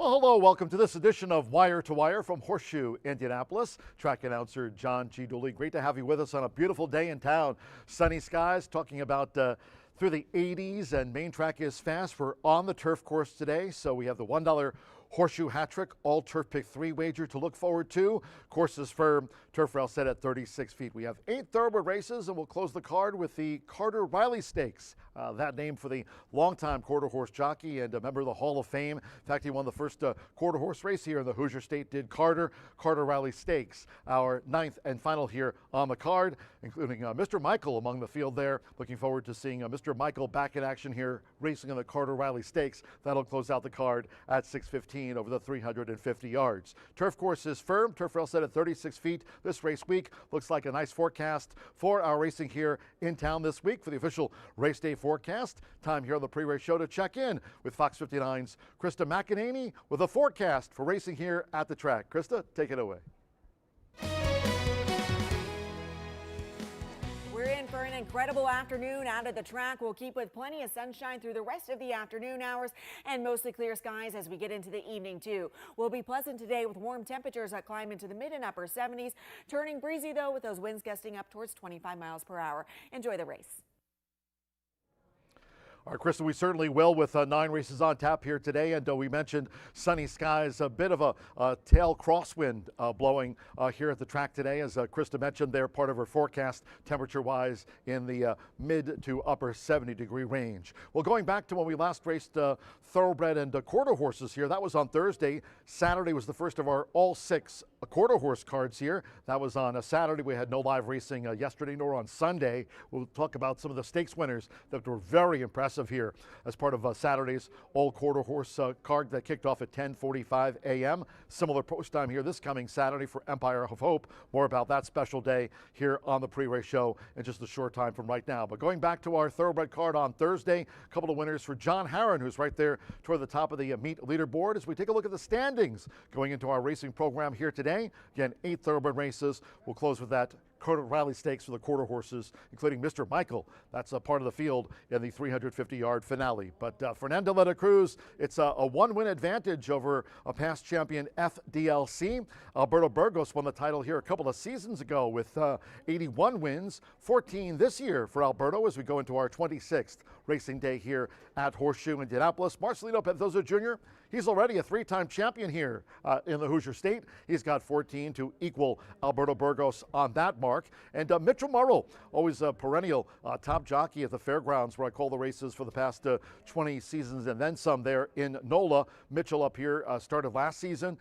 Well, hello, welcome to this edition of Wire to Wire from Horseshoe, Indianapolis. Track announcer John G. Dooley. Great to have you with us on a beautiful day in town. Sunny skies, talking about through the 80s, and main track is fast. We're on the turf course today, so we have the $1 Horseshoe hat trick, all turf pick 3 wager to look forward to. Course is firm, turf rail set at 36 feet. We have 8 thoroughbred races, and we'll close the card with the Carter Riley Stakes. That name for the longtime quarter horse jockey and a member of the Hall of Fame. In fact, he won the first quarter horse race here in the Hoosier State, did Carter Riley Stakes. Our 9th and final here on the card, including Mr. Michael among the field there. Looking forward to seeing Mr. Michael back in action here, racing in the Carter Riley Stakes. That'll close out the card at 6:15 over the 350 yards. Turf course is firm, turf rail set at 36 feet this race week. Looks like a nice forecast for our racing here in town this week. For the official race day forecast, time here on the pre-race show to check in with Fox 59's Krista McEnany with a forecast for racing here at the track. Krista, take it away. We're in for an incredible afternoon out at the track. We'll keep with plenty of sunshine through the rest of the afternoon hours and mostly clear skies as we get into the evening too. We'll be pleasant today with warm temperatures that climb into the mid and upper 70s, turning breezy though with those winds gusting up towards 25 miles per hour. Enjoy the race. All right, Krista, we certainly will with 9 races on tap here today. And we mentioned sunny skies, a bit of a tail crosswind blowing here at the track today. As Krista mentioned, they're part of her forecast temperature-wise in the mid to upper 70-degree range. Well, going back to when we last raced thoroughbred and quarter horses here, that was on Thursday. Saturday was the first of our all 6 quarter horse cards here. That was on a Saturday. We had no live racing yesterday nor on Sunday. We'll talk about some of the stakes winners that were very impressive here as part of Saturday's all quarter horse card that kicked off at 10:45 a.m. Similar post time here this coming Saturday for Empire of Hope. More about that special day here on the pre-race show in just a short time from right now. But going back to our thoroughbred card on Thursday, a couple of winners for John Harron, who's right there toward the top of the meet leaderboard as we take a look at the standings going into our racing program here today. Again, 8 thoroughbred races. We'll close with that Carter Riley Stakes for the quarter horses, including Mr. Michael. That's a part of the field in the 350-yard finale. But Fernando de la Cruz, it's a 1-win advantage over a past champion FDLC. Alberto Burgos won the title here a couple of seasons ago with 81 wins, 14 this year for Alberto as we go into our 26th racing day here at Horseshoe Indianapolis. Marcelino Pedroza Jr., he's already a 3-time champion here in the Hoosier State. He's got 14 to equal Alberto Burgos on that mark. And Mitchell Murrow, always a perennial top jockey at the fairgrounds where I call the races for the past 20 seasons and then some there in NOLA. Mitchell up here started last season,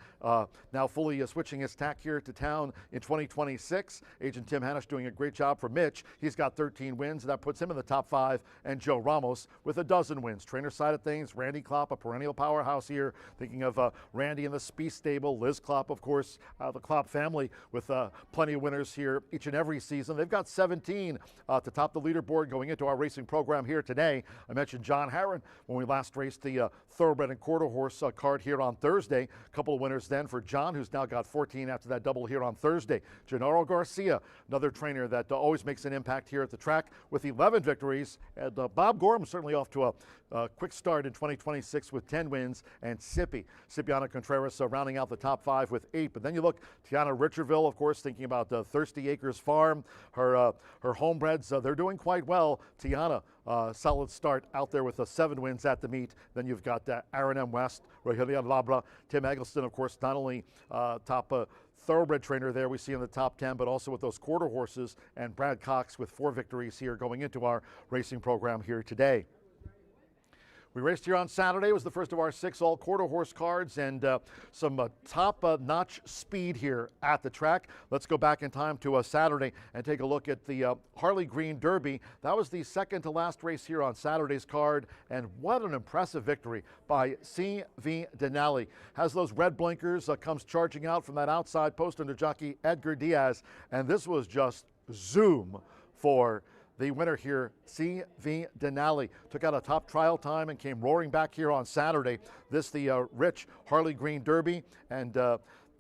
now fully switching his tack here to town in 2026. Agent Tim Hanisch doing a great job for Mitch. He's got 13 wins. That puts him in the top 5. And Joe Ramos with a dozen wins. Trainer side of things, Randy Klopp, a perennial powerhouse here. Thinking of Randy in the Spieth stable, Liz Klopp, of course, the Klopp family with plenty of winners here each and every season. They've got 17 to top the leaderboard going into our racing program here today. I mentioned John Harron when we last raced the thoroughbred and quarter horse card here on Thursday. A couple of winners then for John, who's now got 14 after that double here on Thursday. Gennaro Garcia, another trainer that always makes an impact here at the track with 11 victories. And Bob Gorham certainly off to a quick start in 2026 with 10 wins. And Cipriana Contreras rounding out the top 5 with 8. But then you look, Tiana Richardville, of course, thinking about Thirsty Acres Farm, her homebreds, they're doing quite well. Tiana, solid start out there with 7 wins at the meet. Then you've got Aaron M. West, Rogelia Labra, Tim Eggleston, of course, not only top thoroughbred trainer there we see in the top 10, but also with those quarter horses, and Brad Cox with 4 victories here going into our racing program here today. We raced here on Saturday. It was the first of our 6 all quarter horse cards, and some top-notch speed here at the track. Let's go back in time to Saturday and take a look at the Harley Green Derby. That was the second to last race here on Saturday's card, and what an impressive victory by C.V. Denali. Has those red blinkers, comes charging out from that outside post under jockey Edgar Diaz, and this was just zoom for the winner here, C.V. Denali. Took out a top trial time and came roaring back here on Saturday. This the rich Harley Green Derby, and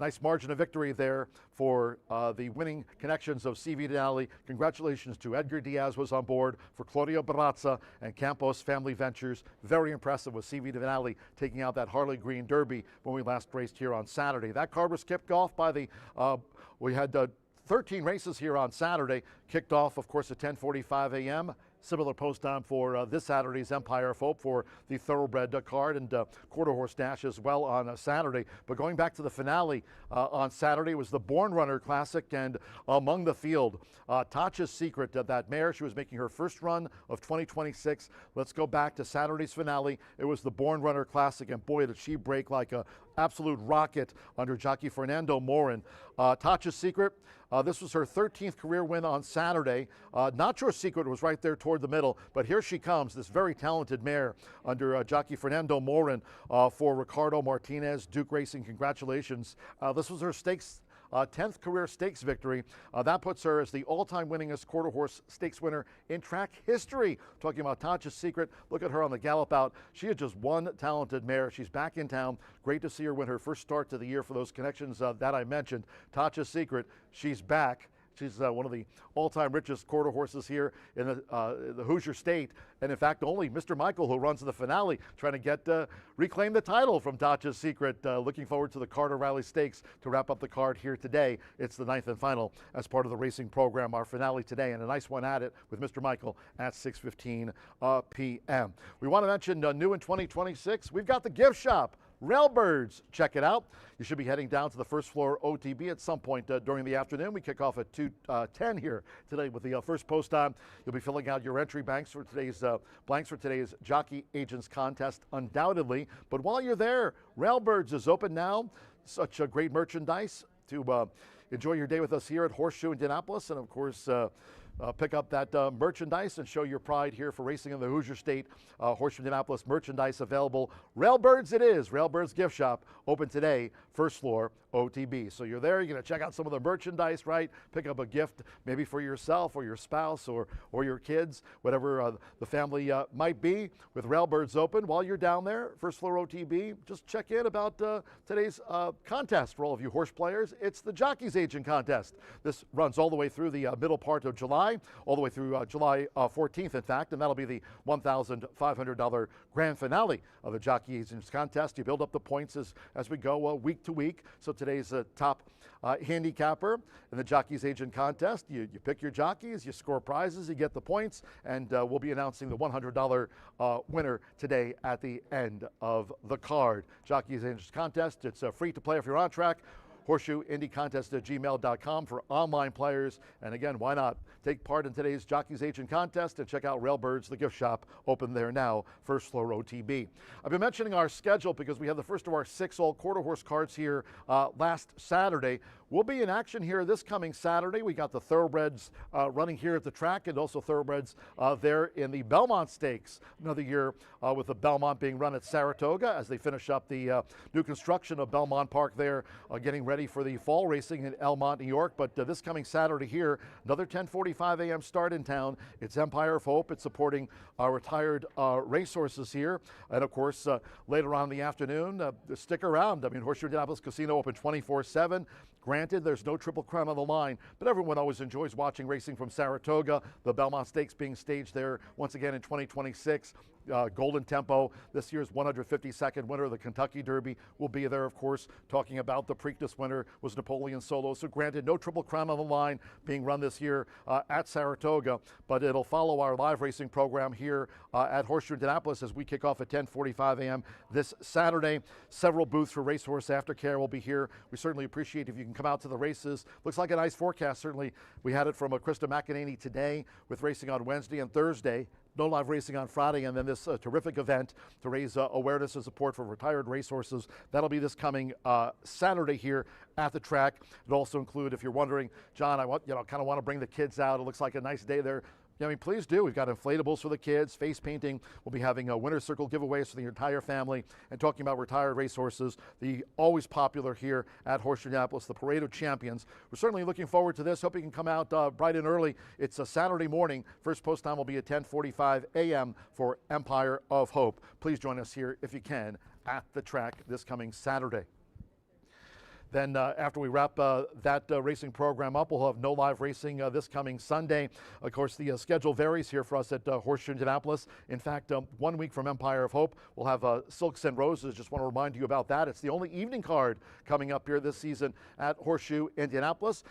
Nice margin of victory there for the winning connections of CV Denali. Congratulations to Edgar Diaz was on board for Claudio Barazza and Campos Family Ventures. Very impressive with CV Denali taking out that Harley Green Derby when we last raced here on Saturday. That card was kicked off by we had 13 races here on Saturday, kicked off, of course, at 10:45 a.m. Similar post time for this Saturday's Empire of Hope for the Thoroughbred card and Quarter Horse Dash as well on Saturday. But going back to the finale on Saturday was the Born Runner Classic, and among the field, Tatcha's Secret, that mare, she was making her first run of 2026. Let's go back to Saturday's finale. It was the Born Runner Classic, and boy, did she break like a absolute rocket under jockey Fernando Morin. Tatcha's Secret, this was her 13th career win on Saturday. Not Your Secret was right there toward the middle, but here she comes, this very talented mare under jockey Fernando Morin for Ricardo Martinez. Duke Racing, congratulations. This was her stakes 10th career stakes victory. That puts her as the all-time winningest quarter horse stakes winner in track history. Talking about Tatcha's Secret, look at her on the gallop out. She is just one talented mare. She's back in town. Great to see her win her first start to the year for those connections that I mentioned. Tatcha's Secret, she's back. She's one of the all-time richest quarter horses here in the Hoosier State. And in fact, only Mr. Michael, who runs the finale, trying to get reclaim the title from Tatcha's Secret. Looking forward to the Carter Rally Stakes to wrap up the card here today. It's the 9th and final as part of the racing program, our finale today, and a nice one at it with Mr. Michael at 6:15 p.m. We want to mention new in 2026, we've got the gift shop. Railbirds, check it out. You should be heading down to the first floor OTB at some point during the afternoon. We kick off at 2:10 here today with the first post time. You'll be filling out your entry blanks for today's Jockey Agents Contest, undoubtedly. But while you're there, Railbirds is open now. Such a great merchandise to enjoy your day with us here at Horseshoe Indianapolis, and of course, pick up that merchandise and show your pride here for racing in the Hoosier State. Horseshoe Indianapolis merchandise available. Railbirds it is. Railbirds Gift Shop open today, first floor OTB. So you're there, you're going to check out some of the merchandise, right? Pick up a gift maybe for yourself or your spouse or your kids, whatever the family might be, with Railbirds open. While you're down there, first floor OTB, just check in about today's contest for all of you horse players. It's the Jockey's Agent Contest. This runs all the way through the middle part of July, all the way through July 14th, in fact, and that'll be the $1,500 grand finale of the Jockey Agents Contest. You build up the points as we go week to week. So today's top handicapper in the Jockey's Agent Contest, you pick your jockeys, you score prizes, you get the points, and we'll be announcing the $100 winner today at the end of the card. Jockey's Agents Contest, it's free to play if you're on track. HorseshoeIndyContest@gmail.com for online players. And again, why not take part in today's Jockey's Agent Contest and check out Railbirds, the gift shop, open there now, first floor OTB. I've been mentioning our schedule because we have the first of our 6 all quarter horse cards here last Saturday. We'll be in action here this coming Saturday. We got the Thoroughbreds running here at the track, and also Thoroughbreds there in the Belmont Stakes. Another year with the Belmont being run at Saratoga as they finish up the new construction of Belmont Park there, getting ready for the fall racing in Elmont, New York. But this coming Saturday here, another 10:45 a.m. start in town. It's Empire of Hope. It's supporting our retired racehorses here. And of course, later on in the afternoon, stick around. I mean, Horseshoe Indianapolis Casino open 24/7. Granted, there's no Triple Crown on the line, but everyone always enjoys watching racing from Saratoga. The Belmont Stakes being staged there once again in 2026. Golden Tempo, this year's 152nd winner of the Kentucky Derby, will be there, of course. Talking about the Preakness winner was Napoleon Solo. So granted, no Triple Crown on the line being run this year at Saratoga, but it'll follow our live racing program here at Horseshoe Indianapolis as we kick off at 10:45 a.m. this Saturday. Several booths for Racehorse Aftercare will be here. We certainly appreciate if you can come out to the races. Looks like a nice forecast. Certainly, we had it from Krista McEnany today with racing on Wednesday and Thursday. No live racing on Friday, and then this terrific event to raise awareness and support for retired racehorses. That'll be this coming Saturday here at the track. It'll also include, if you're wondering, John, I want, kind of want to bring the kids out. It looks like a nice day there. I mean, please do. We've got inflatables for the kids, face painting. We'll be having winner's circle giveaways for the entire family, and talking about retired racehorses, the always popular here at Horseshoe Indianapolis, the Parade of Champions. We're certainly looking forward to this. Hope you can come out bright and early. It's a Saturday morning. First post time will be at 10:45 a.m. for Empire of Hope. Please join us here if you can at the track this coming Saturday. Then after we wrap that racing program up, we'll have no live racing this coming Sunday. Of course, the schedule varies here for us at Horseshoe Indianapolis. In fact, 1 week from Empire of Hope, we'll have Silks and Roses. Just want to remind you about that. It's the only evening card coming up here this season at Horseshoe Indianapolis.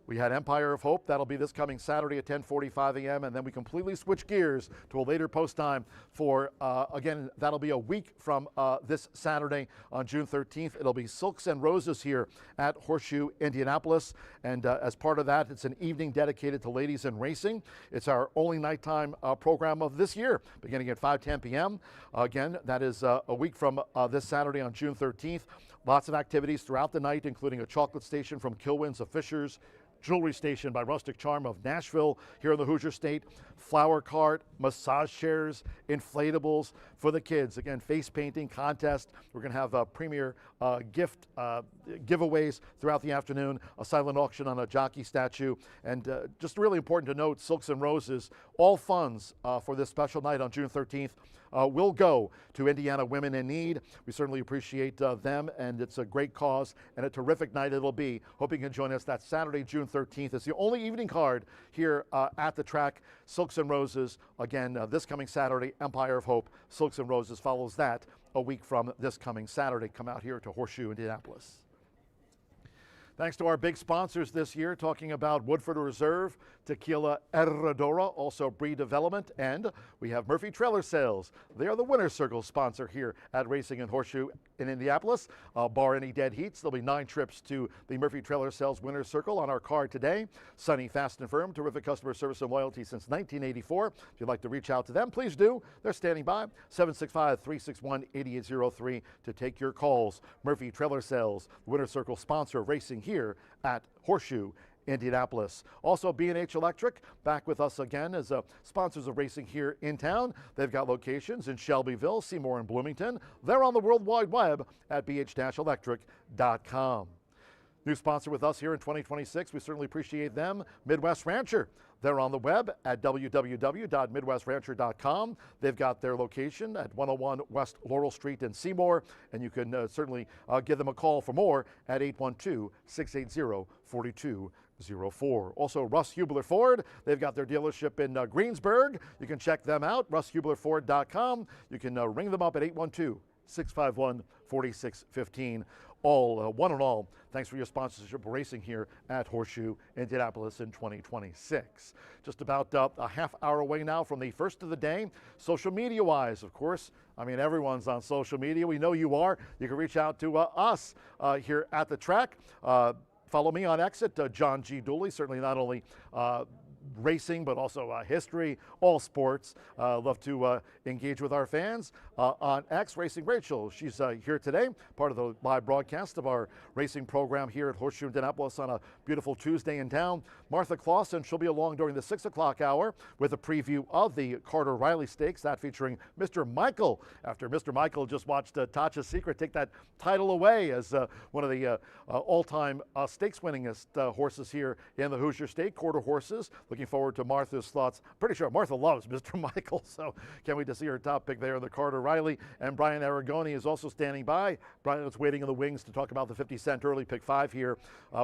We had Empire of Hope. That'll be this coming Saturday at 10:45 a.m. And then we completely switch gears to a later post time for, again, that'll be a week from this Saturday on June 13th. It'll be Silks and Roses here at Horseshoe Indianapolis. And as part of that, it's an evening dedicated to ladies in racing. It's our only nighttime program of this year, beginning at 5:10 p.m. Again, that is a week from this Saturday on June 13th. Lots of activities throughout the night, including a chocolate station from Kilwins of Fishers, jewelry station by Rustic Charm of Nashville here in the Hoosier State, flower cart, massage chairs, inflatables for the kids. Again, face painting contest. We're going to have premier gift giveaways throughout the afternoon, a silent auction on a jockey statue, and just really important to note, Silks and Roses, all funds for this special night on June 13th will go to Indiana Women in Need. We certainly appreciate them, and it's a great cause and a terrific night it'll be. Hope you can join us that Saturday, June 13th. It's the only evening card here at the track. Silks and Roses, again, this coming Saturday, Empire of Hope. Silks and Roses follows that a week from this coming Saturday. Come out here to Horseshoe Indianapolis. Thanks to our big sponsors this year, talking about Woodford Reserve, Tequila Herradura, also Bree Development, and we have Murphy Trailer Sales. They are the Winner's Circle sponsor here at Racing in Horseshoe in Indianapolis. Bar any dead heats, there'll be 9 trips to the Murphy Trailer Sales Winner's Circle on our card today. Sunny, fast and firm, terrific customer service and loyalty since 1984. If you'd like to reach out to them, please do. They're standing by, 765-361-8803 to take your calls. Murphy Trailer Sales, Winner's Circle sponsor of racing here at Horseshoe Indianapolis. Also, B&H Electric back with us again as sponsors of racing here in town. They've got locations in Shelbyville, Seymour, and Bloomington. They're on the World Wide Web at bh-electric.com. New sponsor with us here in 2026. We certainly appreciate them, Midwest Rancher. They're on the web at www.midwestrancher.com. They've got their location at 101 West Laurel Street in Seymour, and you can certainly give them a call for more at 812-680-4204. Also, Russ Hubler Ford, they've got their dealership in Greensburg. You can check them out, russhublerford.com. You can ring them up at 812-651-4615. One and all, thanks for your sponsorship of racing here at Horseshoe Indianapolis in 2026. Just about a half hour away now from the first of the day. Social media wise, of course, I mean, everyone's on social media. We know you are. You can reach out to us here at the track. Follow me on X at John G. Dooley, certainly not only racing, but also history, all sports. Love to engage with our fans on X. Racing Rachel, she's here today, part of the live broadcast of our racing program here at Horseshoe Indianapolis on a beautiful Tuesday in town. Martha Clausen, she'll be along during the 6 o'clock hour with a preview of the Carter Riley Stakes, that featuring Mr. Michael, after Mr. Michael just watched Tatcha's Secret take that title away as one of the all-time stakes winningest horses here in the Hoosier State, quarter horses. Looking forward to Martha's thoughts. Pretty sure Martha loves Mr. Michael, so can't wait to see her top pick there in the Carter Riley. And Brian Aragoni is also standing by. Brian is waiting in the wings to talk about the 50-cent early pick 5 here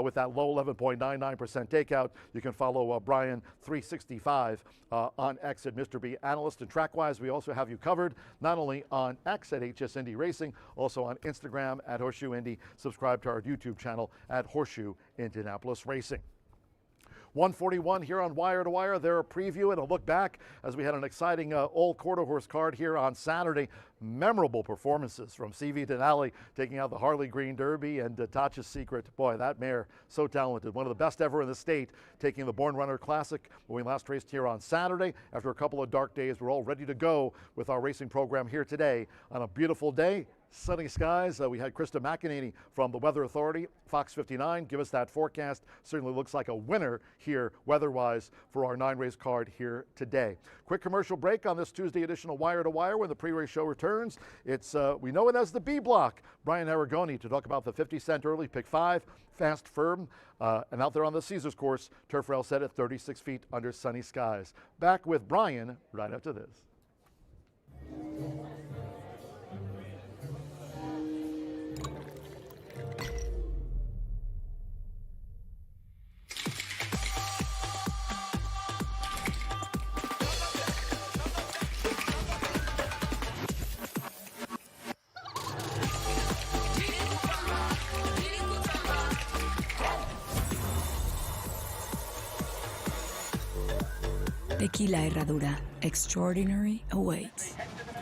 with that low 11.99% takeout. You can follow Brian 365 on X at Mr. B Analyst. And Trackwise, we also have you covered, not only on X at HS Indy Racing, also on Instagram at Horseshoe Indy. Subscribe to our YouTube channel at Horseshoe Indianapolis Racing. 141 here on Wire to Wire. They're a preview and a look back as we had an exciting old quarter horse card here on Saturday. Memorable performances from CV Denali taking out the Harley Green Derby and Tatcha's Secret. Boy, that mare, so talented. One of the best ever in the state, taking the Born Runner Classic when we last raced here on Saturday. After a couple of dark days, we're all ready to go with our racing program here today on a beautiful day. Sunny skies. We had Krista McEnany from the Weather Authority, Fox 59, give us that forecast. Certainly looks like a winner here weather-wise for our 9-race card here today. Quick commercial break on this Tuesday edition of Wire to Wire when the pre-race show returns. It's we know it as the B block. Brian Aragoni to talk about the 50-cent early pick 5, fast, firm, and out there on the Caesars course, turf rail set at 36 feet under sunny skies. Back with Brian right after this. Tequila Herradura. Extraordinary awaits.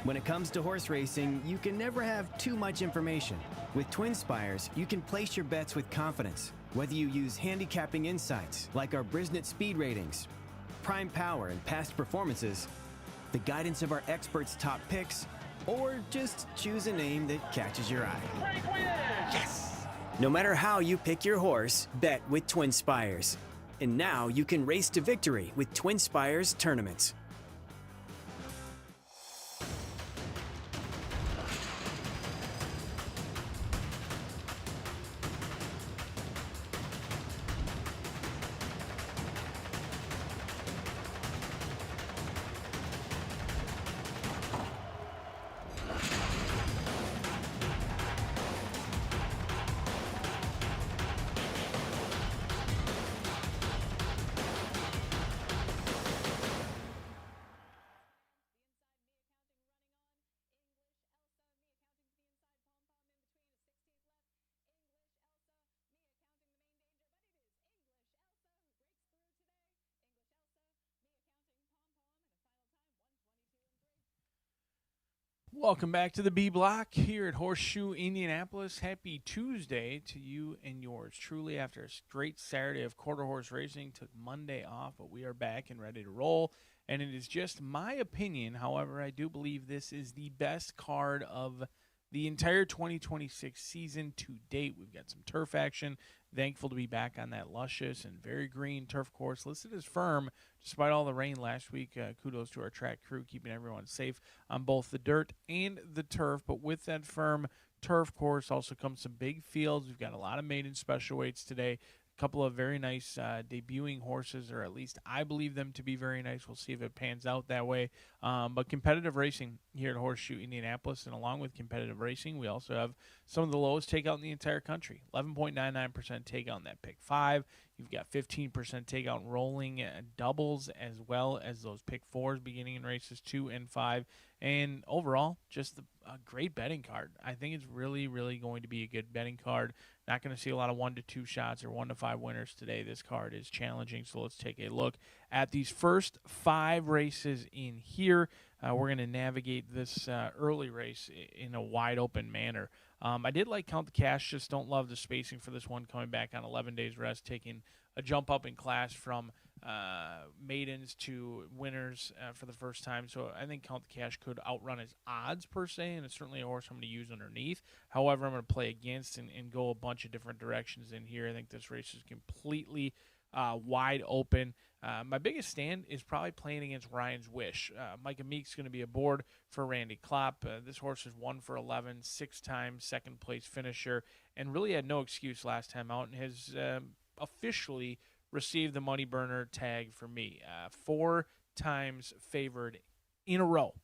When it comes to horse racing, you can never have too much information. With Twin Spires, you can place your bets with confidence. Whether you use handicapping insights like our Brisnet speed ratings, prime power, and past performances, the guidance of our experts' top picks, or just choose a name that catches your eye. Yes! No matter how you pick your horse, bet with Twin Spires. And now you can race to victory with Twin Spires tournaments. Welcome back to the B Block here at Horseshoe Indianapolis. Happy Tuesday to you and yours truly. After a great Saturday of quarter horse racing, took Monday off, but we are back and ready to roll. And it is just my opinion, however, I do believe this is the best card of the entire 2026 season to date. We've got some turf action. Thankful to be back on that luscious and very green turf course, listed as firm despite all the rain last week. Kudos to our track crew keeping everyone safe on both the dirt and the turf. But with that firm turf course also comes some big fields. We've got a lot of maiden special weights today. A couple of very nice debuting horses, or at least I believe them to be very nice. We'll see if it pans out that way. But competitive racing here at Horseshoe Indianapolis, and along with competitive racing, we also have some of the lowest takeout in the entire country. 11.99% takeout in that pick 5. You've got 15% takeout rolling doubles, as well as those pick 4s beginning in races 2 and 5. And overall, just a great betting card. I think it's really, really going to be a good betting card. Not going to see a lot of 1 to 2 shots or 1 to 5 winners today. This card is challenging, so let's take a look at these first 5 races in here. We're going to navigate this early race in a wide open manner. I did like Count the Cash, just don't love the spacing for this one, coming back on 11 days rest, taking a jump up in class from maidens to winners for the first time. So I think Count the Cash could outrun his odds per se, and it's certainly a horse I'm going to use underneath. However, I'm going to play against and go a bunch of different directions in here. I think this race is completely wide open. My biggest stand is probably playing against Ryan's Wish. Micah Meek's going to be aboard for Randy Klopp. This horse is 1 for 11, 6-time second place finisher, and really had no excuse last time out, and has officially received the money burner tag for me. 4 times favored in a row.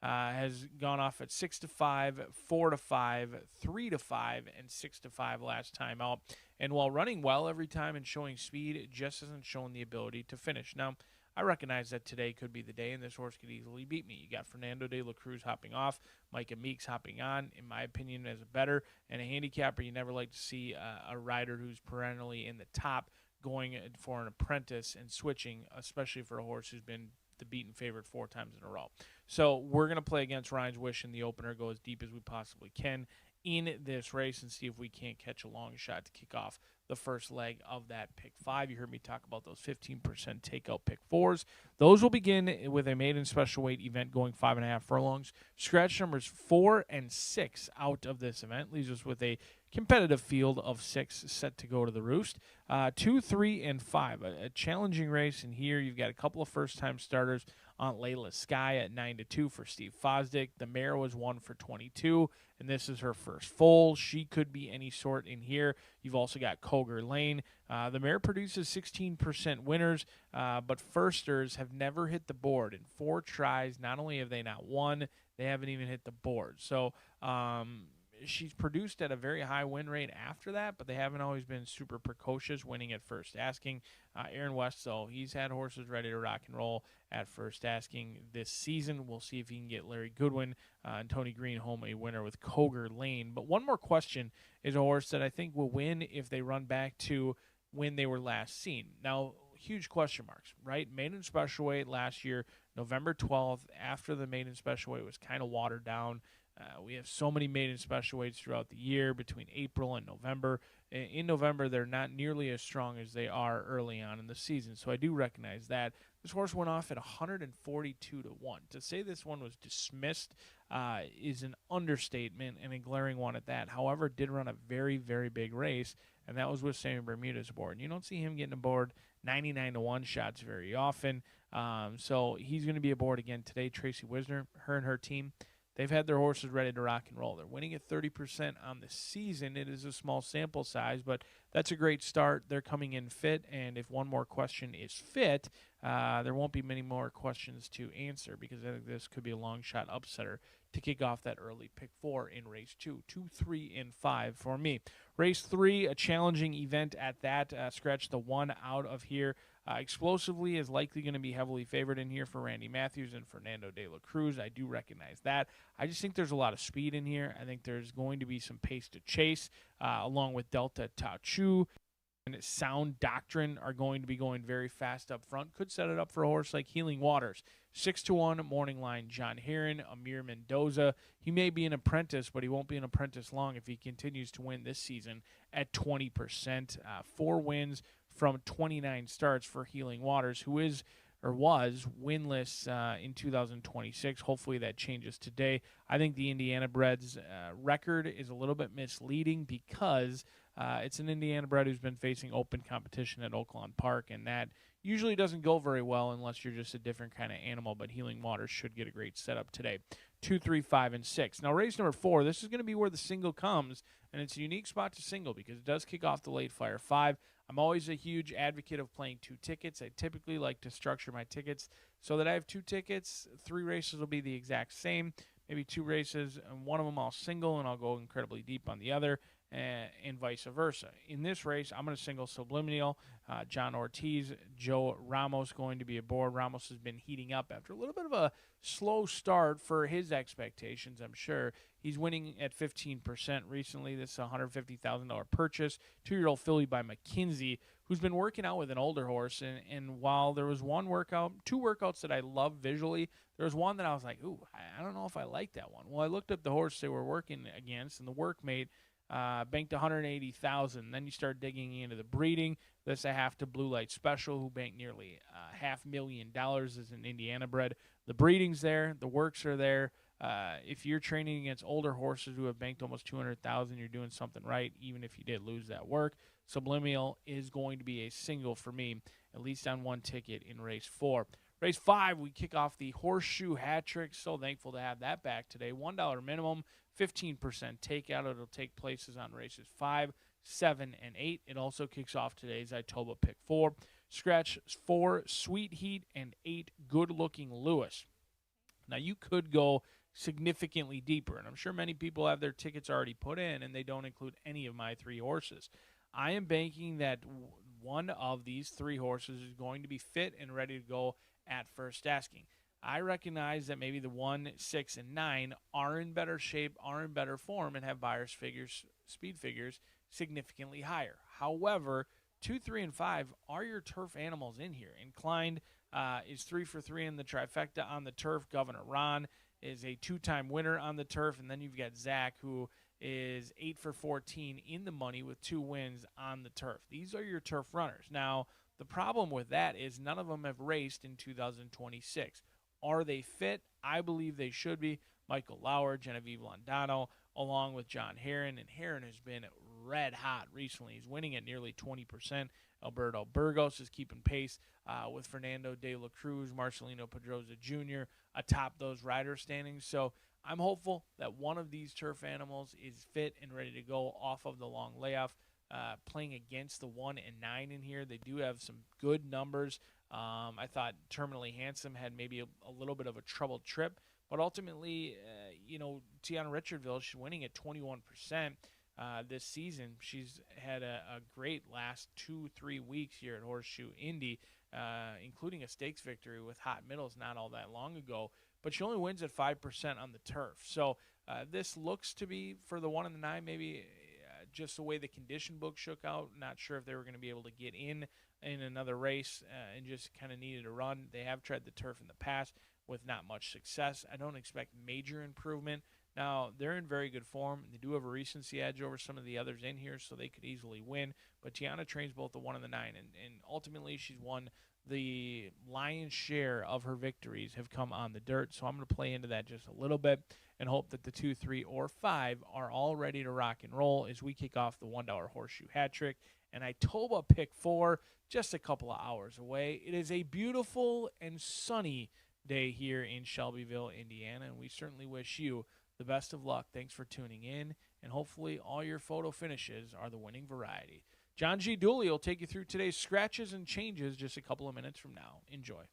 Has gone off at 6-5, 4-5, 3-5, and 6-5 last time out. And while running well every time and showing speed, it just hasn't shown the ability to finish. Now, I recognize that today could be the day, and this horse could easily beat me. You got Fernando de la Cruz hopping off, Micah Meeks hopping on, in my opinion, as a better. And a handicapper, you never like to see a rider who's perennially in the top going for an apprentice and switching, especially for a horse who's been the beaten favorite 4 times in a row. So we're going to play against Ryan's Wish in the opener, go as deep as we possibly can in this race, and see if we can't catch a long shot to kick off the first leg of that pick 5. You heard me talk about those 15% takeout pick 4s. Those will begin with a maiden special weight event going 5.5 furlongs. Scratch numbers 4 and 6 out of this event leaves us with a competitive field of 6 set to go to the roost. 2, 3, and 5. A challenging race in here. You've got a couple of first-time starters. Aunt Layla Sky at 9-2 for Steve Fosdick. The mare was 1 for 22, and this is her first foal. She could be any sort in here. You've also got Coger Lane. The mare produces 16% winners, but firsters have never hit the board. In 4 tries, not only have they not won, they haven't even hit the board. So she's produced at a very high win rate after that, but they haven't always been super precocious, winning at first asking. Aaron West, though, he's had horses ready to rock and roll at first asking this season. We'll see if he can get Larry Goodwin and Tony Green home a winner with Coger Lane. But one more question is a horse that I think will win if they run back to when they were last seen. Now, huge question marks, right? Maiden special weight last year, November 12th, after the maiden special weight was kind of watered down. We have so many maiden special weights throughout the year between April and November. In November, they're not nearly as strong as they are early on in the season, so I do recognize that. This horse went off at 142 to 1. To say this one was dismissed is an understatement and a glaring one at that. However, it did run a very, very big race, and that was with Sammy Bermuda's aboard. You don't see him getting aboard 99 to 1 shots very often, so he's going to be aboard again today. Tracy Wisner, her and her team, they've had their horses ready to rock and roll. They're winning at 30% on the season. It is a small sample size, but that's a great start. They're coming in fit, and if one more question is fit, there won't be many more questions to answer because I think this could be a long shot upsetter to kick off that early pick 4 in race 2. 2, 3, and 5 for me. Race 3, a challenging event at that. Scratch the 1 out of here. Explosively is likely going to be heavily favored in here for Randy Matthews and Fernando de la Cruz. I do recognize that. I just think there's a lot of speed in here. I think there's going to be some pace to chase, along with Delta Tauchu and Sound Doctrine are going to be going very fast up front. Could set it up for a horse like Healing Waters. 6-1 morning line, John Heron, Amir Mendoza. He may be an apprentice, but he won't be an apprentice long if he continues to win this season at 20%. 4 wins from 29 starts for Healing Waters, who is or was winless in 2026. Hopefully that changes today. I think the Indiana Bred's record is a little bit misleading because it's an Indiana Bred who's been facing open competition at Oaklawn Park, and that usually doesn't go very well unless you're just a different kind of animal, but Healing Waters should get a great setup today. 2, 3, 5, and 6. Now, race number 4, this is going to be where the single comes, and it's a unique spot to single because it does kick off the late flyer 5. I'm always a huge advocate of playing 2 tickets. I typically like to structure my tickets so that I have 2 tickets. 3 races will be the exact same, maybe 2 races, and one of them I'll single, and I'll go incredibly deep on the other, and vice versa. In this race, I'm going to single Subliminal, John Ortiz, Joe Ramos going to be aboard. Ramos has been heating up after a little bit of a slow start for his expectations, I'm sure. He's winning at 15% recently. This is a $150,000 purchase. 2-year-old filly by McKinsey, who's been working out with an older horse. And while there was 2 workouts that I love visually, there was one that I was like, ooh, I don't know if I like that one. Well, I looked up the horse they were working against, and the workmate banked $180,000. Then you start digging into the breeding. This I have to Blue Light Special, who banked nearly $500,000 as an Indiana bred. The breeding's there. The works are there. If you're training against older horses who have banked almost $200,000, you're doing something right, even if you did lose that work. Subliminal is going to be a single for me, at least on 1 ticket in race 4. Race 5, we kick off the Horseshoe Hat Trick. So thankful to have that back today. $1 minimum, 15% takeout. It'll take places on races 5, 7, and 8. It also kicks off today's Itoba Pick 4. Scratch 4, Sweet Heat, and 8, Good Looking Lewis. Now, you could go significantly deeper, and I'm sure many people have their tickets already put in, and they don't include any of my 3 horses. I am banking that one of these 3 horses is going to be fit and ready to go at first asking. I recognize that maybe the 1, 6, and 9 are in better shape, are in better form, and have buyer's figures, speed figures significantly higher. However, 2, 3, and 5 are your turf animals in here. Inclined is 3 for 3 in the trifecta on the turf. Governor Ron is a 2-time winner on the turf. And then you've got Zach, who is 8 for 14 in the money with 2 wins on the turf. These are your turf runners. Now, the problem with that is none of them have raced in 2026. Are they fit? I believe they should be. Michael Lauer, Genevieve Londano, along with John Heron. And Heron has been red hot recently. He's winning at nearly 20%. Alberto Burgos is keeping pace with Fernando de la Cruz, Marcelino Pedroza Jr. atop those rider standings. So I'm hopeful that one of these turf animals is fit and ready to go off of the long layoff. Playing against the 1 and 9 in here. They do have some good numbers. I thought Terminally Handsome had maybe a little bit of a troubled trip, but ultimately, Tiana Richardville, she's winning at 21% this season. She's had a great last 2-3 weeks here at Horseshoe Indy, including a stakes victory with Hot Middles not all that long ago, but she only wins at 5% on the turf. So this looks to be, for the 1 and the 9, maybe just the way the condition book shook out. Not sure if they were going to be able to get in in another race and just kind of needed a run. They have tried the turf in the past with not much success. I don't expect major improvement. Now, they're in very good form. They do have a recency edge over some of the others in here, so they could easily win. But Tiana trains both the 1 and the 9, and ultimately she's won the lion's share of her victories have come on the dirt. So I'm going to play into that just a little bit and hope that the 2, 3, or 5 are all ready to rock and roll as we kick off the $1 horseshoe hat trick. And Itoba pick 4, just a couple of hours away. It is a beautiful and sunny day here in Shelbyville, Indiana, and we certainly wish you the best of luck. Thanks for tuning in, and hopefully all your photo finishes are the winning variety. John G. Dooley will take you through today's scratches and changes just a couple of minutes from now. Enjoy.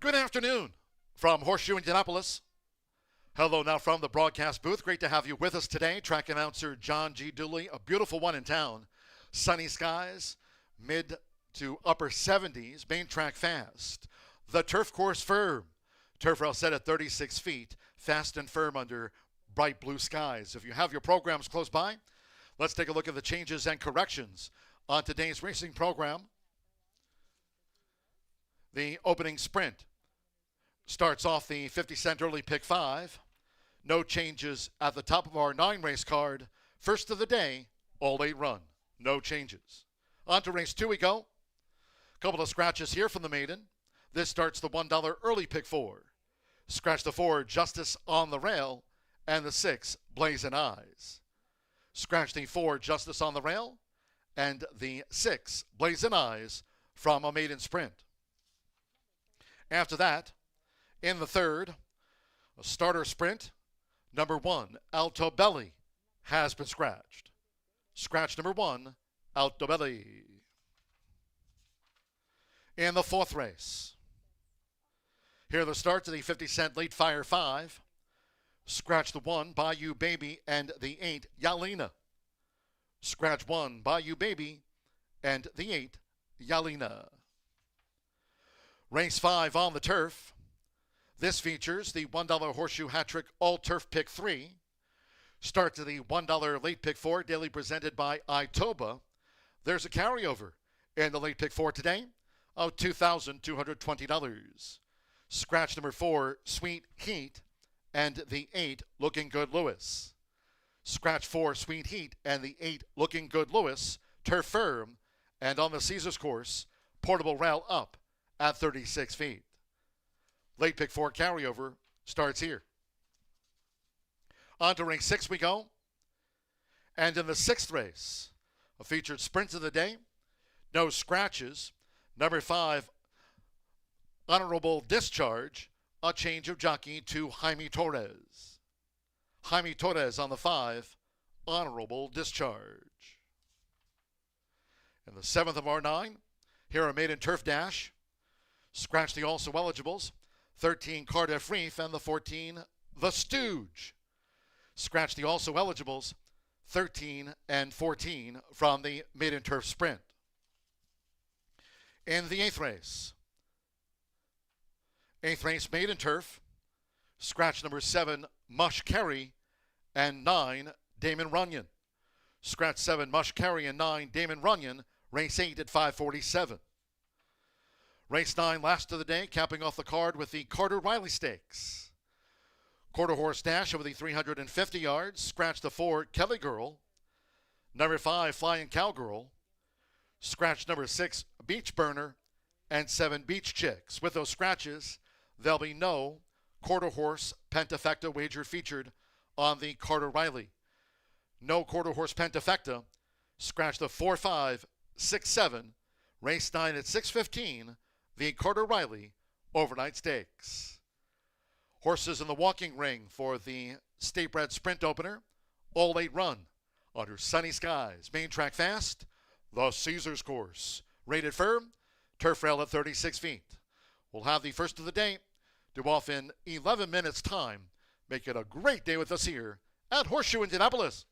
Good afternoon from Horseshoe Indianapolis. Hello now from the broadcast booth. Great to have you with us today. Track announcer John G. Dooley. A beautiful one in town. Sunny skies, mid to upper 70s. Main track fast. The turf course firm. Turf rail set at 36 feet. Fast and firm under bright blue skies. If you have your programs close by, let's take a look at the changes and corrections on today's racing program. The opening sprint starts off the 50-cent early pick 5. No changes at the top of our 9-race card. First of the day, all 8 run. No changes. On to race 2 we go. Couple of scratches here from the maiden. This starts the $1 early pick 4. Scratch the 4, Justice on the Rail, and the 6, Blazing Eyes. Scratch the 4, Justice on the Rail, and the 6, Blazing Eyes from a maiden sprint. After that, in the third, a starter sprint, number 1, Alto Belly, has been scratched. Scratch number 1, Alto Belly. In the fourth race, here are the starts of the 50-cent late fire 5. Scratch the 1, Bayou Baby, and the 8, Yalina. Scratch 1, Bayou Baby, and the 8, Yalina. Race 5 on the turf. This features the $1 horseshoe hat trick all turf pick 3. Start to the $1 late pick four, daily presented by Itoba. There's a carryover in the late pick four today of $2,220. Scratch number 4, Sweet Heat, and the 8, Looking Good Lewis. Scratch 4, Sweet Heat, and the 8, Looking Good Lewis, turf firm, and on the Caesars course, portable rail up at 36 feet. Late pick 4 carryover starts here. On to ring 6 we go. And in the 6th race, a featured sprint of the day, no scratches. Number 5, Honorable Discharge, a change of jockey to Jaime Torres. Jaime Torres on the 5, Honorable Discharge. In the 7th of our 9, here a maiden turf dash. Scratch the also eligibles, 13 Cardiff Reef and the 14 The Stooge. Scratch the also eligibles, 13 and 14 from the maiden turf sprint. In the 8th race maiden turf, scratch number 7 Mush Kerry and 9 Damon Runyon. Scratch 7 Mush Kerry and 9 Damon Runyon, race 8 at 5:47. Race 9 last of the day, capping off the card with the Carter Riley Stakes. Quarter horse dash over the 350 yards. Scratch the 4, Kelly Girl. Number 5, Flying Cowgirl. Scratch number 6, Beach Burner. And 7, Beach Chicks. With those scratches, there'll be no quarter horse pentafecta wager featured on the Carter Riley. No quarter horse pentafecta. Scratch the 4, 5, 6, 7. Race 9 at 6:15. The Carter Riley Overnight Stakes. Horses in the walking ring for the State Bred Sprint Opener. All 8 run under sunny skies. Main track fast. The Caesars course. Rated firm. Turf rail at 36 feet. We'll have the first of the day due off in 11 minutes time. Make it a great day with us here at Horseshoe Indianapolis.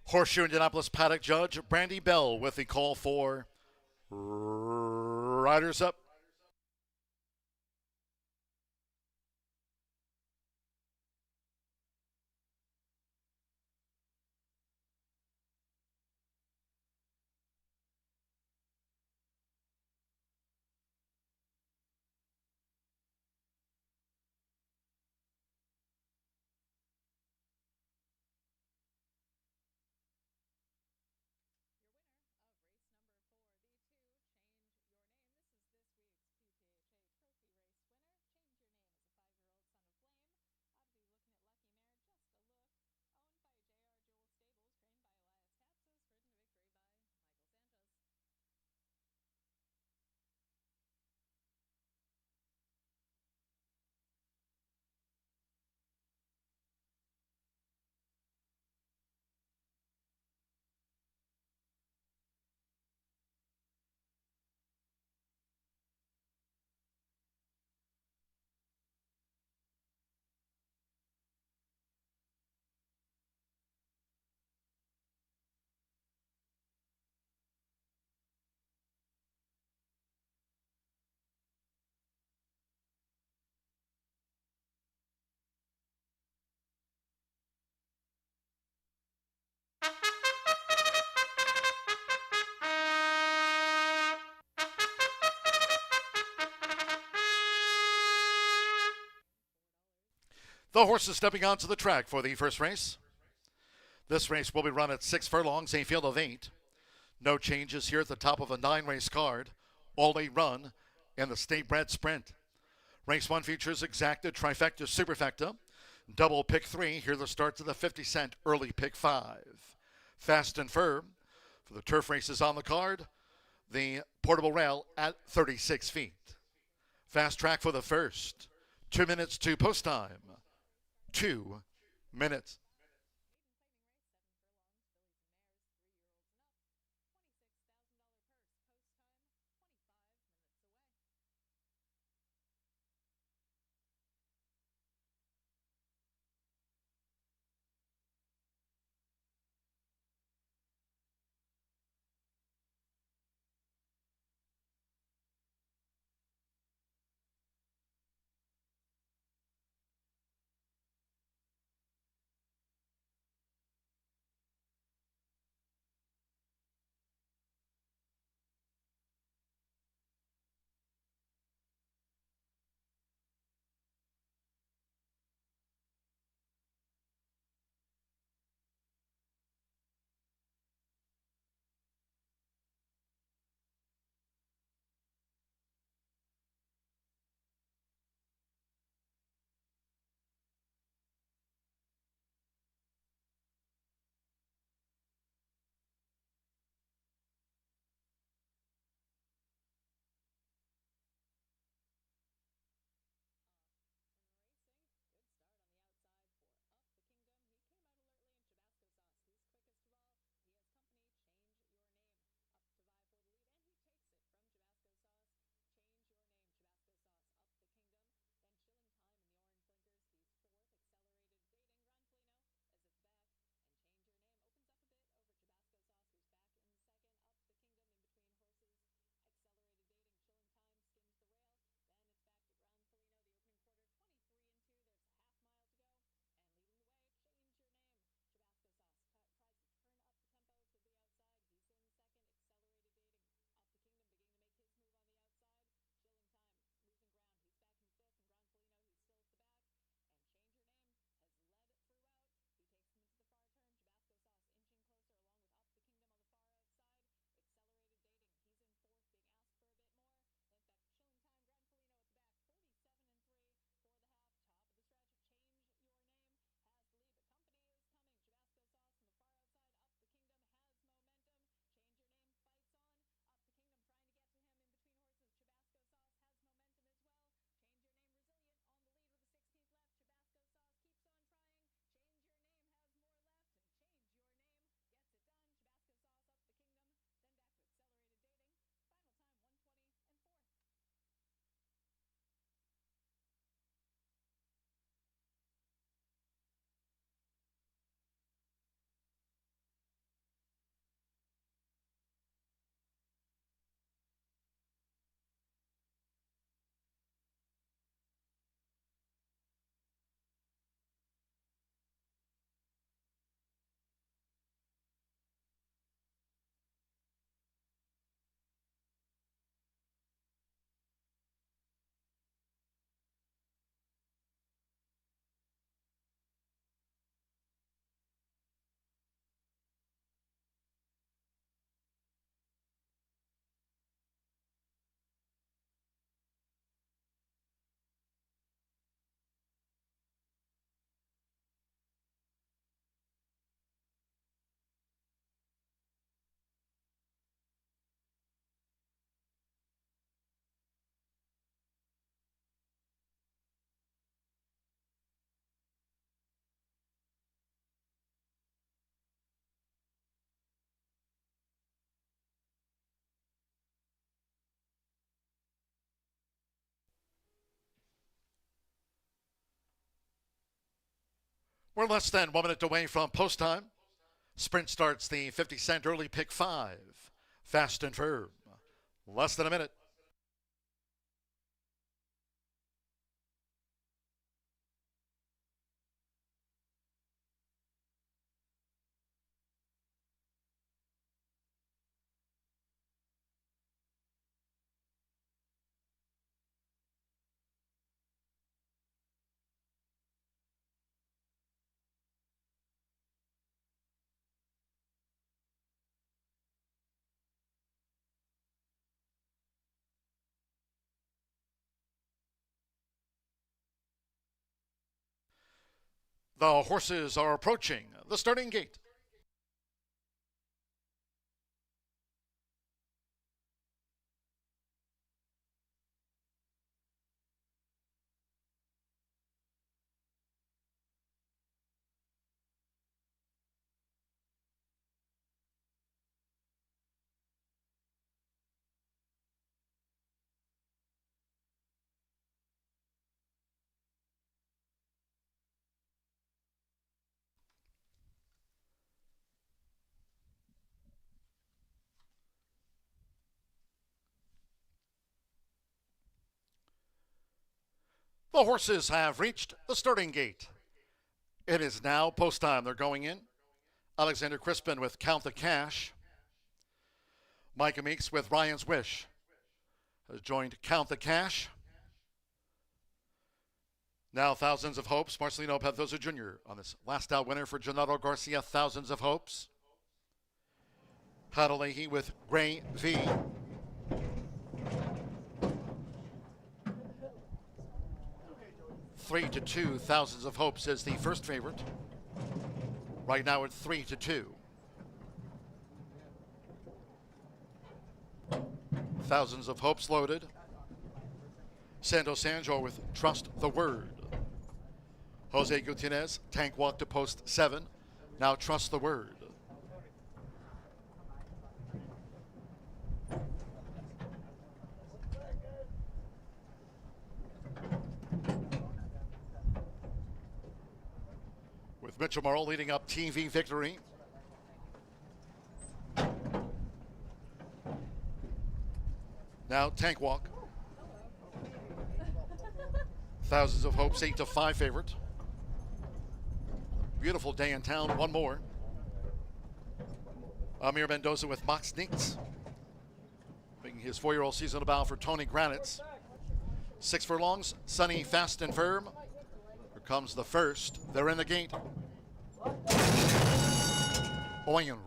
Horseshoe Indianapolis paddock judge Brandy Bell with the call for riders up. The horses stepping onto the track for the first race. This race will be run at 6 furlongs, a field of 8. No changes here at the top of a 9-race card. All a run in the State Bred Sprint. Race 1 features exacta, trifecta, superfecta. Double pick 3. Here are the starts of the 50-cent early pick 5. Fast and firm for the turf races on the card. The portable rail at 36 feet. Fast track for the first. 2 minutes to post time. 2 minutes. We're less than 1 minute away from post time. Sprint starts the 50-cent early pick 5. Fast and firm. Less than a minute. The horses are approaching the starting gate. The horses have reached the starting gate. It is now post time. They're going in. Alexander Crispin with Count the Cash. Micah Meeks with Ryan's Wish has joined Count the Cash. Now Thousands of Hopes. Marcelino Pedroza Jr. on this last out winner for Gennaro Garcia. Thousands of Hopes. Hadalehi with Gray V. Three to two. Thousands of Hopes is the first favorite. Right now at 3-2. Thousands of Hopes loaded. Sando Sanjo with Trust the Word. Jose Gutierrez, tank walk to post 7. Now Trust the Word. With Mitchell Morrow leading up TV Victory. Now tank walk. Thousands of Hopes 8-5 favorite. Beautiful day in town. One more. Amir Mendoza with Max Nix. Making his 4-year-old season about for Tony Granitz. 6 furlongs. Sunny, fast and firm. Here comes the first. They're in the gate. Going and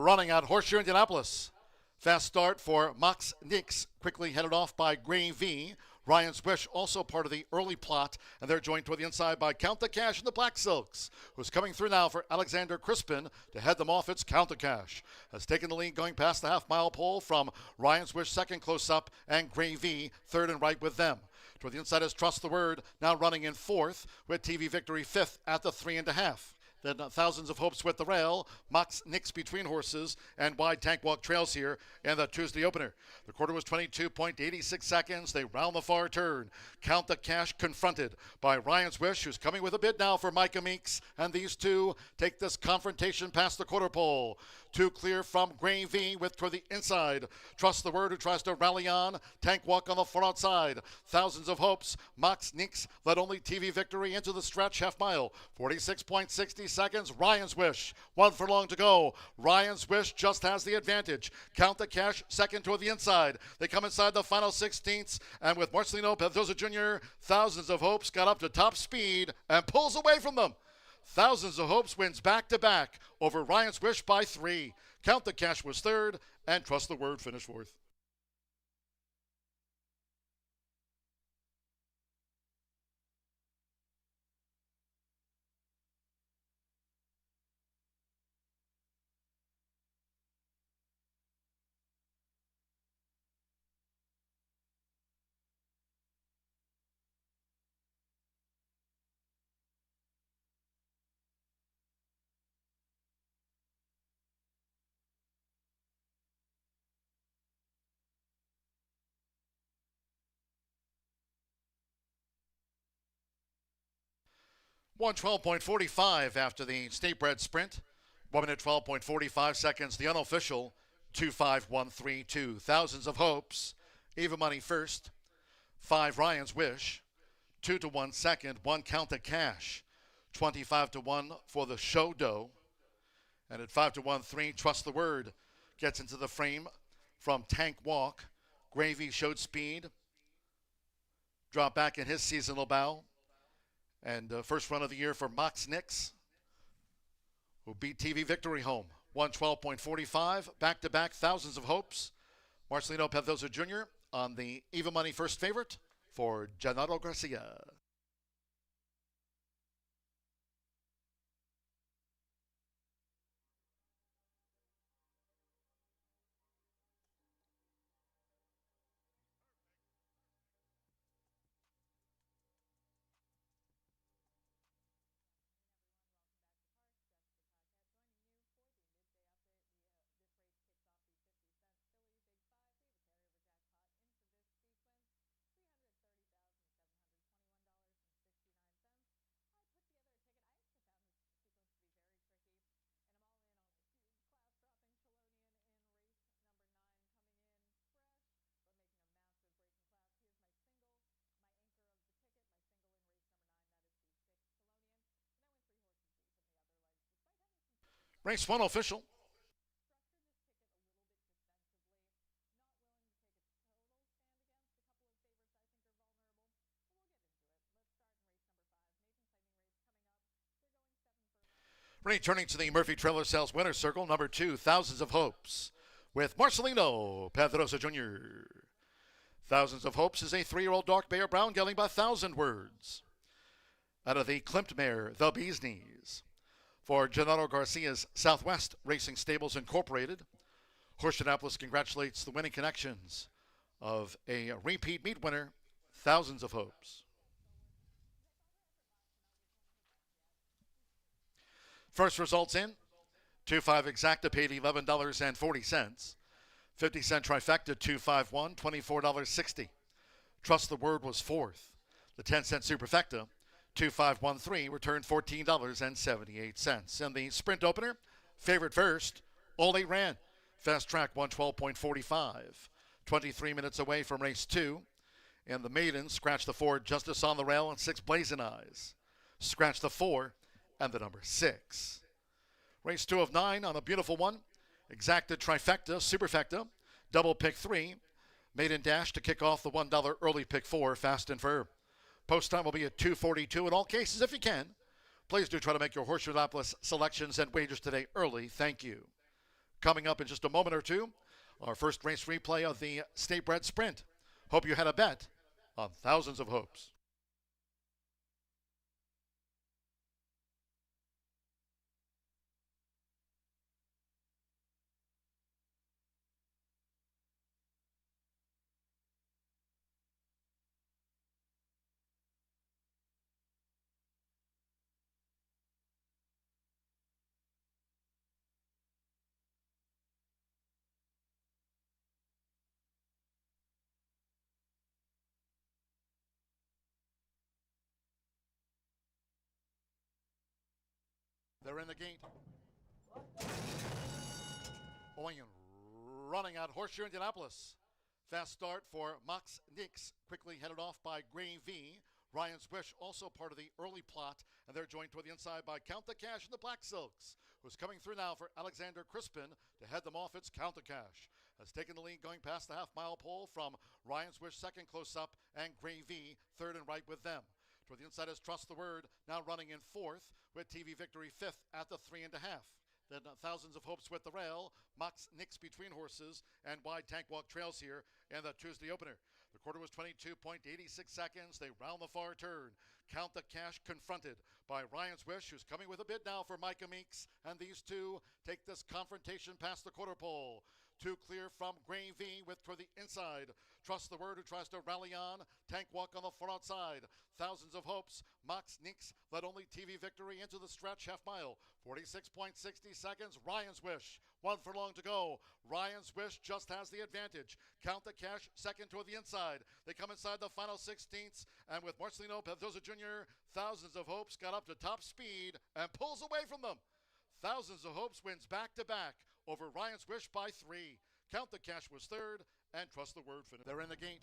running out Horseshoe Indianapolis. Fast start for Max Nix. Quickly headed off by Gray V. Ryan's Wish also part of the early plot, and they're joined toward the inside by Count the Cash and the Black Silks, who's coming through now for Alexander Crispin to head them off. It's Count the Cash has taken the lead going past the half-mile pole from Ryan's Wish second close up and Gray V third and right with them. Toward the inside is Trust the Word, now running in fourth with TV Victory fifth at the 3.5. Then Thousands of Hopes with the rail. Max Nix between horses and wide tank walk trails here in the Tuesday opener. The quarter was 22.86 seconds. They round the far turn. Count the Cash confronted by Ryan's Wish, who's coming with a bid now for Micah Meeks. And these two take this confrontation past the quarter pole. Two clear from Gray V with toward the inside. Trust the Word, who tries to rally on. Tank walk on the far outside. Thousands of Hopes. Max Nix led only TV Victory into the stretch half mile. 46.60 seconds. Ryan's Wish. 1 furlong to go. Ryan's Wish just has the advantage. Count the Cash second toward the inside. They come inside the final 16ths, and with Marcelino Pedroza Jr., Thousands of Hopes got up to top speed and pulls away from them. Thousands of Hopes wins back-to-back over Ryan's Wish by 3. Count the Cash was third, and Trust the Word finished fourth. 112.45 after the state bred sprint. 1 minute 12.45 seconds. The unofficial 25132. Thousands of hopes. Even money first. 5 Ryan's Wish. 2 to 1 second. 1 count the cash. 25 to 1 for the show dough. And at 5 to 1 3 Trust the Word gets into the frame from Tank Walk. Gravy showed speed. Drop back in his seasonal bow. And first run of the year for Mox Nix, who beat TV Victory home. 112.45, back-to-back, thousands of hopes. Marcelino Pedrosa Jr. on the even money first favorite for Gennaro Garcia. Race 1 official. Returning to the Murphy Trailer Sales Winner's Circle, number 2, Thousands of Hopes, with Marcelino Pedrosa Jr. Thousands of Hopes is a 3-year-old dark Bear Brown gelding by 1,000 words. Out of the Klimt mare, the Bee's Knees. For Gennaro Garcia's Southwest Racing Stables Incorporated, Horseshoe Indianapolis congratulates the winning connections of a repeat meet winner, Thousands of Hopes. First results in. 2-5 exacta paid $11.40. 50-cent trifecta 251, $24.60. Trust the Word was fourth. The 10-cent superfecta 2513 returned $14.78. And the sprint opener, favorite first, All 8 ran. Fast track 112.45. 23 minutes away from race 2. And the maiden scratched the 4, Justice on the Rail, and 6 Blazing Eyes. Scratch the 4 and the number 6. Race 2 of 9 on a beautiful one. Exacta trifecta, superfecta, double pick 3. Maiden dash to kick off the $1 early pick 4, Fast and Fur. Post time will be at 2:42 in all cases if you can. Please do try to make your Horseshoe Indianapolis selections and wagers today early. Thank you. Coming up in just a moment or two, our first race replay of the State Bred Sprint. Hope you had a bet on Thousands of Hopes. They're in the gate. Going and running out Horseshoe Indianapolis. Fast start for Mox Nix, quickly headed off by Gravy. Ryan's Wish also part of the early plot, and they're joined toward the inside by Count the Cash and the Black Silks, who's coming through now for Alexander Crispin to head them off. It's Count the Cash has taken the lead going past the half-mile pole from Ryan's Wish second close up, and Gravy third and right with them. Toward the inside is Trust the Word, now running in fourth, with TV Victory fifth at the 3.5. Then Thousands of Hopes with the rail. Mox Nix between horses, and wide Tank Walk trails here in the Tuesday opener. The quarter was 22.86 seconds. They round the far turn. Count the Cash confronted by Ryan's Wish, who's coming with a bid now for Micah Meeks. And these two take this confrontation past the quarter pole. Two clear from Gravy with toward the inside. Trust the Word, who tries to rally on. Tank Walk on the far outside. Thousands of Hopes. Mox Neeks led only TV Victory into the stretch half mile. 46.60 seconds. Ryan's Wish. 1 furlong to go. Ryan's Wish just has the advantage. Count the Cash second toward the inside. They come inside the final 16ths, and with Marcelino Pedroza Jr., Thousands of Hopes got up to top speed and pulls away from them. Thousands of Hopes wins back-to-back over Ryan's Wish by 3. Count the Cash was third, and Trust the Word finished. They're in the gate.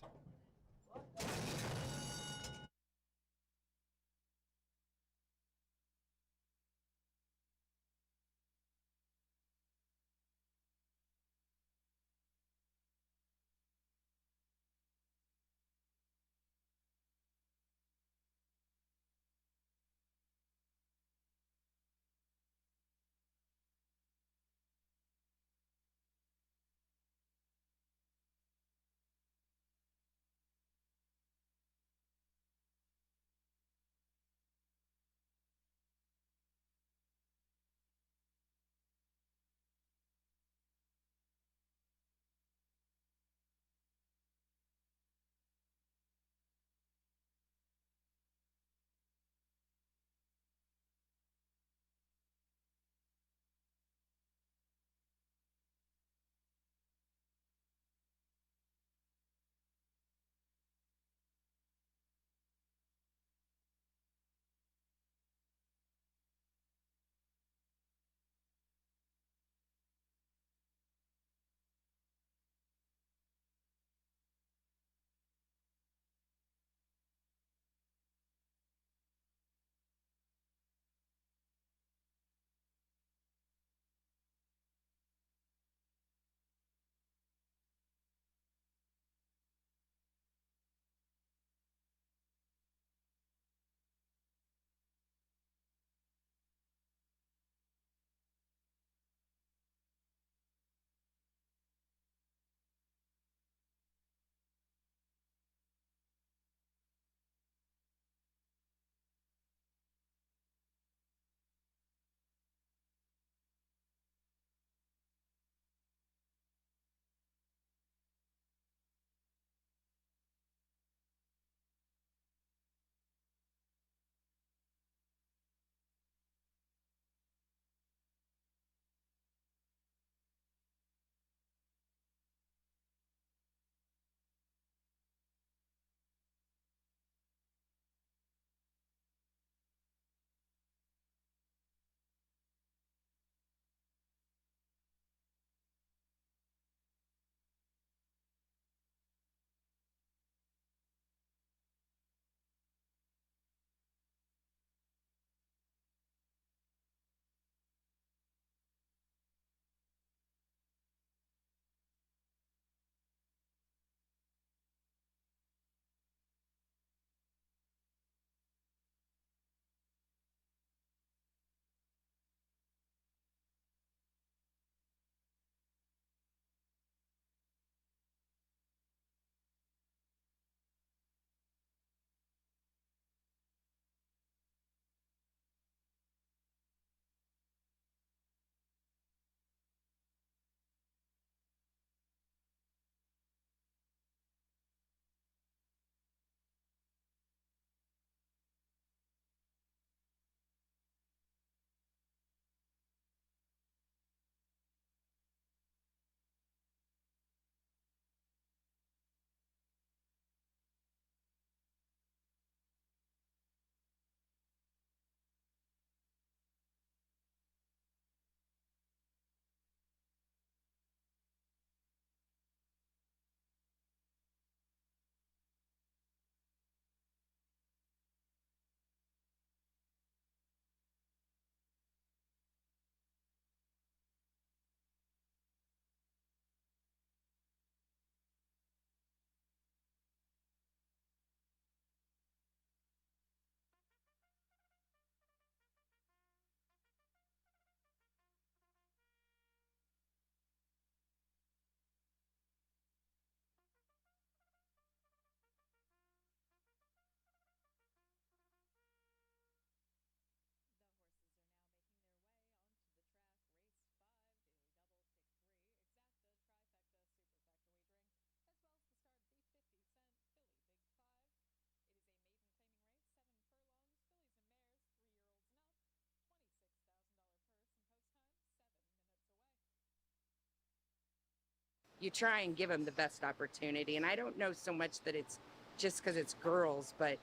you try and give them the best opportunity. And I don't know so much that it's just because it's girls, but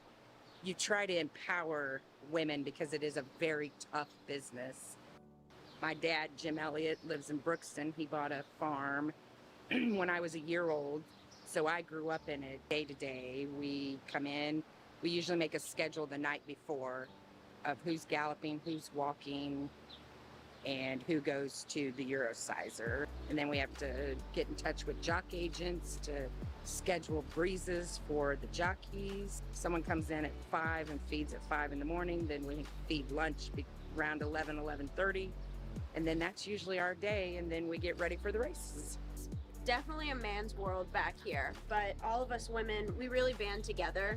you try to empower women because it is a very tough business. My dad, Jim Elliott, lives in Brookston. He bought a farm when I was a year old. So I grew up in it day to day. We come in, we usually make a schedule the night before of who's galloping, who's walking, and who goes to the Eurosizer. And then we have to get in touch with jock agents to schedule breezes for the jockeys. Someone comes in at 5 and feeds at 5 in the morning. Then we feed lunch around 11, 11:30. And then that's usually our day. And then we get ready for the races. Definitely a man's world back here, but all of us women, we really band together.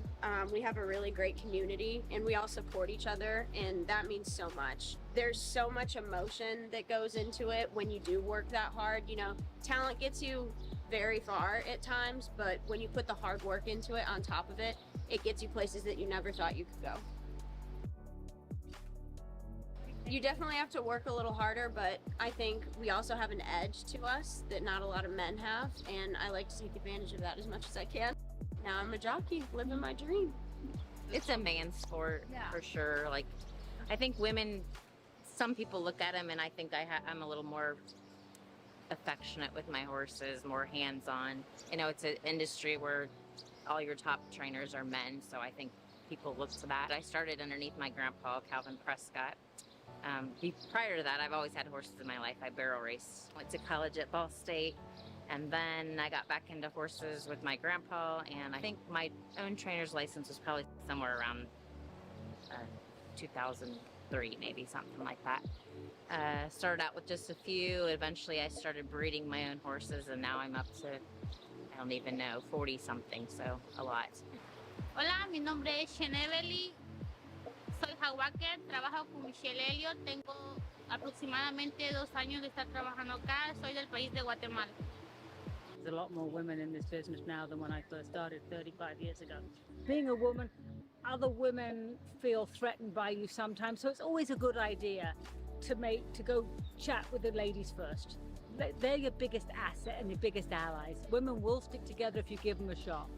We have a really great community and we all support each other, and that means so much. There's so much emotion that goes into it when you do work that hard. You know, talent gets you very far at times, but when you put the hard work into it on top of it, it gets you places that you never thought you could go. You definitely have to work a little harder, but I think we also have an edge to us that not a lot of men have, and I like to take advantage of that as much as I can. Now I'm a jockey, living my dream. It's a man's sport, for sure. Like, I think women, some people look at them and I think I'm a little more affectionate with my horses, more hands-on. You know, it's an industry where all your top trainers are men, so I think people look to that. I started underneath my grandpa, Calvin Prescott. Prior to that, I've always had horses in my life. I barrel raced. Went to college at Ball State, and then I got back into horses with my grandpa, and I think my own trainer's license was probably somewhere around 2003, maybe, something like that. Started out with just a few. Eventually, I started breeding my own horses, and now I'm up to, I don't even know, 40-something, so a lot. Hola, mi nombre es Sheneveli. Soy Jaguaker, trabajo con Michelle Elliott, tengo aproximadamente 2 años de estar trabajando acá, soy del país de Guatemala. There's a lot more women in this business now than when I first started 35 years ago. Being a woman, other women feel threatened by you sometimes, so it's always a good idea to go chat with the ladies first. They're your biggest asset and your biggest allies. Women will stick together if you give them a shot.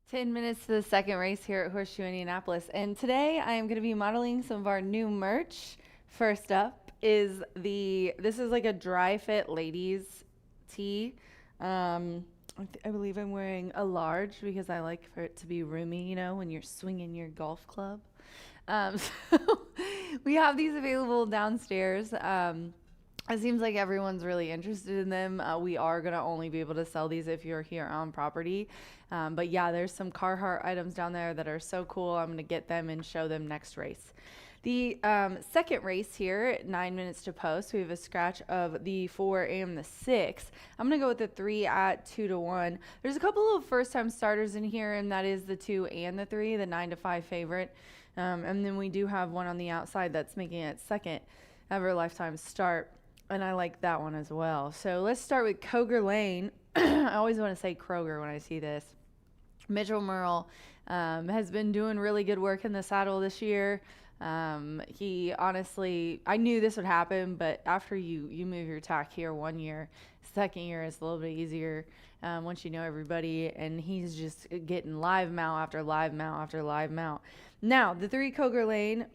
10 minutes to the second race here at Horseshoe Indianapolis. And today I am going to be modeling some of our new merch. First up is this is like a dry fit ladies tee. I believe I'm wearing a large because I like for it to be roomy, you know, when you're swinging your golf club. So we have these available downstairs. It seems like everyone's really interested in them. We are going to only be able to sell these if you're here on property. But yeah, there's some Carhartt items down there that are so cool. I'm going to get them and show them next race. The second race here, 9 minutes to post, we have a scratch of the 4 and the 6. I'm going to go with the 3 at 2-1. There's a couple of first-time starters in here, and that is the 2 and the 3, the 9-5 favorite. And then we do have one on the outside that's making it second ever lifetime start. And I like that one as well. So let's start with Coger Lane. I always want to say Kroger when I see this. Mitchell Merle has been doing really good work in the saddle this year. He honestly, I knew this would happen, but after you move your tack here 1 year, second year is a little bit easier once you know everybody. And he's just getting live mount after live mount after live mount. Now, the 3 Coger Lane,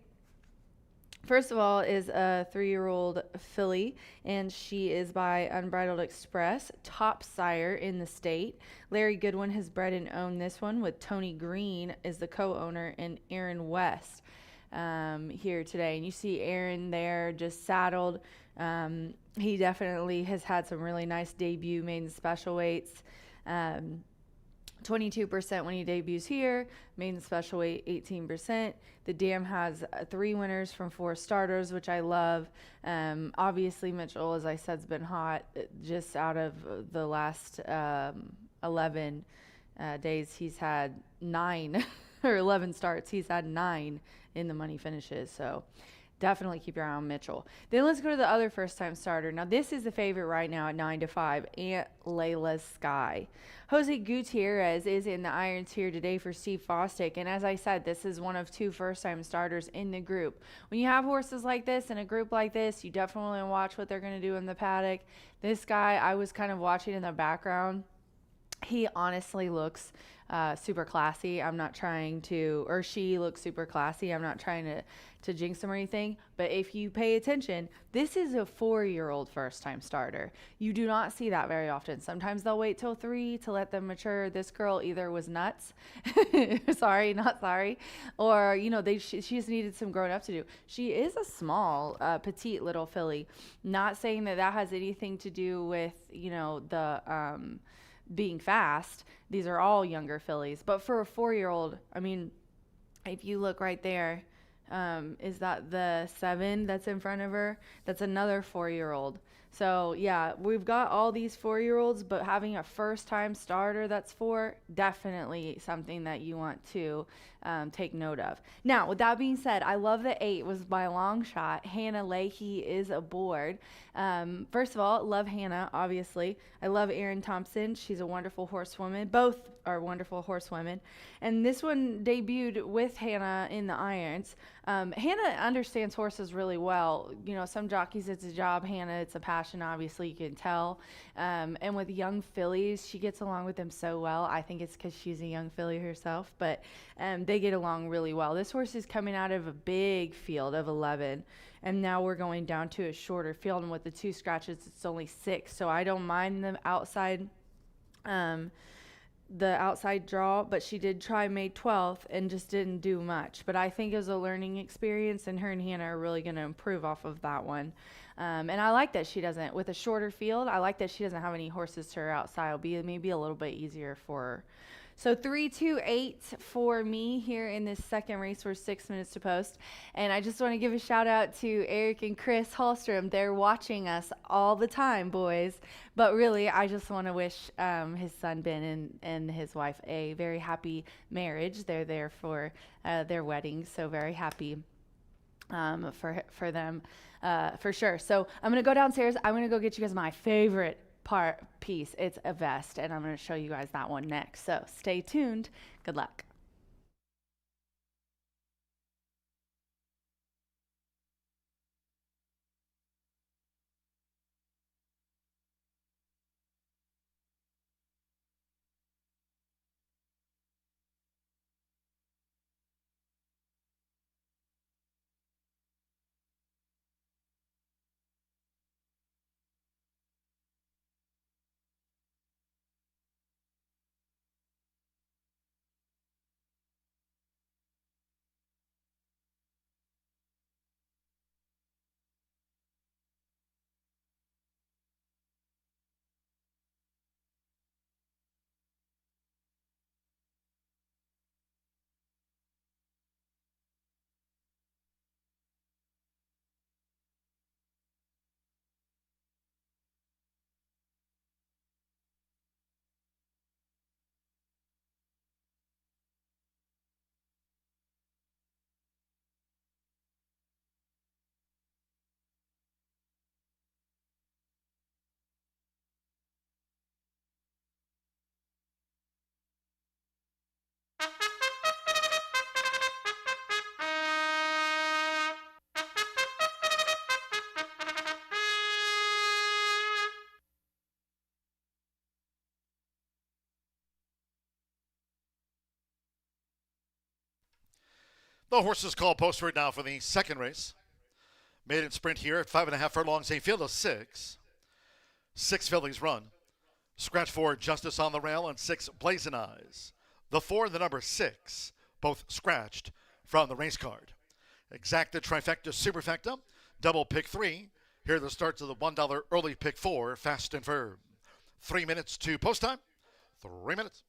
first of all, is a 3-year-old filly, and she is by Unbridled Express, top sire in the state. Larry Goodwin has bred and owned this one, with Tony Green is the co-owner, and Aaron West here today. And you see Aaron there just saddled. He definitely has had some really nice debut maiden special weights. 22% when he debuts here, maiden special weight 18%. The dam has 3 winners from 4 starters, which I love. Obviously, Mitchell, as I said, has been hot. Just out of the last 11 days, he's had 9 or 11 starts. He's had 9 in the money finishes. So definitely keep your eye on Mitchell. Then let's go to the other first-time starter. Now, this is the favorite right now at 9-5, Aunt Layla's Sky. Jose Gutierrez is in the irons here today for Steve Fostick. And as I said, this is one of 2 first-time starters in the group. When you have horses like this in a group like this, you definitely want to watch what they're going to do in the paddock. This guy, I was kind of watching in the background. He honestly looks super classy. I'm not trying to, or she looks super classy. I'm not trying to jinx him or anything. But if you pay attention, this is a 4-year-old first-time starter. You do not see that very often. Sometimes they'll wait till 3 to let them mature. This girl either was nuts, sorry, not sorry, or you know she just needed some growing up to do. She is a small, petite little filly. Not saying that has anything to do with the being fast. These are all younger fillies, but for a 4-year-old, I mean, if you look right there, is that the 7 that's in front of her? That's another 4-year-old. So yeah, we've got all these 4-year-olds, but having a first-time starter that's 4, definitely something that you want to take note of. Now, with that being said, I love that 8 was by a long shot. Hannah Leahy is aboard. First of all, love Hannah, obviously. I love Erin Thompson. She's a wonderful horsewoman. Both are wonderful horsewomen. And this one debuted with Hannah in the irons. Hannah understands horses really well. You know, some jockeys, it's a job. Hannah, it's a passion, obviously, you can tell. And with young fillies, she gets along with them so well. I think it's because she's a young filly herself, but they get along really well. This horse is coming out of a big field of 11, and now we're going down to a shorter field, and with the 2 scratches, it's only 6. So I don't mind the outside draw, but she did try May 12th and just didn't do much. But I think it was a learning experience, and her and Hannah are really going to improve off of that one. And I like that she doesn't, with a shorter field, I like that she doesn't have any horses to her outside. It'll be maybe a little bit easier for her. So 3-2-8 for me here in this second race. We're 6 minutes to post. And I just want to give a shout out to Eric and Chris Hallstrom. They're watching us all the time, boys. But really, I just want to wish his son Ben and his wife a very happy marriage. They're there for their wedding, so very happy for them for sure. So I'm going to go downstairs. I'm going to go get you guys my favorite piece. It's a vest, and I'm going to show you guys that one next. So stay tuned. Good luck. The horses call post right now for the second race. Maiden sprint here at 5.5 furlongs, a field of 6. 6 fillies run. Scratch 4, Justice on the Rail, and 6, Blazing Eyes. The 4 and the number 6, both scratched from the race card. Exacta, Trifecta, Superfecta, Double Pick 3. Here are the starts of the $1 early pick 4, Fast and Firm. 3 minutes to post time. 3 minutes.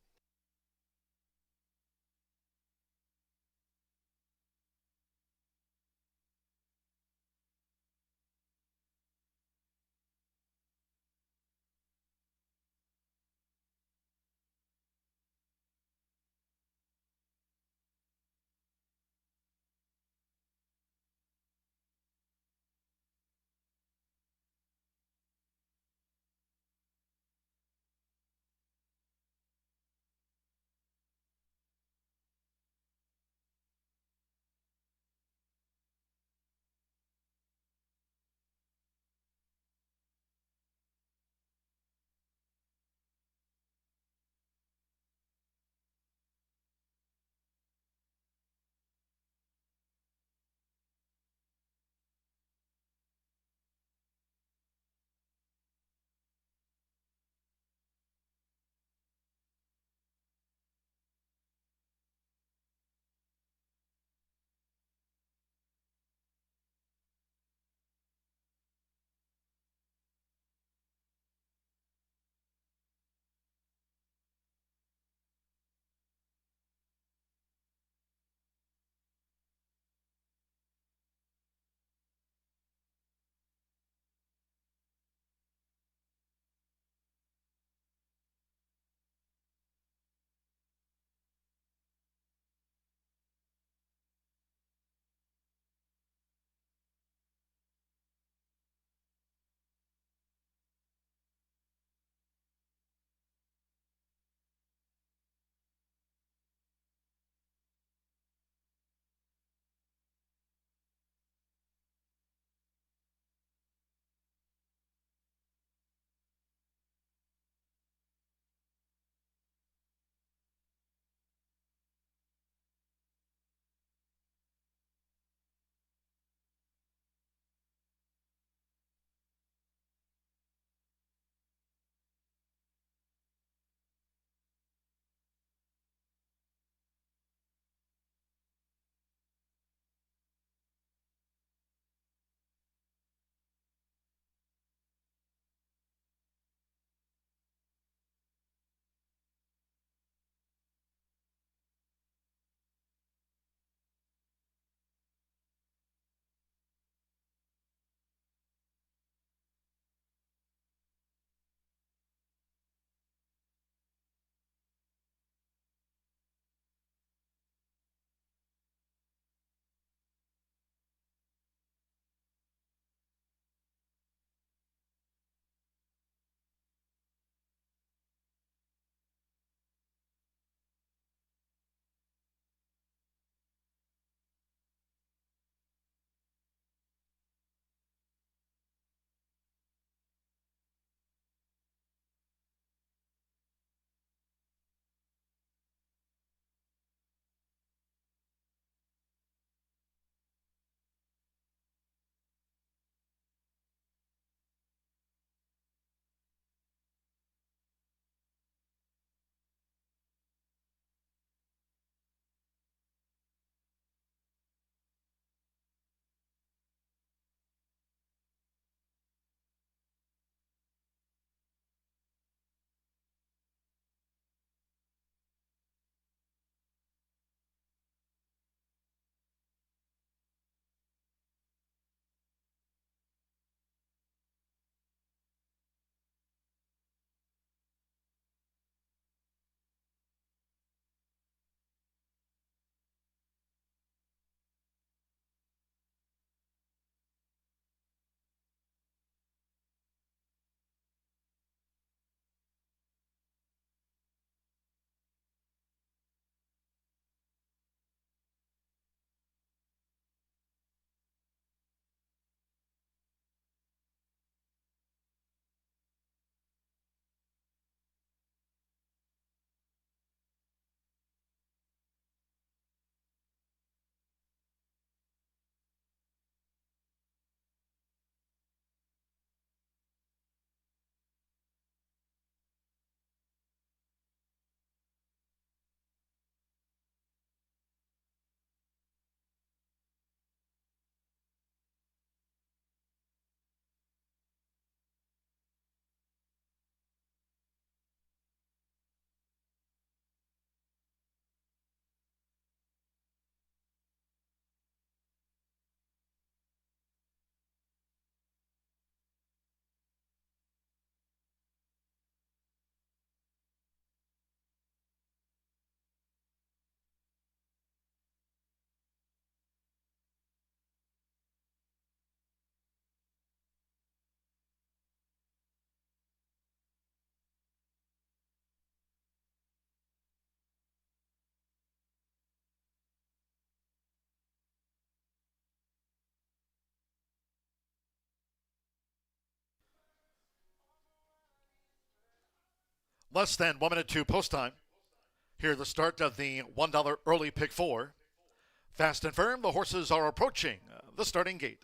Less than 1 minute to post time. Here the start of the $1 early pick four. Fast and firm, the horses are approaching the starting gate.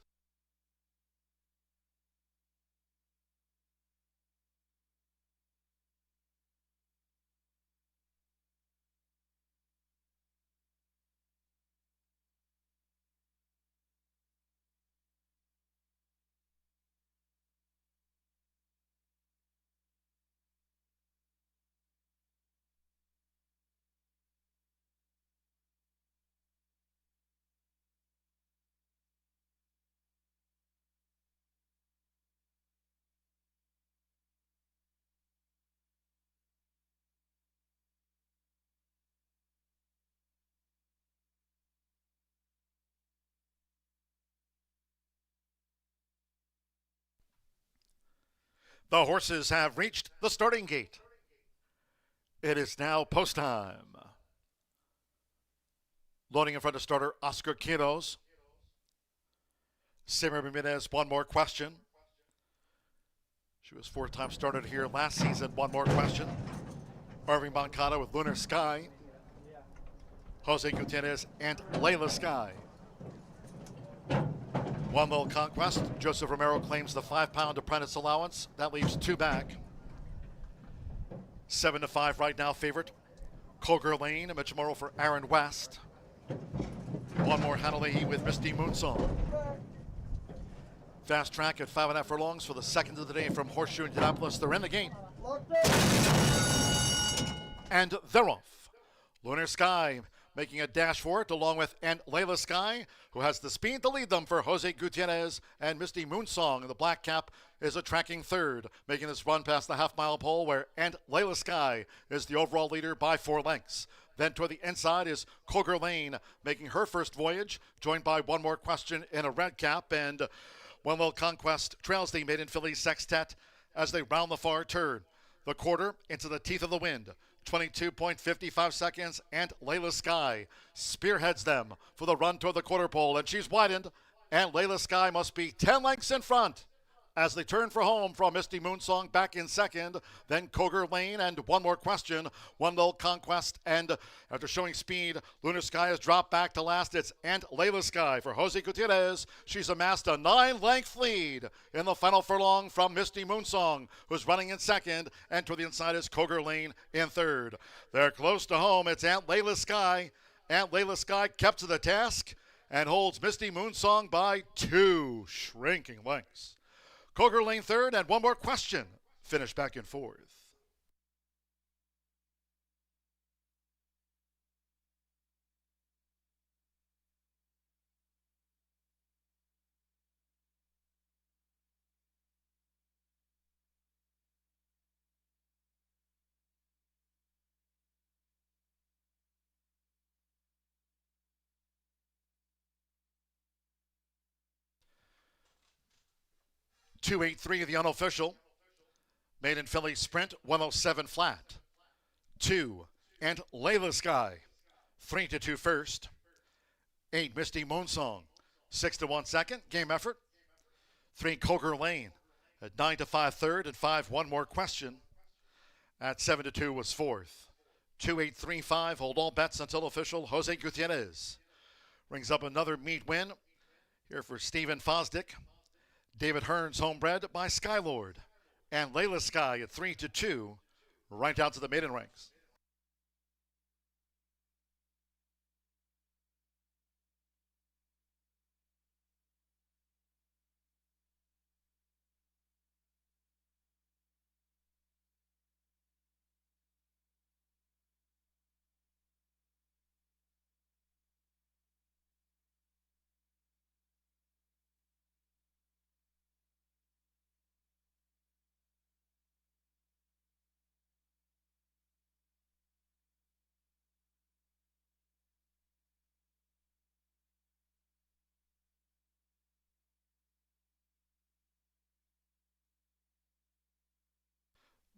The horses have reached the starting gate. It is now post time. Loading in front of starter Oscar Quiroz. Simmer Bermudez, one more question. She was 4-time started here last season. One more question. Irving Moncada with Lunar Sky. Jose Gutierrez and Layla Sky. One Little Conquest. Joseph Romero claims the 5-pound apprentice allowance. That leaves 2 back. 7-5 right now favorite. Coger Lane, Mitch Morrow for Aaron West. One more Hanalei with Misty Moonsong. Fast track at 5.5 furlongs for the second of the day from Horseshoe Indianapolis. They're in the game. And they're off. Lunar Sky making a dash for it, along with Layla Sky, who has the speed to lead them for Jose Gutierrez and Misty Moonsong. The black cap is a tracking third, making this run past the half-mile pole, where Layla Sky is the overall leader by 4 lengths. Then toward the inside is Coger Lane making her first voyage, joined by One More Question in a red cap, and One Little Conquest trails the Maiden Filly Sextet as they round the far turn. The quarter into the teeth of the wind. 22.55 seconds, and Layla Sky spearheads them for the run toward the quarter pole, and she's widened, and Layla Sky must be 10 lengths in front as they turn for home from Misty Moonsong back in second, then Coger Lane and One More Question, One Little Conquest, and after showing speed, Lunar Sky has dropped back to last. It's Layla Sky for Jose Gutierrez. She's amassed a 9-length lead in the final furlong from Misty Moonsong, who's running in second, and to the inside is Coger Lane in third. They're close to home. It's Layla Sky. Layla Sky kept to the task and holds Misty Moonsong by 2 shrinking lengths. Coger Lane third, and One More Question finished back in fourth. .283 the unofficial. Maiden Filly Sprint 107 flat. 2 Layla Sky 3-2 first. 8 Misty Moonsong 6-1 second. Game effort. 3 Coger Lane at 9-5 third, and 5 One More Question at 7-2 was fourth. 2-8-3-5 hold all bets until official. Jose Gutierrez brings up another meet win here for Stephen Fosdick. David Hearns homebred by Skylord, and Layla Sky at 3-2 right down to the maiden ranks.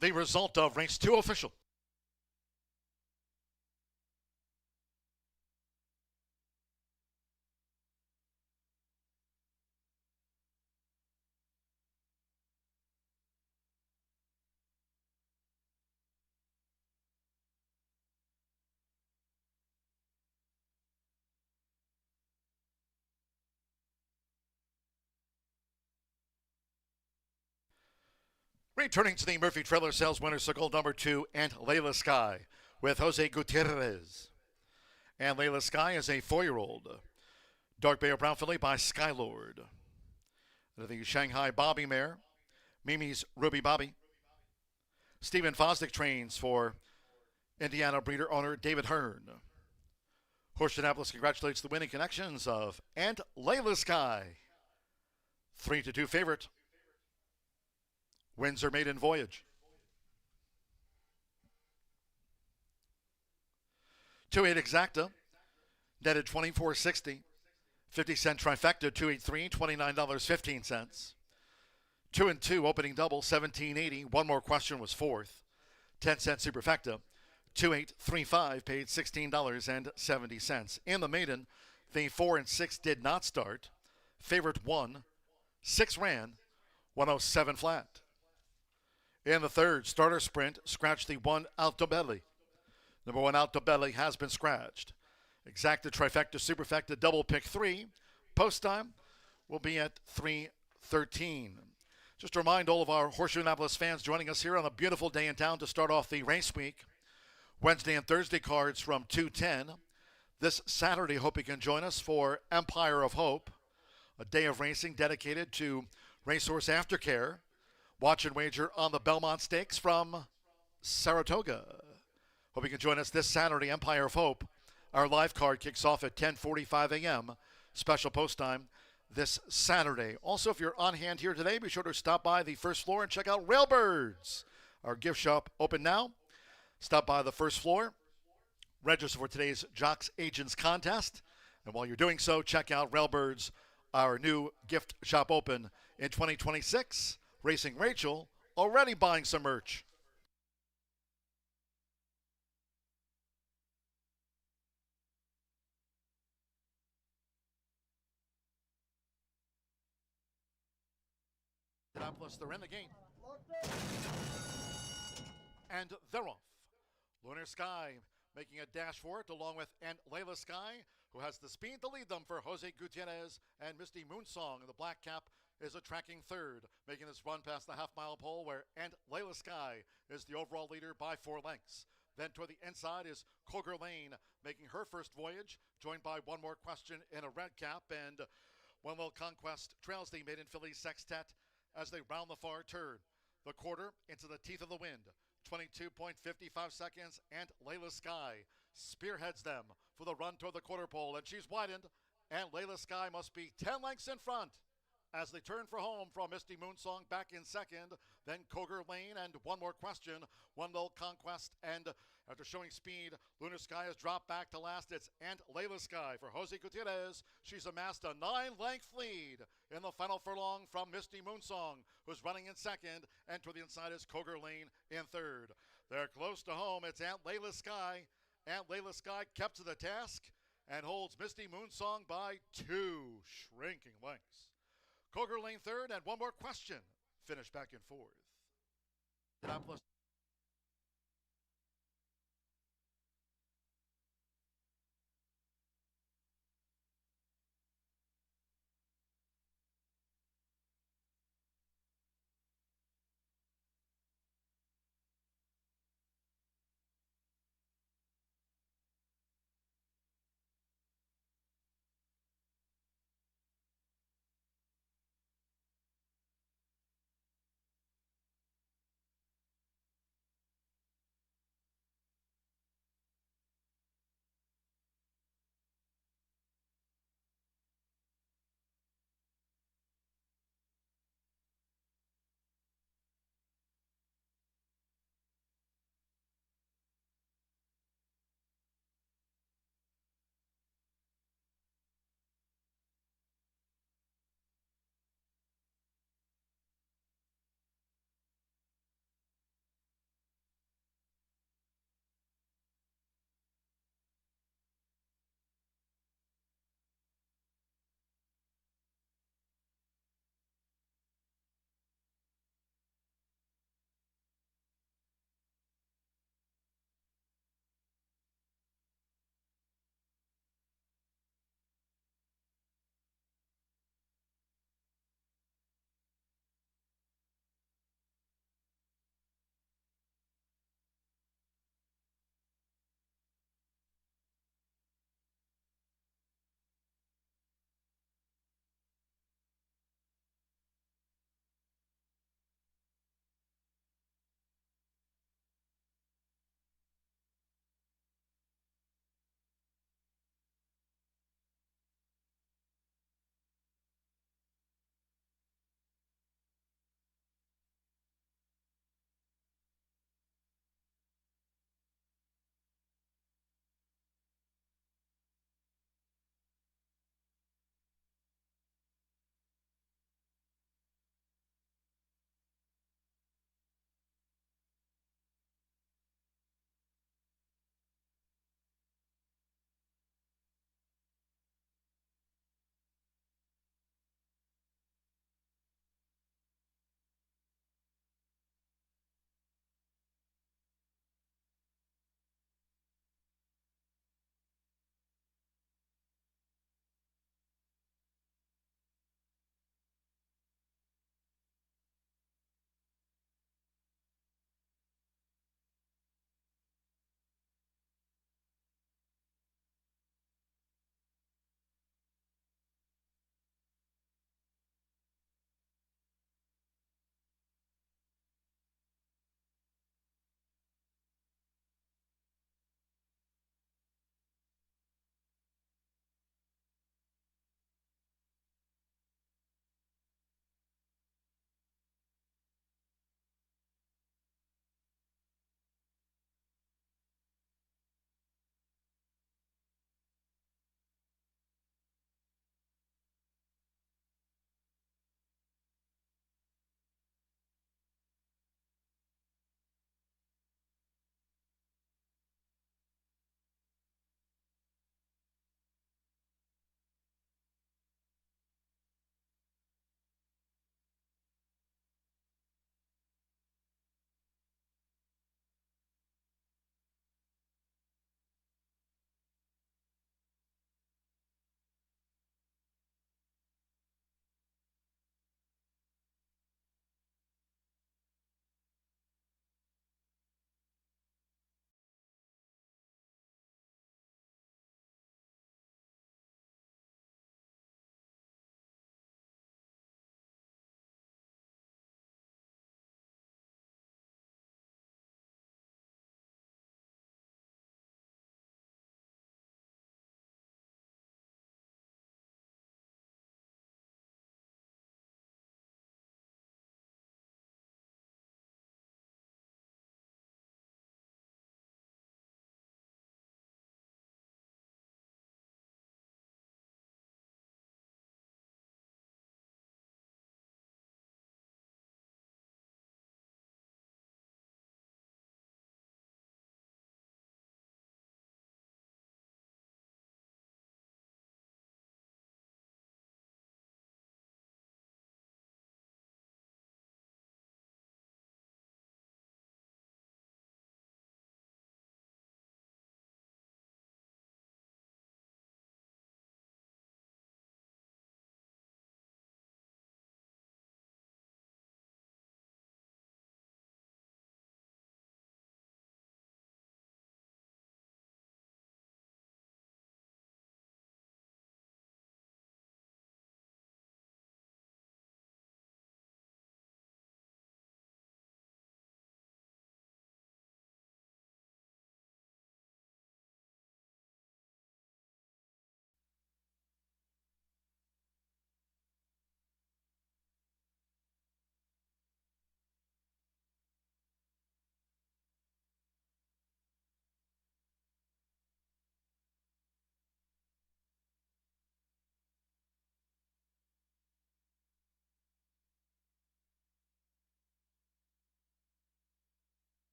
The result of race 2 official. Returning to the Murphy Trailer Sales Winner Circle number 2, and Layla Sky with Jose Gutierrez. And Layla Sky is a 4-year-old. Dark Bay Brown filly by Skylord. The Shanghai Bobby mare, Mimi's Ruby Bobby. Stephen Fosdick trains for Indiana breeder owner David Hearn. Horseshoe Indianapolis congratulates the winning connections of and Layla Sky. 3-2 favorite. Windsor Maiden Voyage. 2-8 Exacta, netted $24.60. 50-cent trifecta, 283, $29.15. 2-2 opening double, $17.80. One more question was fourth. 10-cent superfecta, 2835, paid $16.70. In the maiden, the 4 and 6 did not start. Favorite won, 6 ran, 107 flat. In the third, starter sprint, scratched the 1 Altobelli. Number 1 Altobelli has been scratched. Exacta, trifecta, superfecta, double pick 3. Post time will be at 3:13. Just to remind all of our Horseshoe Indianapolis fans joining us here on a beautiful day in town to start off the race week. Wednesday and Thursday cards from 2:10. This Saturday, hope you can join us for Empire of Hope, a day of racing dedicated to racehorse aftercare. Watch and wager on the Belmont Stakes from Saratoga. Hope you can join us this Saturday, Empire of Hope. Our live card kicks off at 10:45 a.m. Special post time this Saturday. Also, if you're on hand here today, be sure to stop by the first floor and check out Railbirds. Our gift shop open now. Stop by the first floor. Register for today's Jocks Agents contest. And while you're doing so, check out Railbirds, our new gift shop open in 2026. Racing Rachel already buying some merch. Plus they're in the game. And they're off. Lunar Sky making a dash for it, along with and Layla Sky, who has the speed to lead them for Jose Gutierrez, and Misty Moonsong. And the black cap is a tracking third, making this run past the half-mile pole, where and Layla Sky is the overall leader by 4 lengths. Then toward the inside is Cougar Lane, making her first voyage, joined by One More Question in a red cap, and One Little Conquest trails the Maiden Filly Sextet as they round the far turn. The quarter into the teeth of the wind. 22.55 seconds, and Layla Sky spearheads them for the run toward the quarter pole, and she's widened, and Layla Sky must be 10 lengths in front as they turn for home from Misty Moonsong back in second, then Cougar Lane and One More Question, One Little Conquest, and after showing speed, Lunar Sky has dropped back to last. It's and Layla Sky for Jose Gutierrez. She's amassed a 9-length lead in the final furlong from Misty Moonsong, who's running in second, and to the inside is Cougar Lane in third. They're close to home. It's Aunt Layla Sky. Aunt Layla Sky kept to the task and holds Misty Moonsong by 2 shrinking lengths. Cougar Lane third, and One More Question finished back in fourth.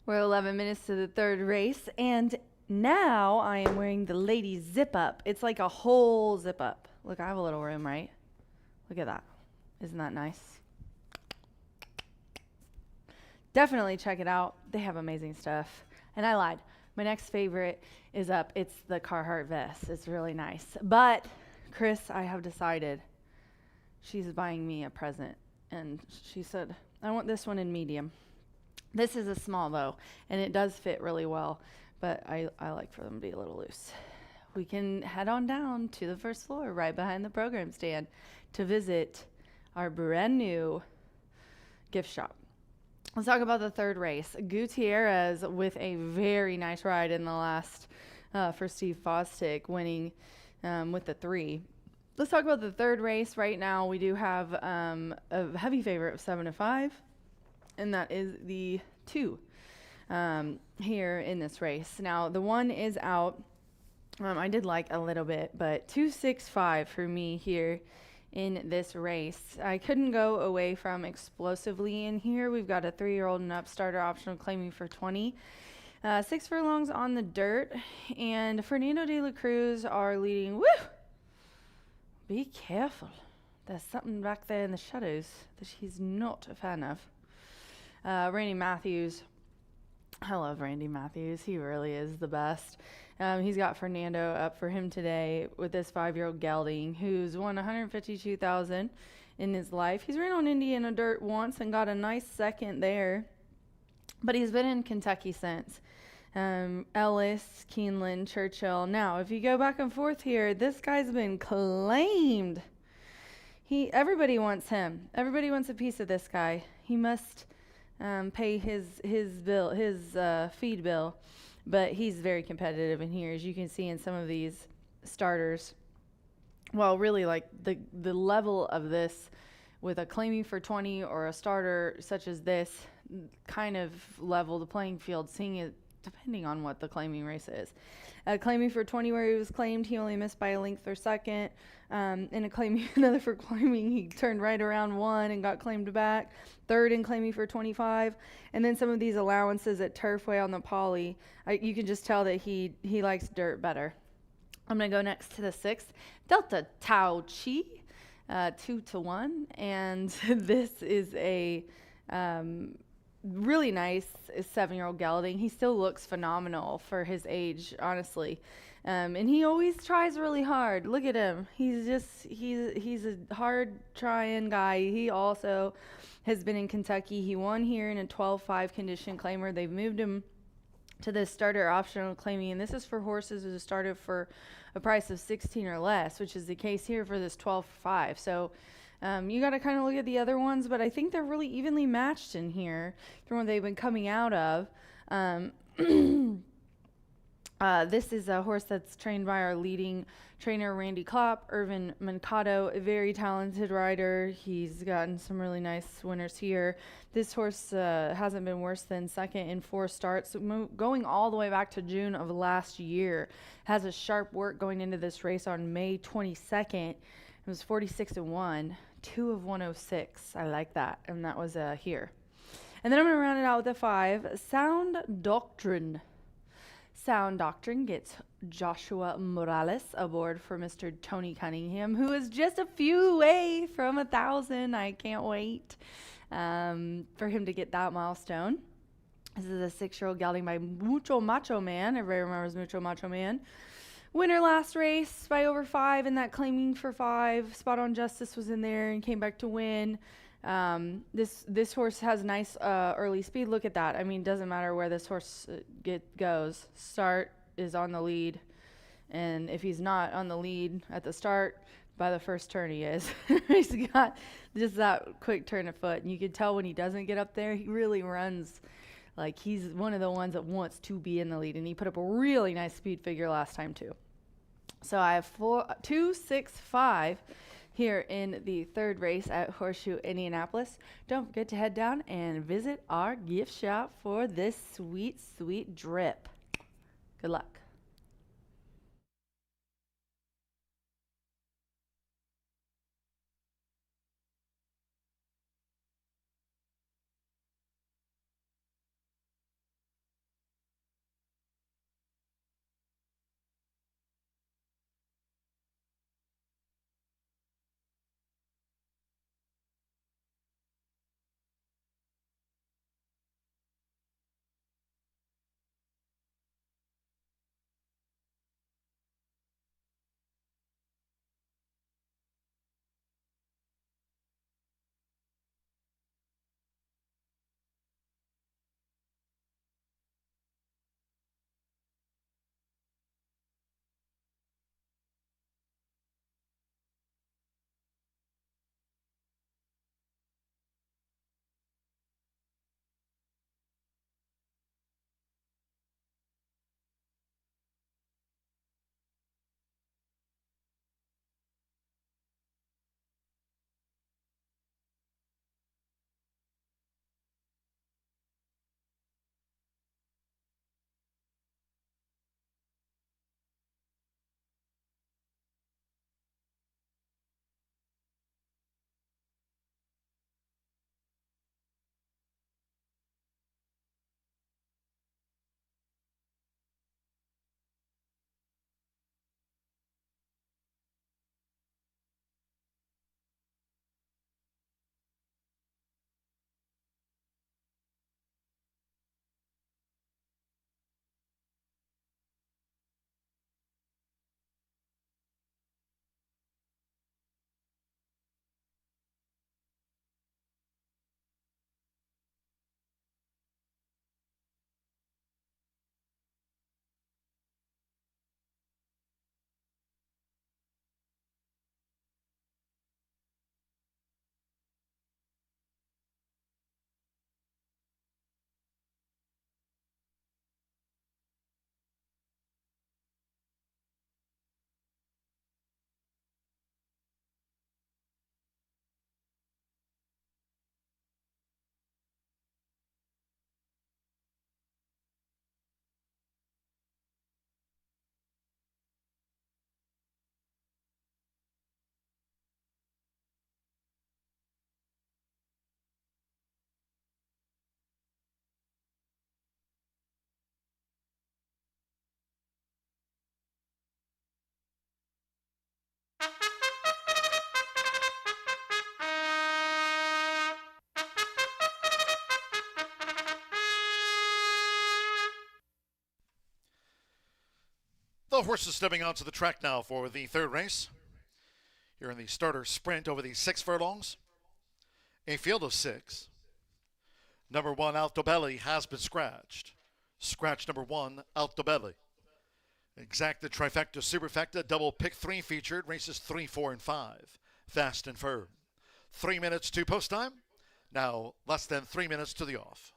We're 11 minutes to the third race, and now I am wearing the ladies zip up. It's like a whole zip up. Look, I have a little room, right? Look at that. Isn't that nice? Definitely check it out. They have amazing stuff. And I lied. My next favorite is up. It's the Carhartt vest. It's really nice. But Chris, I have decided she's buying me a present. And she said, I want this one in medium. This is a small though, and it does fit really well. But I like for them to be a little loose. We can head on down to the first floor right behind the program stand to visit our brand new gift shop. Let's talk about the third race. Gutierrez with a very nice ride in the last for Steve Fostick, winning with the 3. Let's talk about the third race. Right now we do have a heavy favorite of 7-5, and that is the 2 here in this race. Now the 1 is out. I did like a little bit, but 265 for me here in this race. I couldn't go away from Explosively in here. We've got a 3-year-old and up starter optional claiming for 20. 6 furlongs on the dirt, and Fernando de la Cruz are leading. Woo! Be careful. There's something back there in the shadows that he's not a fan of. Randy Matthews. I love Randy Matthews. He really is the best. He's got Fernando up for him today with this 5-year-old gelding who's won $152,000 in his life. He's ran on Indiana dirt once and got a nice second there, but he's been in Kentucky since. Ellis, Keeneland, Churchill. Now, if you go back and forth here, this guy's been claimed. Everybody wants him. Everybody wants a piece of this guy. He must pay his feed bill. But he's very competitive in here, as you can see in some of these starters. Well, really, like the level of this with a claiming for 20 or a starter such as this kind of level the playing field, seeing it depending on what the claiming race is. Claiming for 20 where he was claimed, he only missed by a length or second. In a claiming, another for claiming, he turned right around 1 and got claimed back. 3rd in claiming for 25. And then some of these allowances at Turfway on the poly, you can just tell that he likes dirt better. I'm going to go next to the 6th, Delta Tau Chi, 2-1. And this is a really nice 7-year-old gelding. He still looks phenomenal for his age, honestly. And he always tries really hard. Look at him. He's a hard trying guy. He also has been in Kentucky. He won here in a 12-5 condition claimer. They've moved him to this starter optional claiming, and this is for horses that started for a price of 16 or less, which is the case here for this 12-5. So you got to kind of look at the other ones, but I think they're really evenly matched in here from what they've been coming out of. This is a horse that's trained by our leading trainer, Randy Klopp, Irvin Mancado, a very talented rider. He's gotten some really nice winners here. This horse hasn't been worse than second in 4 starts, going all the way back to June of last year. Has a sharp work going into this race on May 22nd. It was 46-1, 2 of 106. I like that, and that was here. And then I'm going to round it out with a 5, Sound Doctrine. Sound Doctrine gets Joshua Morales aboard for Mr. Tony Cunningham, who is just a few away from 1,000. I can't wait for him to get that milestone. This is a 6-year-old gelding by Mucho Macho Man. Everybody remembers Mucho Macho Man. Winner last race by over 5, and that claiming for 5. Spot On Justice was in there and came back to win. This horse has nice early speed. Look at that. I mean, doesn't matter where this horse goes. Start is on the lead, and if he's not on the lead at the start, by the first turn he is. He's got just that quick turn of foot, and you can tell when he doesn't get up there, he really runs like he's one of the ones that wants to be in the lead, and he put up a really nice speed figure last time too. So I have 2, 6, 5 here in the third race at Horseshoe Indianapolis. Don't forget to head down and visit our gift shop for this sweet, sweet drip. Good luck. The horses stepping onto the track now for the third race. Here in the starter sprint over the 6 furlongs. A field of 6. Number 1, Altobelli, has been scratched. Scratch number 1, Altobelli. Exacta, trifecta, superfecta, double pick 3 featured, races 3, 4, and 5. Fast and firm. 3 minutes to post time. Now less than 3 minutes to the off.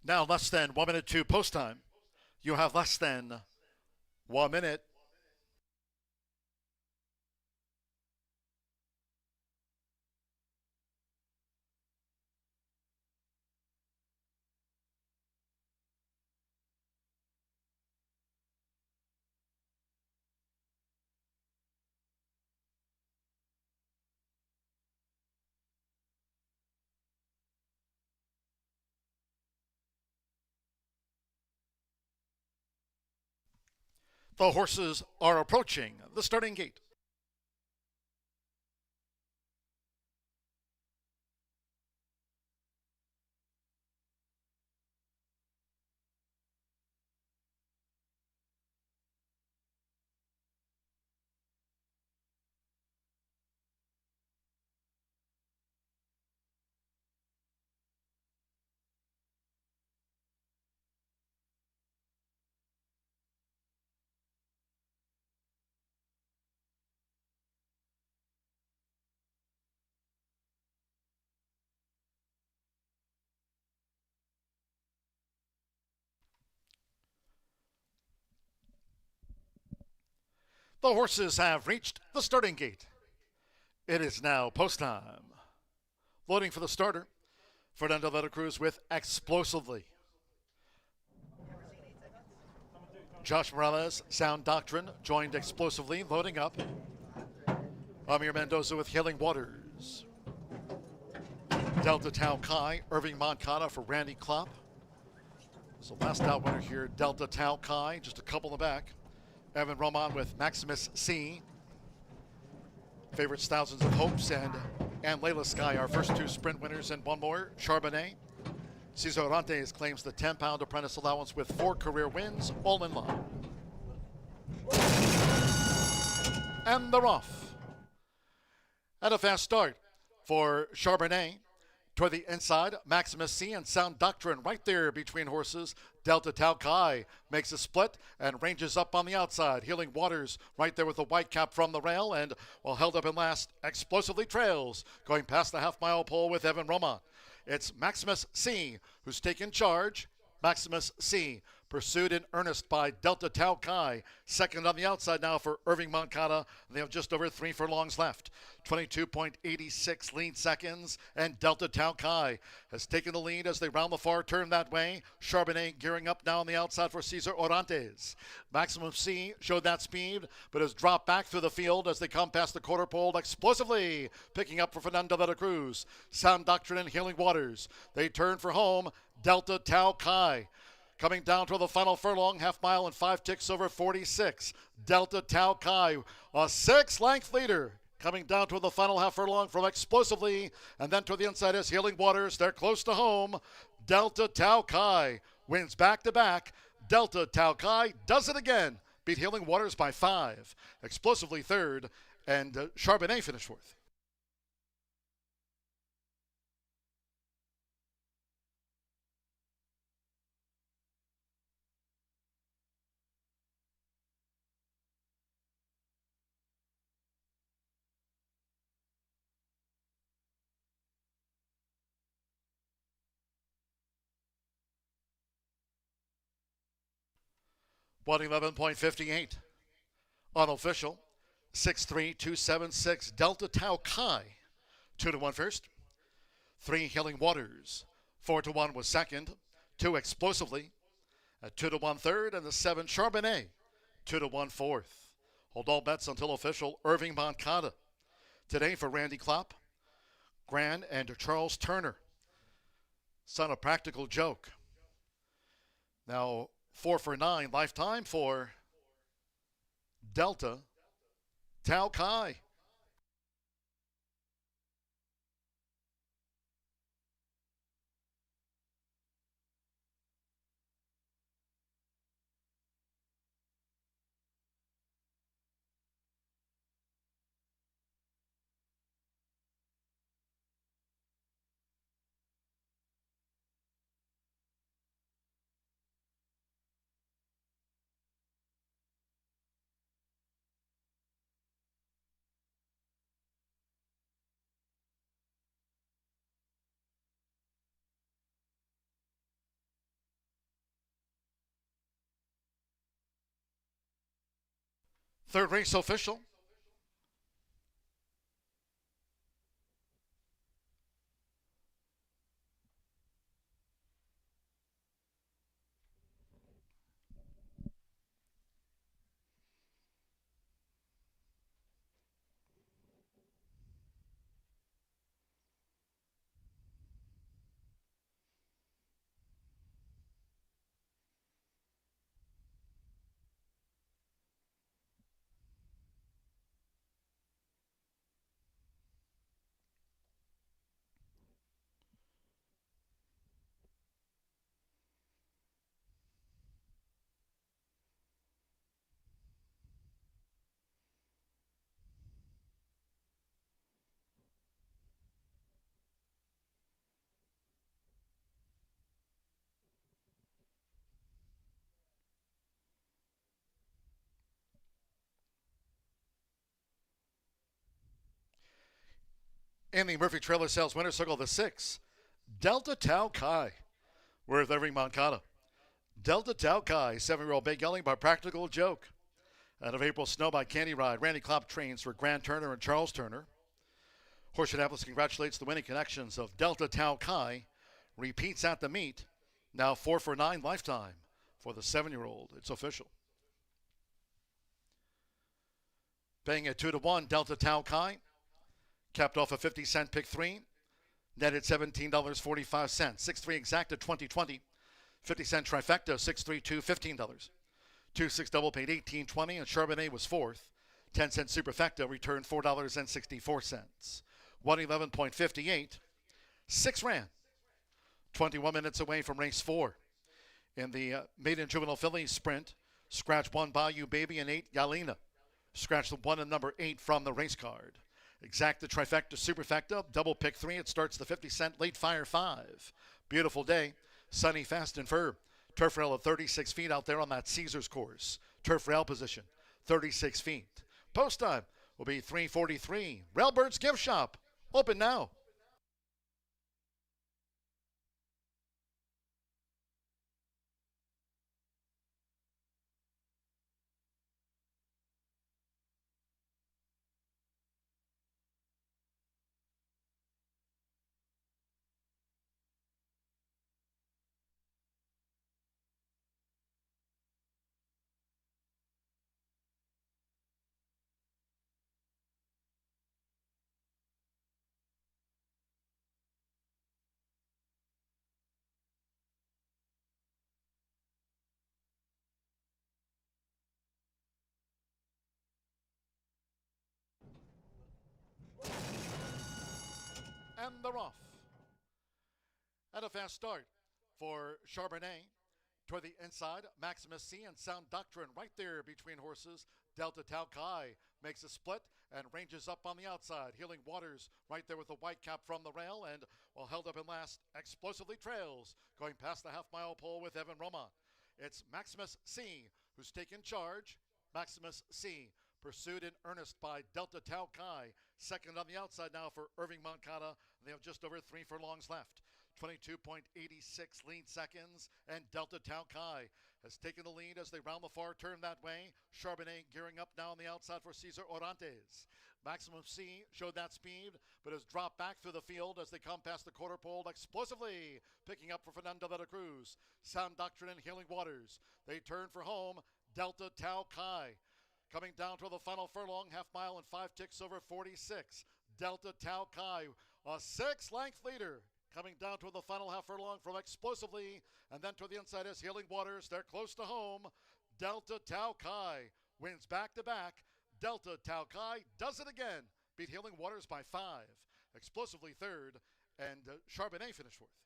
Now less than 1 minute to post time. You have less than 1 minute. The horses are approaching the starting gate. The horses have reached the starting gate. It is now post time. Loading for the starter, Fernando de la Cruz with Explosively. Josh Morales, Sound Doctrine, joined Explosively, loading up. Amir Mendoza with Healing Waters. Delta Tau Kai, Irving Moncada for Randy Klopp. So last out winner here, Delta Tau Kai, just a couple in the back. Evan Roman with Maximus C. Favorites Thousands of Hopes and Layla Sky, our first two sprint winners, and one more, Charbonnet. Cesar Orantes claims the 10-pound apprentice allowance with 4 career wins, all in line. And they're off. And a fast start for Charbonnet. Toward the inside, Maximus C and Sound Doctrine right there between horses. Delta Tau Kai makes a split and ranges up on the outside. Healing Waters right there with the white cap from the rail, and while held up in last, Explosively trails, going past the half-mile pole with Evan Roman. It's Maximus C who's taken charge. Maximus C pursued in earnest by Delta Tau Kai. Second on the outside now for Irving Moncada. They have just over 3 furlongs left. 22.86 lead seconds, and Delta Tau Kai has taken the lead as they round the far turn that way. Charbonnet gearing up now on the outside for Cesar Orantes. Maximum C showed that speed, but has dropped back through the field as they come past the quarter pole. Explosively picking up for Fernando de la Cruz. Sound Doctrine and Healing Waters. They turn for home. Delta Tau Kai coming down to the final furlong, half mile and 5 ticks over 46. Delta Tau Kai, a 6-length leader, coming down to the final half furlong from Explosively, and then to the inside is Healing Waters. They're close to home. Delta Tau Kai wins back-to-back. Delta Tau Kai does it again. Beat Healing Waters by 5. Explosively third, and Charbonnet finished fourth. One 11.58. Unofficial. 63276. Delta Tau Kai. 2-1 first. 3 Healing Waters. 4-1 was second. 2 Explosively. A 2-1 third, and the 7 Charbonnet. 2-1 fourth. Hold all bets until official. Irving Moncada. Today for Randy Klopp, Gran, and Charles Turner. Son of Practical Joke. Now 4 for 9 lifetime for Delta Tau Kai. Third race official. In the Murphy Trailer Sales Winner Circle, the 6, Delta Tau Kai. Worth every Moncada. Delta Tau Kai, 7-year-old Big Yelling by Practical Joke. Out of April Snow by Candy Ride, Randy Klopp trains for Grant Turner and Charles Turner. Horseshoe Indianapolis congratulates the winning connections of Delta Tau Kai. Repeats at the meet. Now 4 for 9 lifetime for the 7-year-old. It's official. Paying at 2-1, Delta Tau Kai. Capped off a 50-cent pick 3. Netted $17.45. 6-3 exacta 2020. 50-cent trifecta 6-3-2, $15. 2-6 double paid $18.20, and Charbonnet was 4th. 10-cent superfecta returned $4.64. 111.58. 6 ran. 21 minutes away from race 4. In the maiden juvenile filly sprint, scratch 1 Bayou Baby and 8 Yalina. Scratch the 1 and number 8 from the race card. Exacta trifecta superfecta, double pick 3. It starts the 50-cent late fire 5. Beautiful day, sunny, fast and firm. Turf rail at 36 feet out there on that Caesars course. Turf rail position, 36 feet. Post time will be 3:43. Railbird's Gift Shop, open now. And they're off. And a fast start for Charbonnet. Toward the inside, Maximus C and Sound Doctrine right there between horses. Delta Tau Kai makes a split and ranges up on the outside. Healing Waters right there with the white cap from the rail, and while held up in last, explosively trails, going past the half-mile pole with Evan Roman. It's Maximus C who's taken charge. Maximus C pursued in earnest by Delta Tau Kai. Second on the outside now for Irving Moncada. They have just over 3 furlongs left. 22.86 lead seconds, and Delta Tau Kai has taken the lead as they round the far turn that way. Charbonnet gearing up now on the outside for Cesar Orantes. Maximum C showed that speed, but has dropped back through the field as they come past the quarter pole explosively, picking up for Fernando de la Cruz. Sound Doctrine and Healing Waters. They turn for home. Delta Tau Kai coming down to the final furlong, half mile and 5 ticks over 46. Delta Tau Kai, a 6-length leader. Coming down to the final half furlong from explosively, and then to the inside is Healing Waters. They're close to home. Delta Tau Kai wins back-to-back. Delta Tau Kai does it again. Beat Healing Waters by 5. Explosively third, and Charbonnet finished 4th.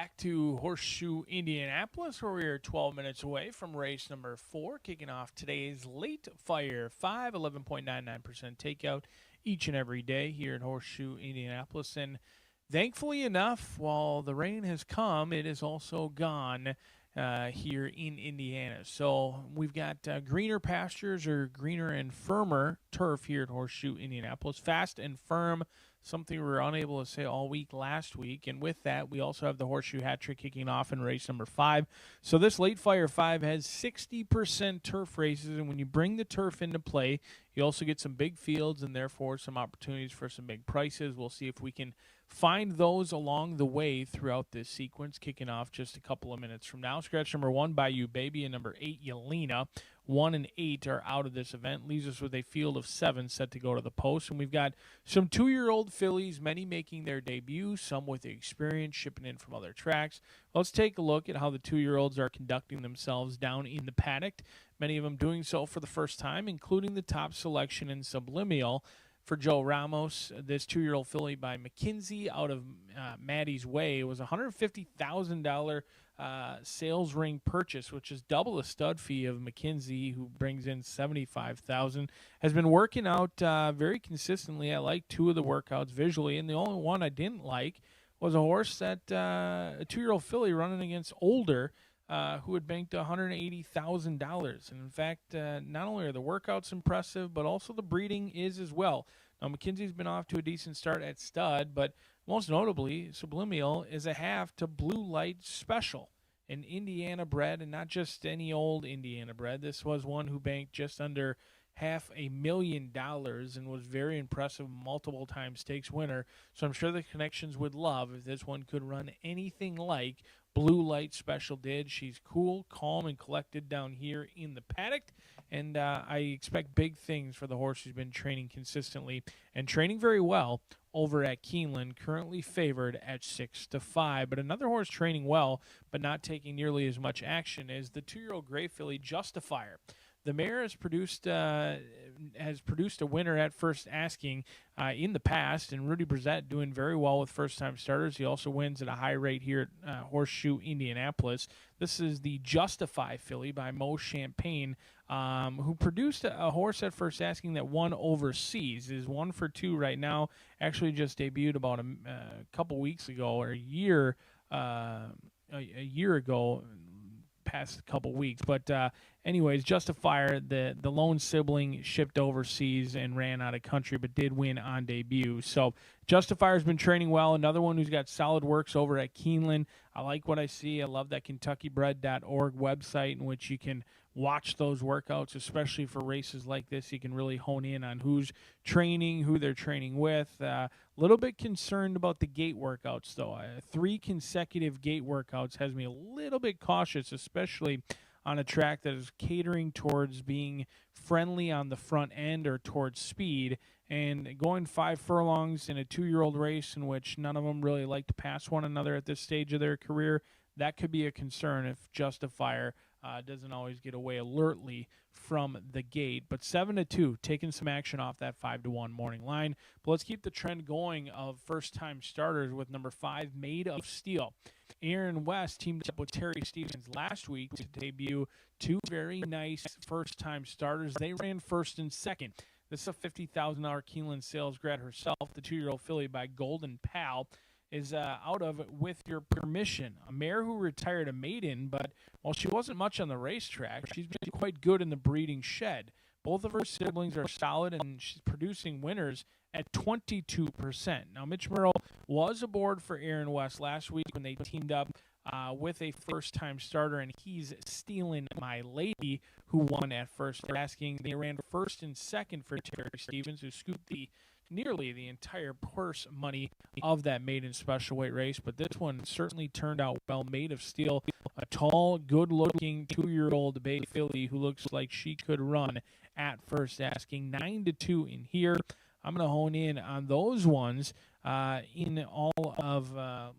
back to Horseshoe Indianapolis, where we are 12 minutes away from race number 4, kicking off today's Late Fire 5, 11.99% takeout each and every day here at Horseshoe Indianapolis. And thankfully enough, while the rain has come, it is also gone here in Indiana. So we've got greener pastures, or greener and firmer turf here at Horseshoe Indianapolis. Fast and firm, something we were unable to say all week last week. And with that, we also have the Horseshoe Hat Trick kicking off in race number 5. So this Late Fire 5 has 60% turf races, and when you bring the turf into play, you also get some big fields and therefore some opportunities for some big prices. We'll see if we can find those along the way throughout this sequence, kicking off just a couple of minutes from now. Scratch number 1, Bayou Baby, and number 8, Yelena. 1 and 8 are out of this event. Leaves us with a field of 7 set to go to the post. And we've got some 2-year-old fillies, many making their debut, some with experience shipping in from other tracks. Let's take a look at how the 2-year-olds are conducting themselves down in the paddock. Many of them doing so for the first time, including the top selection in Subliminal for Joe Ramos. This 2-year-old filly by McKinsey out of Maddie's Way. It was a $150,000 sales ring purchase, which is double the stud fee of McKinsey, who brings in $75,000. Has been working out very consistently. I like 2 of the workouts visually, and the only one I didn't like was a horse that a 2-year-old filly running against Older, who had banked $180,000. And in fact, not only are the workouts impressive, but also the breeding is as well. Now, McKinsey's been off to a decent start at stud, but most notably, Subliminal is a half to Blue Light Special, an Indiana bred, and not just any old Indiana bred. This was one who banked just under $500,000 and was very impressive, multiple time stakes winner. So I'm sure the connections would love if this one could run anything like Blue Light Special did. She's cool, calm, and collected down here in the paddock, and I expect big things for the horse who's been training consistently and training very well over at Keeneland, currently favored at 6-5. But another horse training well, but not taking nearly as much action, is the 2-year-old gray filly Justifier. The mare has produced a winner at first asking in the past, and Rudy Brissett doing very well with first-time starters. He also wins at a high rate here at Horseshoe Indianapolis. This is the Justify filly by Mo Champagne, who produced a horse at first asking that won overseas. Is 1 for 2 right now. Actually, just debuted about a couple weeks ago, or a year ago. Past a couple weeks, but anyways, Justifier, the lone sibling, shipped overseas and ran out of country, but did win on debut. So Justifier's been training well. Another one who's got solid works over at Keeneland. I like what I see. I love that KentuckyBred.org website in which you can watch those workouts, especially for races like this. You can really hone in on who's training, who they're training with. A little bit concerned about the gate workouts, though. 3 consecutive gate workouts has me a little bit cautious, especially on a track that is catering towards being friendly on the front end or towards speed. And going 5 furlongs in a 2-year-old race in which none of them really like to pass one another at this stage of their career, that could be a concern if Justifier doesn't always get away alertly from the gate. But 7-2, taking some action off that 5-1 morning line. But let's keep the trend going of first-time starters with number 5, Made of Steel. Aaron West teamed up with Terry Stevens last week to debut 2 very nice first-time starters. They ran first and second. This is a $50,000 Keeneland sales grad herself. The 2-year-old filly by Golden Pal is out of With Your Permission, a mare who retired a maiden, but while she wasn't much on the racetrack, she's been quite good in the breeding shed. Both of her siblings are solid, and she's producing winners at 22%. Now, Mitch Merle was aboard for Aaron West last week when they teamed up with a first-time starter, and he's Stealing My Lady, who won at first asking. They ran first and second for Terry Stevens, who scooped nearly the entire purse money of that maiden special weight race, but this one certainly turned out well. Made of Steel, a tall, good-looking 2-year-old bay filly who looks like she could run at first asking. 9-2 in here. I'm going to hone in on those ones in all of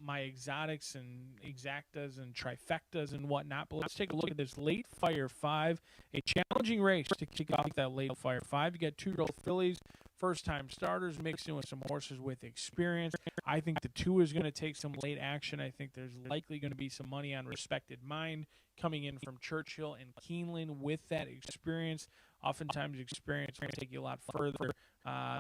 my exotics and exactas and trifectas and whatnot. But let's take a look at this Late Fire 5, a challenging race to kick off that Late Fire 5. You got 2-year-old fillies. first-time starters mixed in with some horses with experience. I think the 2 is going to take some late action. I think there's likely going to be some money on Respected Mind coming in from Churchill and Keeneland with that experience. Oftentimes, experience will take you a lot further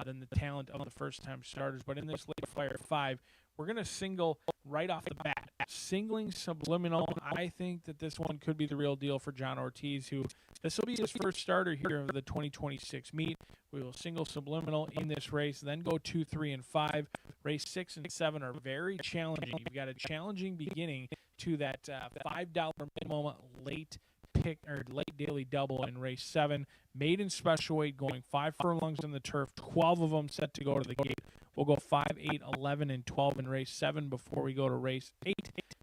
than the talent of the first-time starters. But in this late flyer 5, we're going to single right off the bat. Singling Subliminal, I think that this one could be the real deal for John Ortiz, who this will be his first starter here of the 2026 meet. We will single Subliminal in this race, then go 2, 3, and 5. Race 6 and 7 are very challenging. You've got a challenging beginning to that $5 minimum late pick or late daily double in race 7. Maiden special weight going 5 furlongs on the turf, 12 of them set to go to the gate. We'll go 5, 8, 11, and 12 in race 7 before we go to race 8,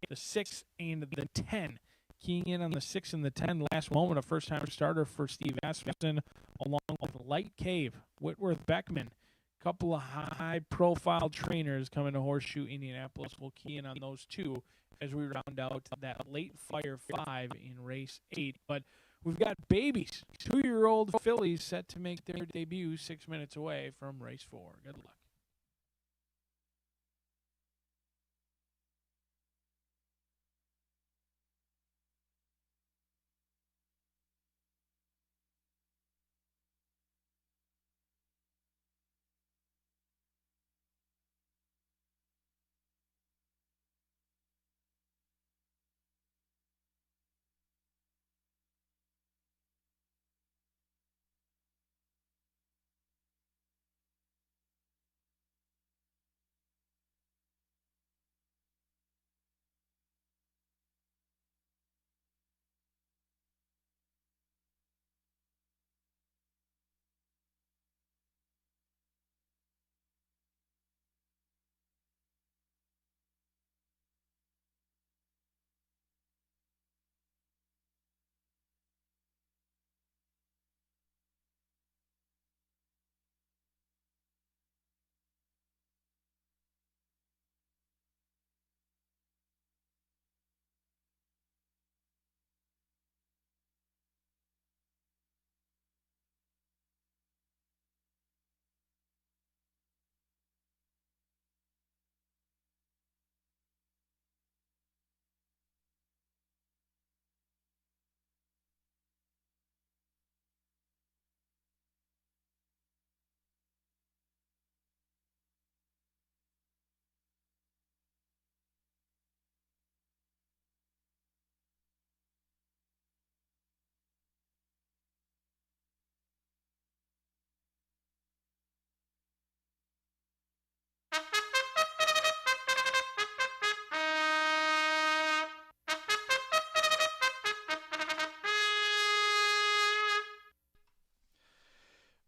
the 6, and the 10. Keying in on the 6 and the 10, last moment, a first-time starter for Steve Asmussen, along with Light Cave, Whitworth Beckman. Couple of high-profile trainers coming to Horseshoe Indianapolis. We'll key in on those 2 as we round out that late fire 5 in race 8. But we've got babies, 2-year-old fillies set to make their debut 6 minutes away from race 4. Good luck.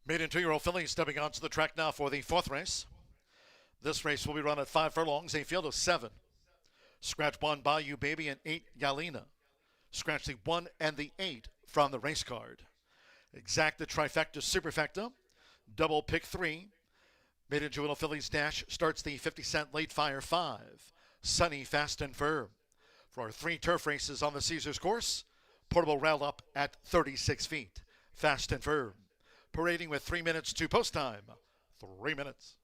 Maiden 2-year-old filly stepping onto the track now for the 4th race. This race will be run at 5 furlongs, a field of 7. Scratch 1, Bayou Baby, and 8, Galena. Scratch the 1 and the 8 from the race card. Exacta, Trifecta, Superfecta. Double pick 3. Maiden Juvenile Fillies Dash starts the 50-cent late fire 5. Sunny, Fast and Firm. For our 3 turf races on the Caesars course, portable rail up at 36 feet. Fast and Firm. Parading with 3 minutes to post time. 3 minutes.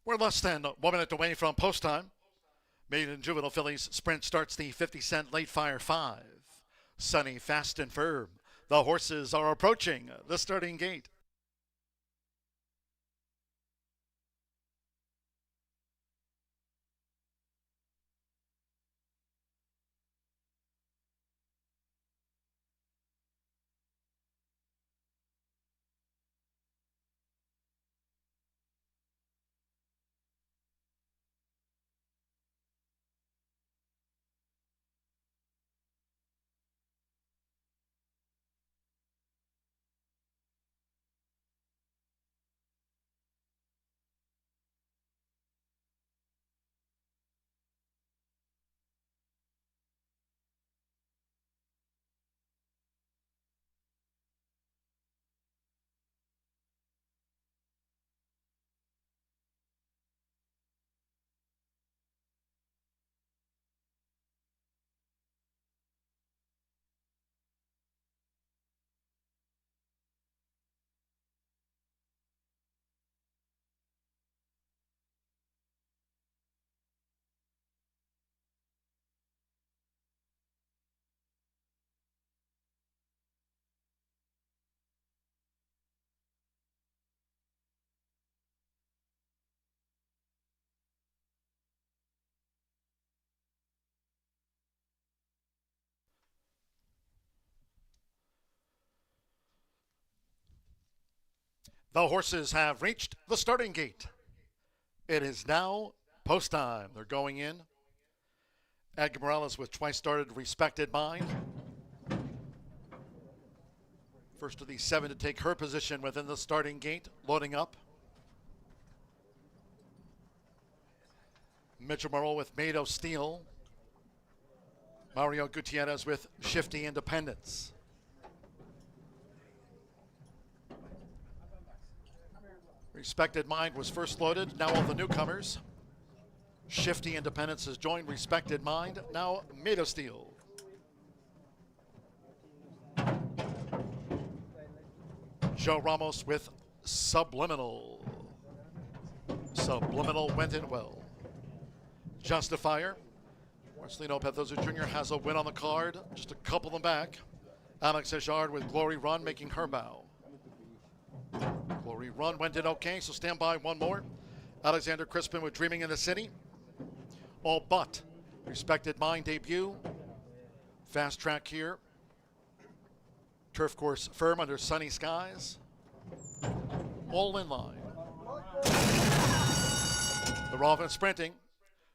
We're less than 1 minute away from post time. Maiden Juvenile Fillies sprint starts the 50-cent late fire 5. Sunny, fast and firm. The horses are approaching the starting gate. The horses have reached the starting gate. It is now post time. They're going in. Edgar Morales with twice started Respected Mind. First of the 7 to take her position within the starting gate, loading up. Mitchell Morrow with Made of Steel. Mario Gutierrez with Shifty Independence. Respected Mind was first loaded, now all the newcomers. Shifty Independence has joined Respected Mind, now Made of Steel. Joe Ramos with Subliminal. Subliminal went in well. Justifier. Marcelino Pethoza Jr. has a win on the card, just a couple of them back. Alex Ejard with Glory Run making her bow. Glory Run went in okay, so stand by one more. Alexander Crispin with Dreaming in the City. All but Respected Mind debut. Fast track here. Turf course firm under sunny skies. All in line. The Rolvin sprinting.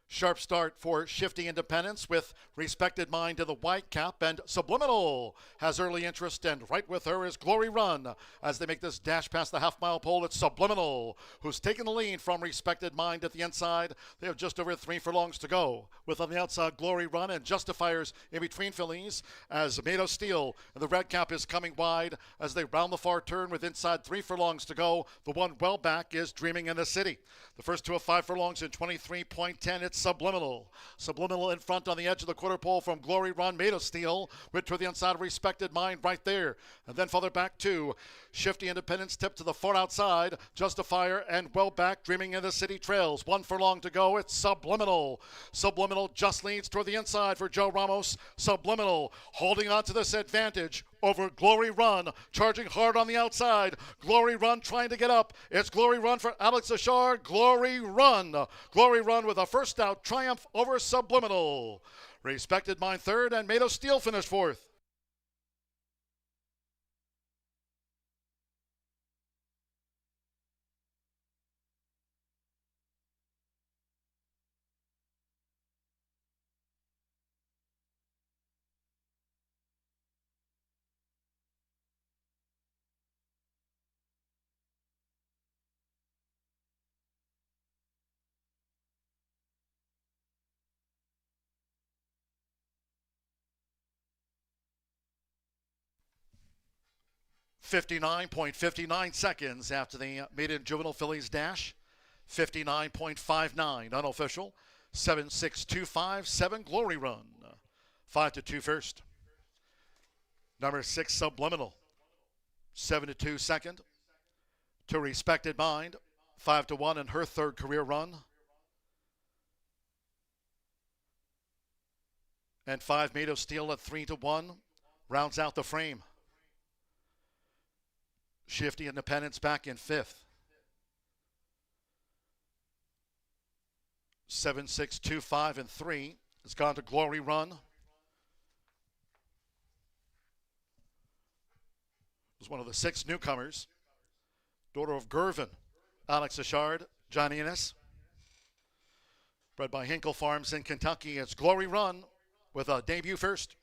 Sharp start for Shifty Independence with Respected Mind to the white cap, and Subliminal has early interest, and right with her is Glory Run. As they make this dash past the half-mile pole, it's Subliminal who's taken the lead from Respected Mind at the inside. They have just over 3 furlongs to go. With on the outside Glory Run and Justifiers in between fillies as Made of Steel and the red cap is coming wide as they round the far turn with inside 3 furlongs to go. The one well back is Dreaming in the City. The first 2 of 5 furlongs in 23.10. It's Subliminal. Subliminal in front on the edge of the quarter pole from Glory Run, Made of Steel, with to the inside of Respected Mind right there. And then further back to Shifty Independence, tipped to the far outside. Justifier and well back, Dreaming in the City trails. 1 furlong to go. It's Subliminal. Subliminal just leads toward the inside for Joe Ramos. Subliminal holding on to this advantage over Glory Run, charging hard on the outside. Glory Run trying to get up. It's Glory Run for Alex Ejard. Glory Run. Glory Run with a first out triumph over Subliminal. Respected Mind third, and Made of Steel finished fourth. .59 seconds after the maiden juvenile fillies dash. 59.59 unofficial. 7.6257 Glory Run. 5-2 first. Number 6 Subliminal. 7-2 second. To Respected Mind. 5-1 in her third career run. And 5 Made of Steel at 3-1 rounds out the frame. Shifty Independence back in fifth. 7-6, 2-5, and 3. It's gone to Glory Run. It was one of the 6 newcomers. Daughter of Gervin, Alex Ashard, John Ennis. Bred by Hinkle Farms in Kentucky. It's Glory Run with a debut first.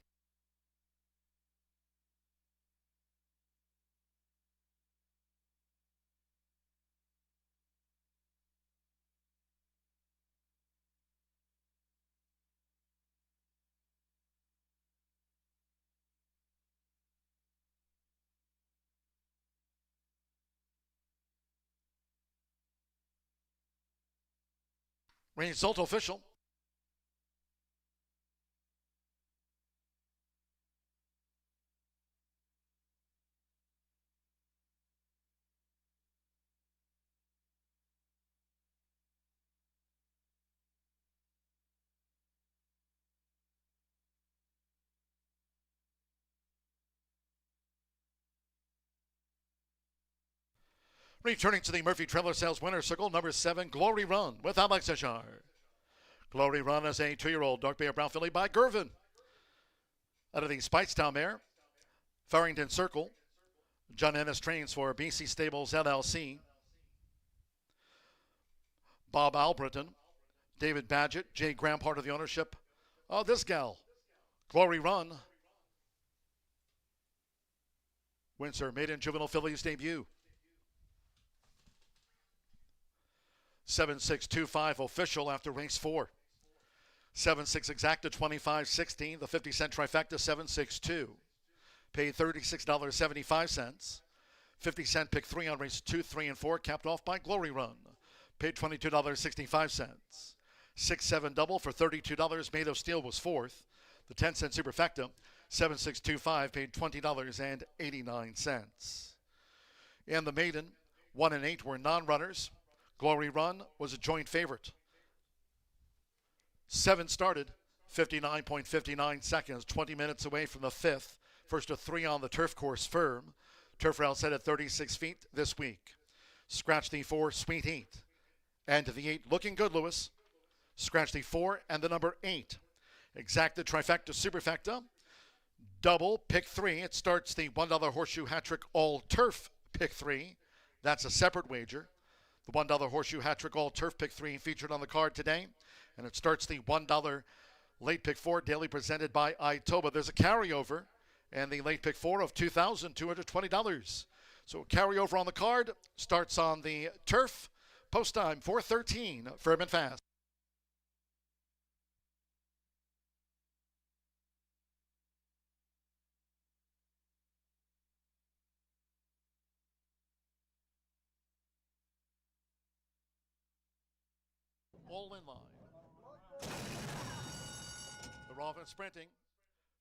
Result official. Returning to the Murphy Trailer Sales Winner's Circle, number 7, Glory Run with Alex Ashard. Glory Run is a 2-year-old dark bay or brown filly by Gervin. Out of the Spitestown mare, Farrington Circle. John Ennis trains for BC Stables LLC. Bob Albritton, David Badgett, Jay Graham, part of the ownership of this gal. Glory Run wins her maiden juvenile fillies debut. 7-6-2-5 official after race 4. 7-6 exacta 25.16. The 50-cent trifecta 7-6-2. Paid $36.75. 50-cent pick 3 on race 2, 3, and 4. Capped off by Glory Run. Paid $22.65. 6-7 double for $32. Made of Steel was 4th. The 10-cent superfecta 7-6-2-5 paid $20.89. And the maiden 1 and 8 were non-runners. Glory Run was a joint favorite. 7 started, 59.59 seconds, 20 minutes away from the 5th. First to 3 on the turf course firm. Turf rail set at 36 feet this week. Scratch the 4, Sweet Heat. And to the 8, Looking Good, Lewis. Scratch the 4 and the number 8. Exacta, trifecta, superfecta. Double, pick 3. It starts the $1 Horseshoe Hat Trick All Turf pick 3. That's a separate wager. The $1 Horseshoe Hat Trick All Turf pick 3 featured on the card today. And it starts the $1 late pick 4 daily presented by Itoba. There's a carryover and the late pick 4 of $2,220. So carryover on the card starts on the turf. Post time 4:13, firm and fast. All in line. They're off and sprinting.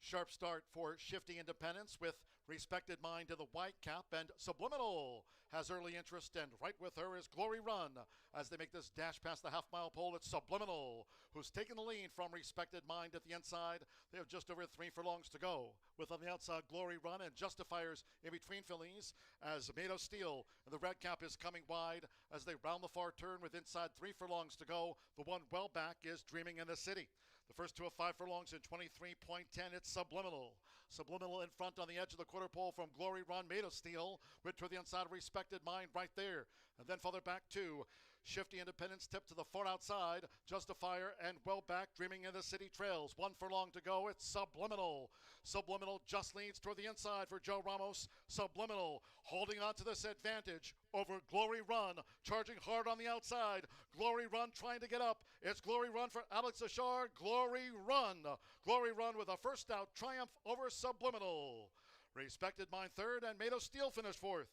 Sharp start for Shifty Independence with Respected Mind to the white cap, and Subliminal has early interest, and right with her is Glory Run. As they make this dash past the half-mile pole, it's Subliminal who's taken the lead from Respected Mind at the inside. They have just over 3 furlongs to go. With on the outside Glory Run and Justifiers in between fillies as Made of Steel. And the red cap is coming wide as they round the far turn with inside 3 furlongs to go. The one well back is Dreaming in the City. The first 2 of 5 furlongs in 23.10. It's Subliminal. Subliminal in front on the edge of the quarter pole from Glory Run, Made of Steel. With to the inside of Respected Mind right there. And then further back to Shifty Independence, tip to the far outside. Justifier and well back, Dreaming in the City trails. 1 furlong to go. It's Subliminal. Subliminal just leads toward the inside for Joe Ramos. Subliminal holding on to this advantage over Glory Run. Charging hard on the outside. Glory Run trying to get up. It's Glory Run for Alex Ashard. Glory Run. Glory Run with a first out triumph over Subliminal. Respected Mind third and Made of Steel finished 4th.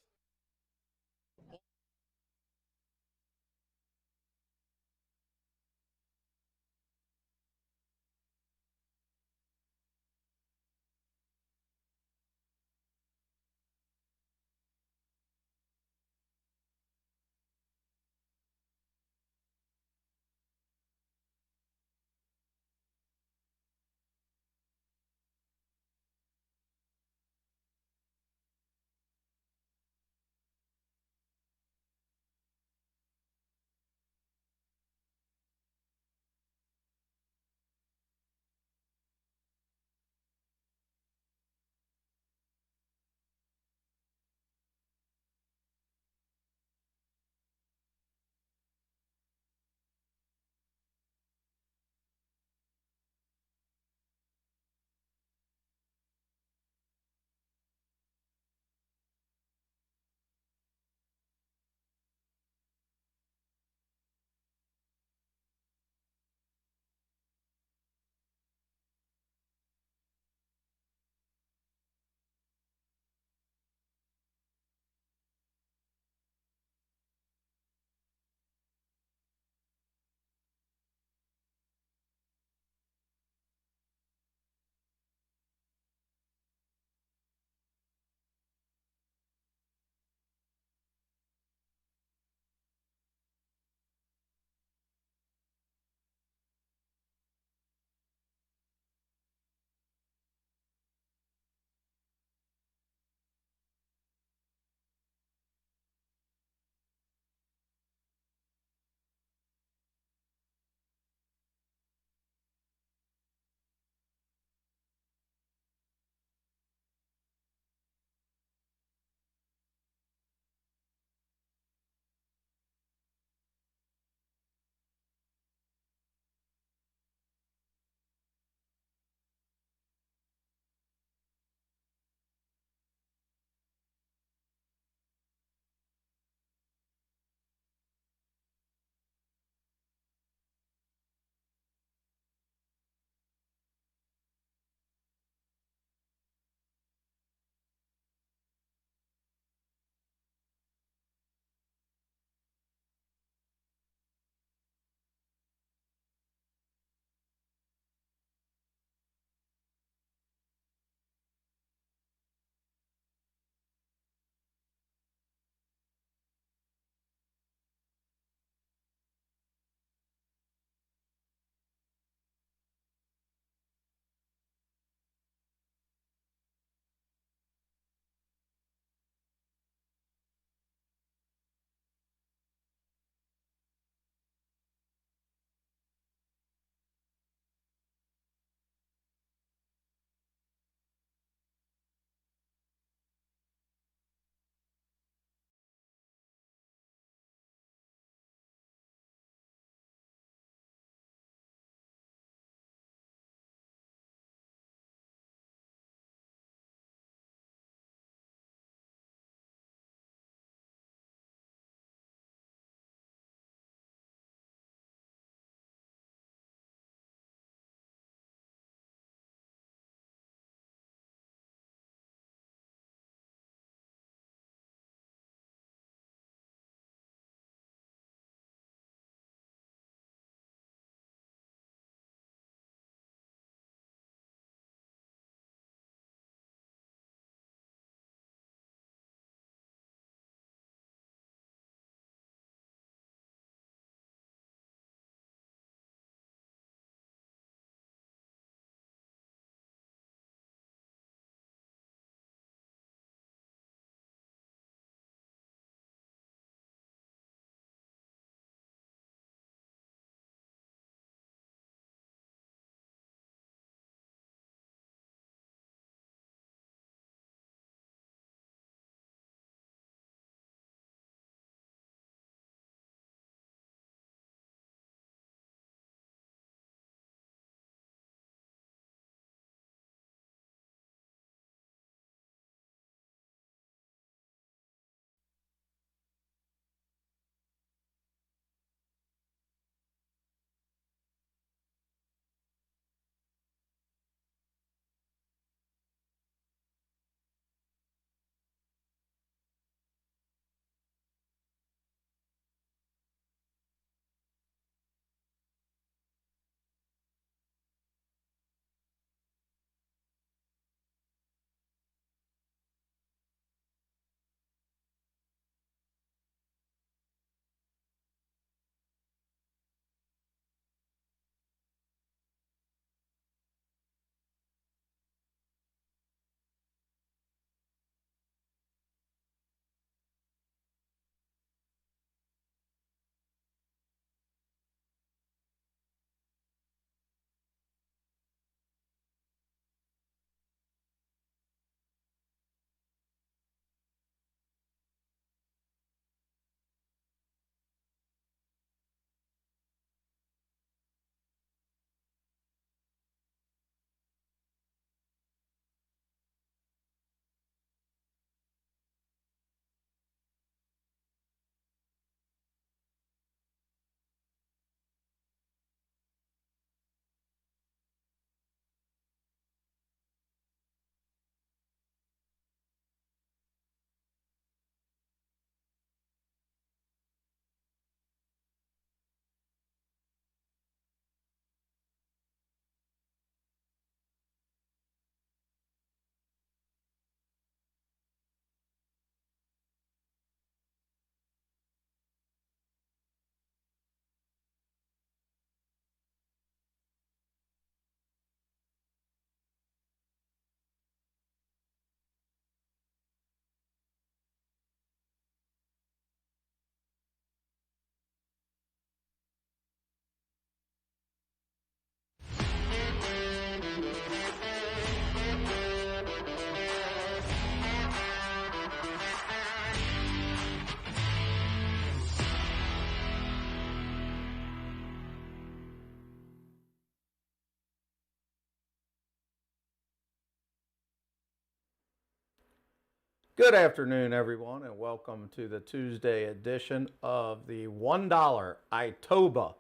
Good afternoon, everyone, and welcome to the Tuesday edition of the $1 Itoba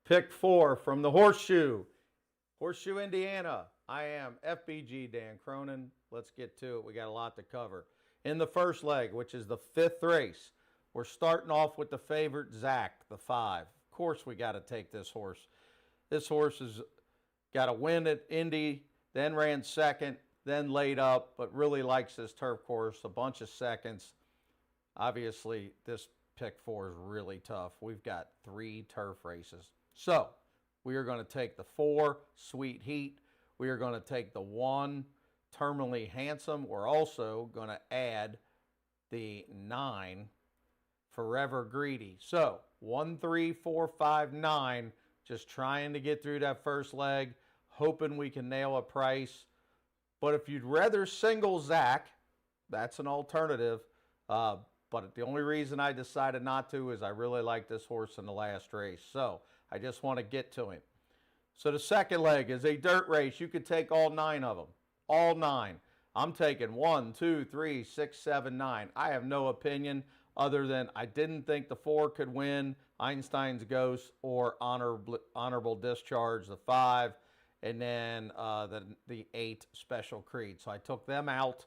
Pick 4 from the Horseshoe Indiana. I am FBG Dan Cronin. Let's get to it. We got a lot to cover. In the first leg, which is the 5th race, we're starting off with the favorite, Zach, the 5. Of course, we got to take this horse. This horse has got a win at Indy, then ran second, then laid up, but really likes this turf course, a bunch of seconds. Obviously, this pick 4 is really tough. We've got 3 turf races. So, we are going to take the 4, Sweet Heat. We are going to take the 1, Terminally Handsome. We're also going to add the 9, Forever Greedy. So, 1, 3, 4, 5, 9, just trying to get through that first leg, hoping we can nail a price. But if you'd rather single Zach, that's an alternative. But the only reason I decided not to is I really like this horse in the last race. So I just want to get to him. So the second leg is a dirt race. You could take all 9 of them. All 9. I'm taking 1, 2, 3, 6, 7, 9. I have no opinion other than I didn't think the 4 could win, Einstein's Ghost, or Honorable Discharge, the 5. And then the 8, Special Creed. So I took them out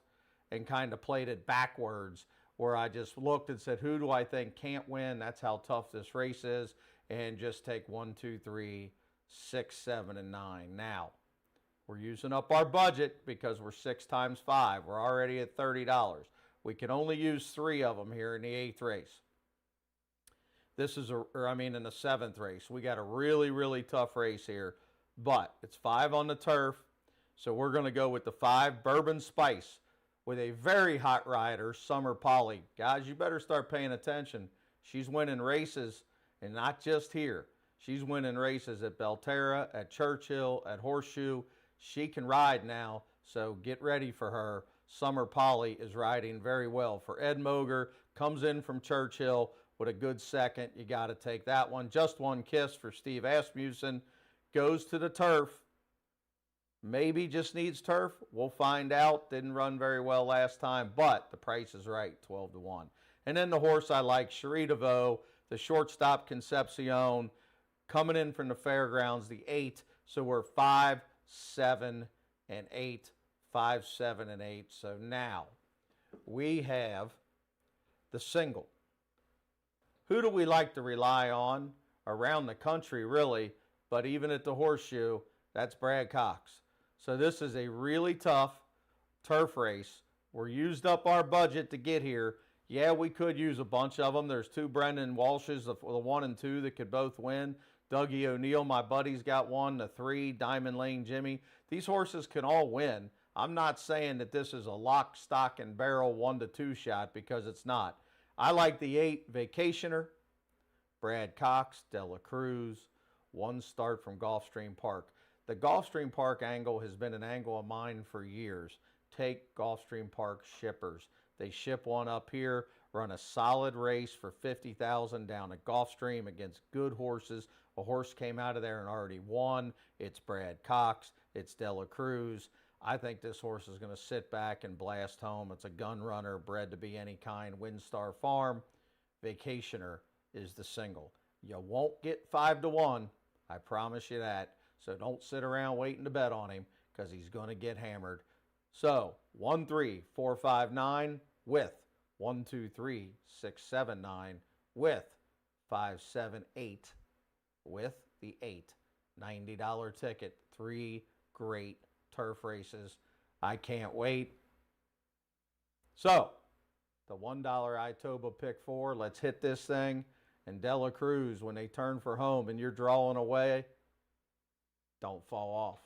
and kind of played it backwards, where I just looked and said, who do I think can't win? That's how tough this race is. And just take 1, 2, 3, 6, 7, and 9. Now, we're using up our budget because we're 6 times 5. We're already at $30. We can only use 3 of them here in the 8th race. This is in the 7th race. We got a really, really tough race here. But it's 5 on the turf, so we're going to go with the 5, Bourbon Spice, with a very hot rider, Summer Polly. Guys, you better start paying attention. She's winning races, and not just here. She's winning races at Belterra, at Churchill, at Horseshoe. She can ride now, so get ready for her. Summer Polly is riding very well. For Ed Moger, comes in from Churchill with a good second. You got to take that one. Just One Kiss for Steve Asmussen. Goes to the turf. Maybe just needs turf. We'll find out. Didn't run very well last time, but the price is right, 12 to 1. And then the horse I like, Cherie DeVoe, the shortstop Concepcion, coming in from the fairgrounds, the 8. So we're 5, 7, and 8. 5, 7, and 8. So now we have the single. Who do we like to rely on around the country, really? But even at the Horseshoe, that's Brad Cox. So this is a really tough turf race. We're used up our budget to get here. Yeah, we could use a bunch of them. There's 2 Brendan Walshes, the 1 and 2, that could both win. Dougie O'Neill, my buddy's got 1, the 3, Diamond Lane Jimmy. These horses can all win. I'm not saying that this is a lock, stock, and barrel 1 to 2 shot, because it's not. I like the 8, Vacationer, Brad Cox, Dela Cruz, 1 start from Gulfstream Park. The Gulfstream Park angle has been an angle of mine for years. Take Gulfstream Park shippers. They ship one up here, run a solid race for $50,000 down at Gulfstream against good horses. A horse came out of there and already won. It's Brad Cox. It's Dela Cruz. I think this horse is going to sit back and blast home. It's a gun runner, bred to be any kind. Windstar Farm. Vacationer is the single. You won't get 5 to 1. I promise you that. So don't sit around waiting to bet on him, because he's going to get hammered. So 1, 3, 4, 5, 9 with 1, 2, 3, 6, 7, 9 with 5, 7, 8 with the 8. $90 ticket. 3 great turf races. I can't wait. So the $1 Itoba pick 4. Let's hit this thing. And Dela Cruz, when they turn for home and you're drawing away, don't fall off.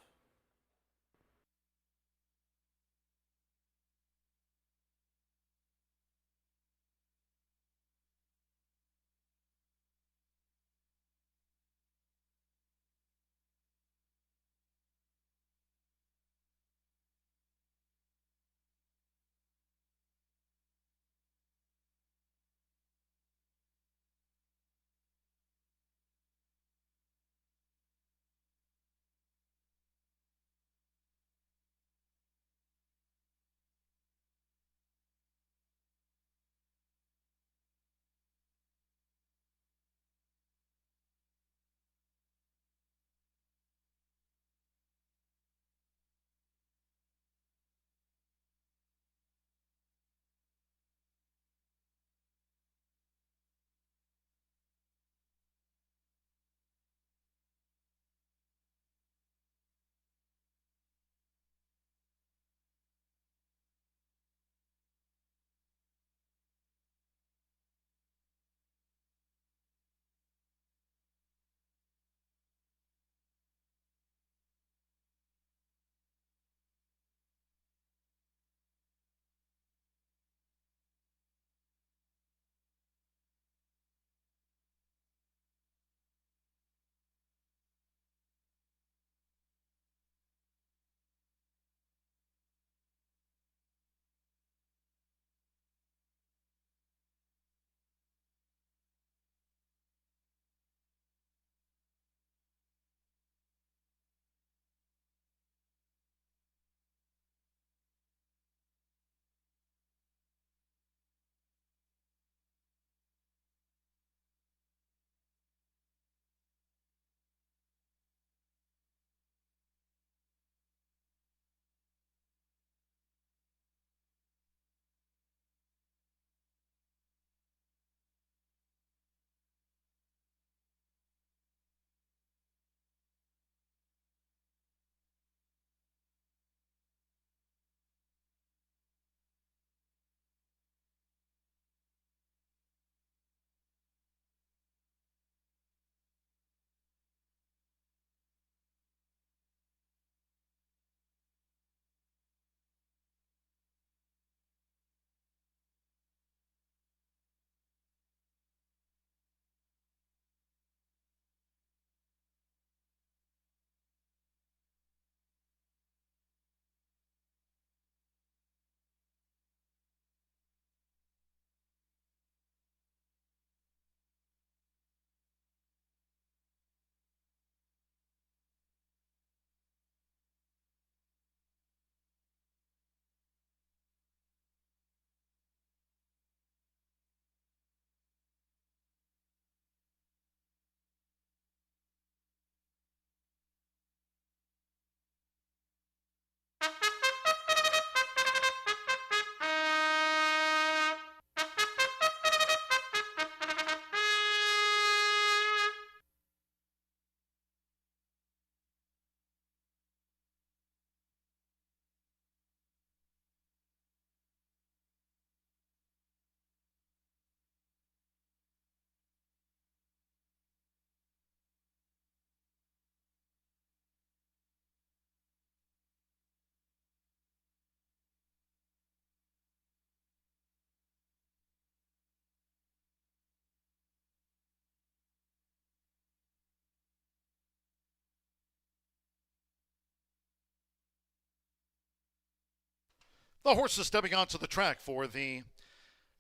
The horses stepping onto the track for the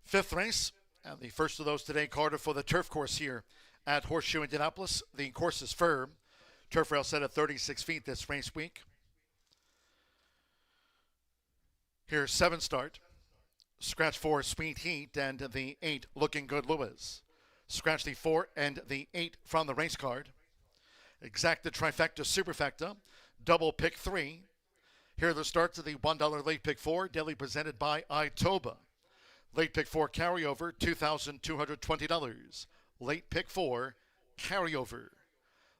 fifth race, and the first of those today, Carter, for the turf course here at Horseshoe Indianapolis. The course is firm. Turf rail set at 36 feet this race week. Here's 7 start. Scratch 4, Sweet Heat, and the 8, Looking Good Lewis. Scratch the 4 and the 8 from the race card. Exacta, Trifecta, Superfecta, Double Pick 3. Here are the starts of the $1 Late Pick 4, daily presented by Itoba. Late Pick 4 carryover, $2,220. Late Pick 4 carryover.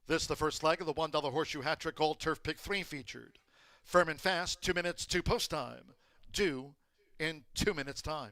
This the first leg of the $1 Horseshoe Hat Trick Gold Turf Pick 3 featured. Firm and fast, 2 minutes to post time. Due in 2 minutes time.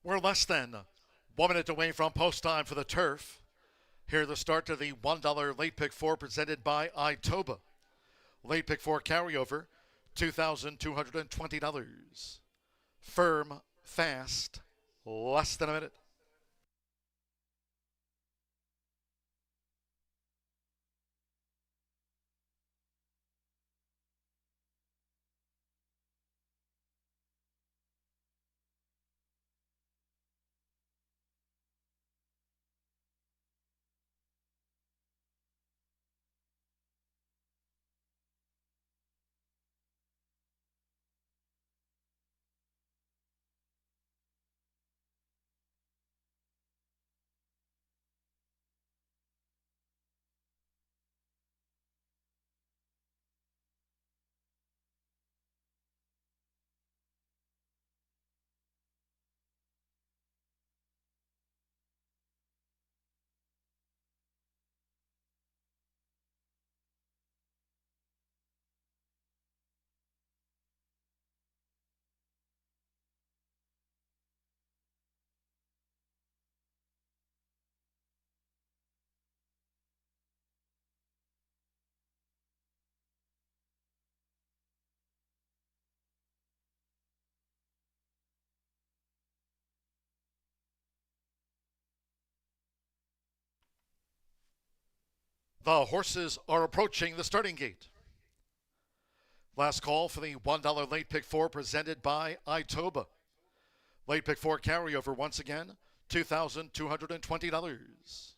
We're less than 1 minute away from post time for the turf. Here the start to the $1 Late Pick 4 presented by Itoba. Late Pick 4 carryover, $2,220. Firm, fast, less than a minute. The horses are approaching the starting gate. Last call for the $1 late pick 4 presented by Itoba. Late pick 4 carryover once again, $2,220.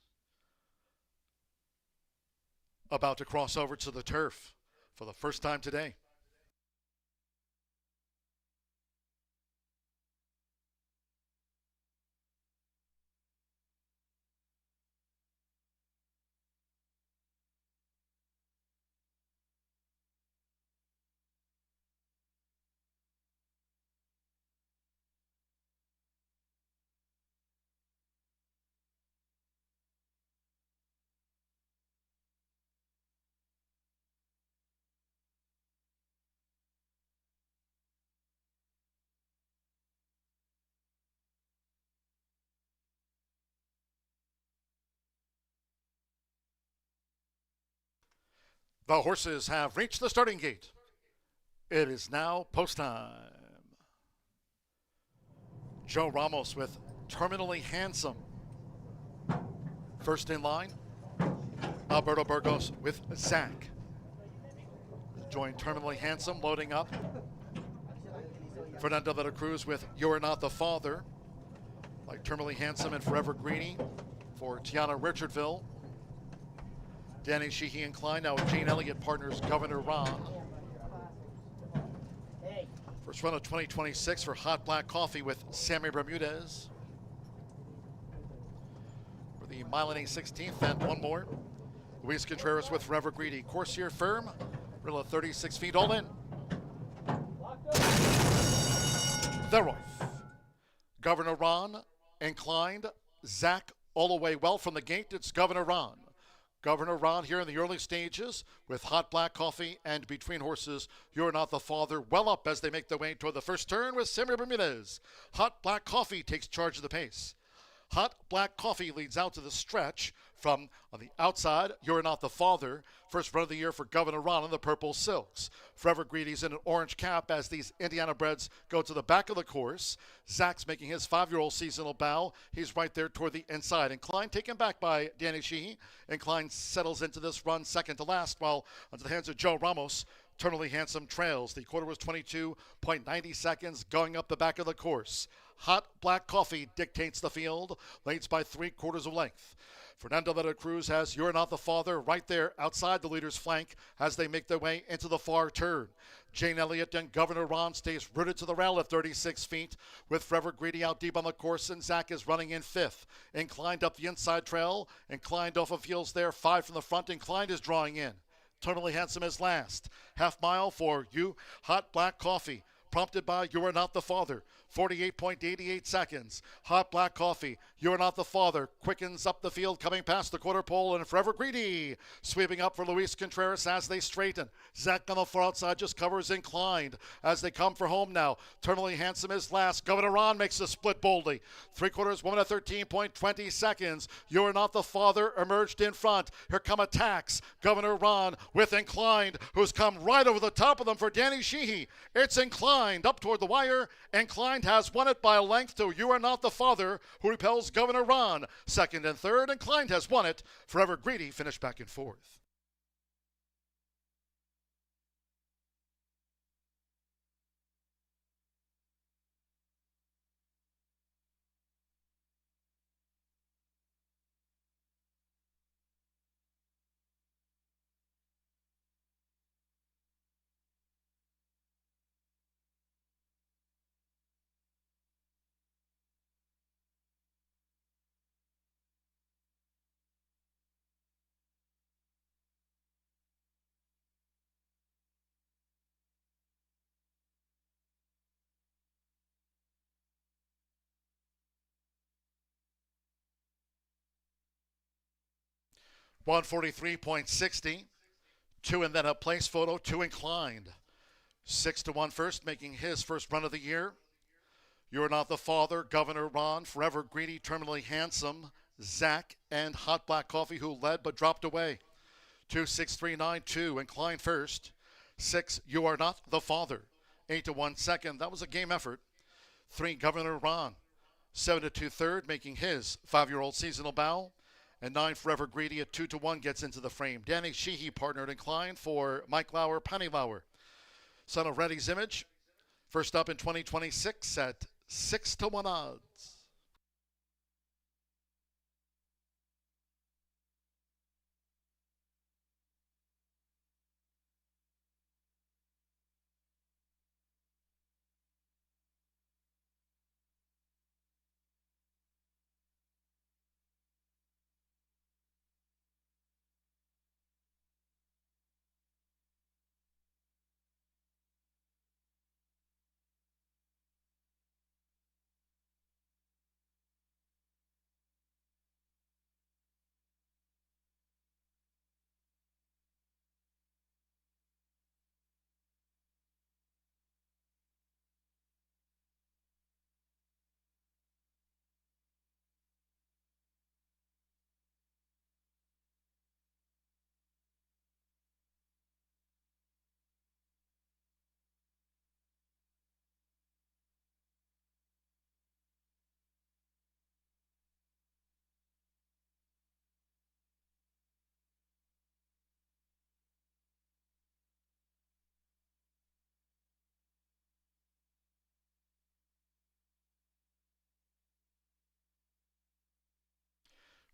About to cross over to the turf for the first time today. The horses have reached the starting gate. It is now post time. Joe Ramos with Terminally Handsome. First in line, Alberto Burgos with Zach. Join Terminally Handsome loading up. Fernando de la Cruz with You're Not the Father. Like Terminally Handsome and Forever Greedy for Tiana Richardville. Danny Sheehy and Klein, now with Jane Elliott partners Governor Ron. First run of 2026 for Hot Black Coffee with Sammy Bermudez. For the mile and 16th, and one more. Luis Contreras with Forever Greedy. Coursier firm, reel of 36 feet all in. They're off. Governor Ron, Inclined, Zach all the way well from the gate. It's Governor Ron. Governor Ron here in the early stages with Hot Black Coffee and Between Horses, You're Not the Father, well up as they make their way toward the first turn with Sammy Bermudez. Hot Black Coffee takes charge of the pace. Hot Black Coffee leads out to the stretch from on the outside, You're Not the Father. First run of the year for Governor Ron in the purple silks. Forever Greedy's in an orange cap as these Indiana breds go to the back of the course. Zach's making his 5-year-old seasonal bow. He's right there toward the inside. Incline taken back by Danny Sheehy. Incline settles into this run second to last, while into the hands of Joe Ramos. Eternally Handsome trails. The quarter was 22.90 seconds going up the back of the course. Hot Black Coffee dictates the field, leads by 3/4 of length. Fernando de la Cruz has You're Not the Father right there outside the leader's flank as they make their way into the far turn. Jane Elliott and Governor Ron stays rooted to the rail at 36 feet with Forever Greedy out deep on the course, and Zach is running in 5th. Inclined up the inside trail. Inclined off of heels there, 5 from the front. Inclined is drawing in. Totally Handsome is last. Half mile for you, Hot Black Coffee. Prompted by You Are Not the Father. 48.88 seconds. Hot Black Coffee, You're Not the Father, quickens up the field coming past the quarter pole, and Forever Greedy sweeping up for Luis Contreras as they straighten. Zach on the far outside just covers Inclined as they come for home now. Eternally Handsome is last. Governor Ron makes the split boldly. 3/4 woman at 13.20 seconds. You're Not the Father emerged in front. Here come attacks. Governor Ron with Inclined, who's come right over the top of them for Danny Sheehy. It's Inclined up toward the wire. Inclined has won it by a length to You Are Not the Father, who repels Governor Ron. Second and third, Inclined has won it. Forever Greedy finished back in 4th. $143.60. 2 and then a place photo, 2 Inclined. 6-1 first, making his first run of the year. You're Not the Father, Governor Ron, Forever Greedy, Terminally Handsome, Zach, and Hot Black Coffee, who led but dropped away. 2-6-3-9-2, Inclined first. 6, You Are Not the Father. 8-1 second. That was a game effort. 3, Governor Ron. 7-2 third, making his 5-year-old seasonal bow. And 9 Forever Greedy at 2-1 gets into the frame. Danny Sheehy partnered Incline for Mike Lauer, Penny Lauer. Son of Reddy's Image. First up in 2026 at 6-1 odds.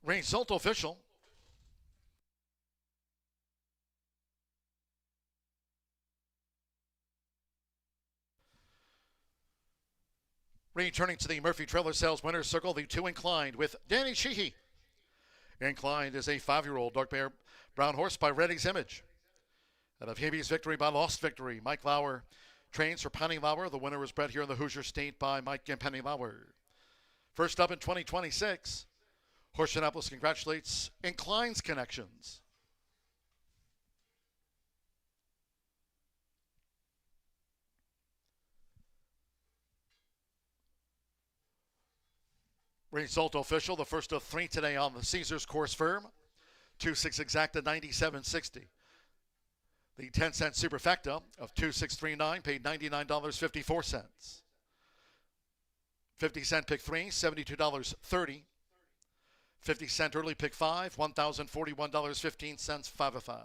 Result official. Returning to the Murphy Trailer Sales Winners Circle, the 2 Inclined with Danny Sheehy. Inclined is a 5-year-old dark bear brown horse by Reddy's Image. And of Hebe's Victory by Lost Victory, Mike Lauer trains for Penny Lauer. The winner was bred here in the Hoosier State by Mike and Penny Lauer. First up in 2026, Horseshoe Indianapolis congratulates Incline's Connections. Result official, the first of 3 today on the Caesars course firm. 2-6 exacta 97.60. The 10-cent superfecta of 2-6-3-9 paid $99.54. 50-cent pick 3, $72.30. 50-cent early pick 5, $1,041.15, 5 of 5.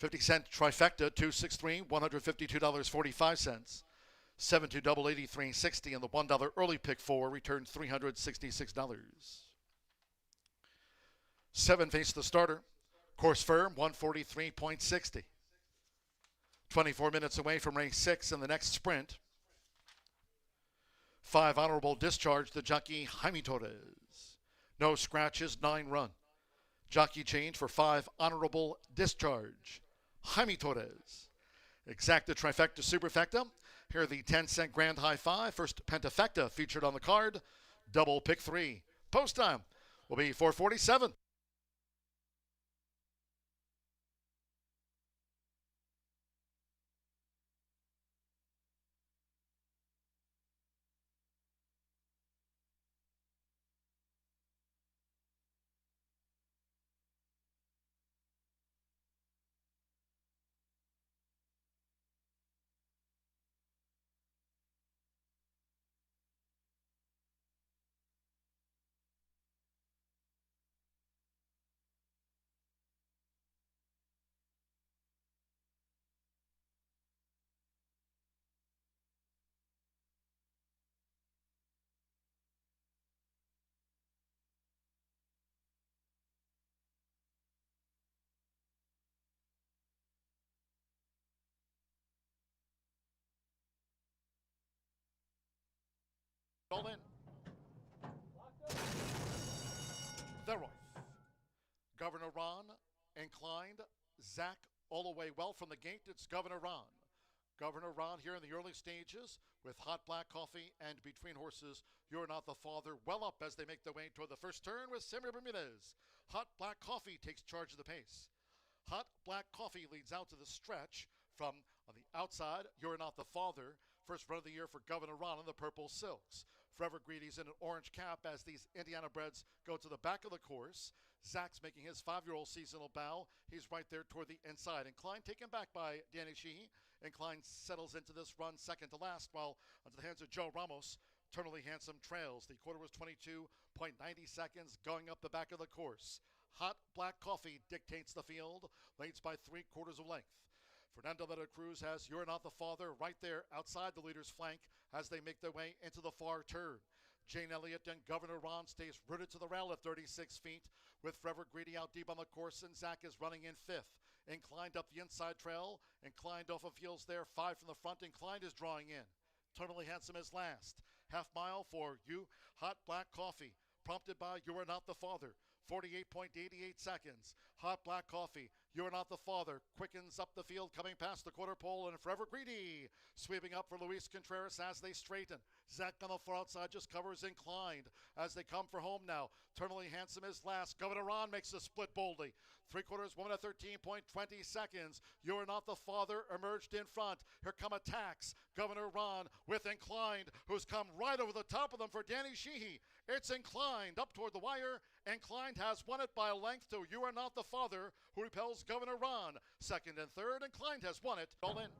50-cent trifecta 2-6-3, $152.45. 7-2 double 83.60, and the $1 early pick 4 returned $366. 7 faced the starter. Course firm 143.60. 24 minutes away from race 6 in the next sprint. 5 honorable discharge, the jockey Jaime Torres. No scratches, 9 run. Jockey change for 5 honorable discharge. Jaime Torres. Exacta trifecta superfecta. Here are the 10-cent grand high 5. First pentafecta featured on the card. Double pick 3. Post time will be 4:47. All in. There was Governor Ron, Inclined, Zach, all the way well from the gate. It's Governor Ron. Governor Ron here in the early stages with hot black coffee and between horses. You're Not the Father well up as they make their way toward the first turn with Samuel Bermudez. Hot black coffee takes charge of the pace. Hot black coffee leads out to the stretch from on the outside. You're Not the Father. First run of the year for Governor Ron in the purple silks. Forever Greedy's in an orange cap as these Indiana breds go to the back of the course. Zach's making his 5-year-old seasonal bow. He's right there toward the inside. Incline taken back by Danny Sheehy. Incline settles into this run second to last, while into the hands of Joe Ramos. Eternally Handsome trails. The quarter was 22.90 seconds going up the back of the course. Hot Black Coffee dictates the field, leads by 3/4 of length. Fernando de la Cruz has You're Not the Father right there outside the leader's flank as they make their way into the far turn. Jane Elliott and Governor Ron stays rooted to the rail at 36 feet with Forever Greedy out deep on the course, and Zach is running in fifth. Inclined up the inside trail. Inclined off of heels there, 5 from the front. Inclined is drawing in. Totally Handsome is last. Half mile for You, Hot Black Coffee, prompted by You Are Not the Father. 48.88 seconds. Hot Black Coffee, You Are Not the Father, quickens up the field, coming past the quarter pole, and Forever Greedy sweeping up for Luis Contreras as they straighten. Zach on the far outside just covers Inclined as they come for home now. Eternally Handsome is last. Governor Ron makes the split boldly. 3/4 woman at 13.20 seconds. You Are Not the Father emerged in front. Here come attacks. Governor Ron with Inclined, who's come right over the top of them for Danny Sheehy. It's Inclined up toward the wire. Inclined has won it by a length to You Are Not the Father, who repels Governor Ron. Second and third, Inclined has won it. All in.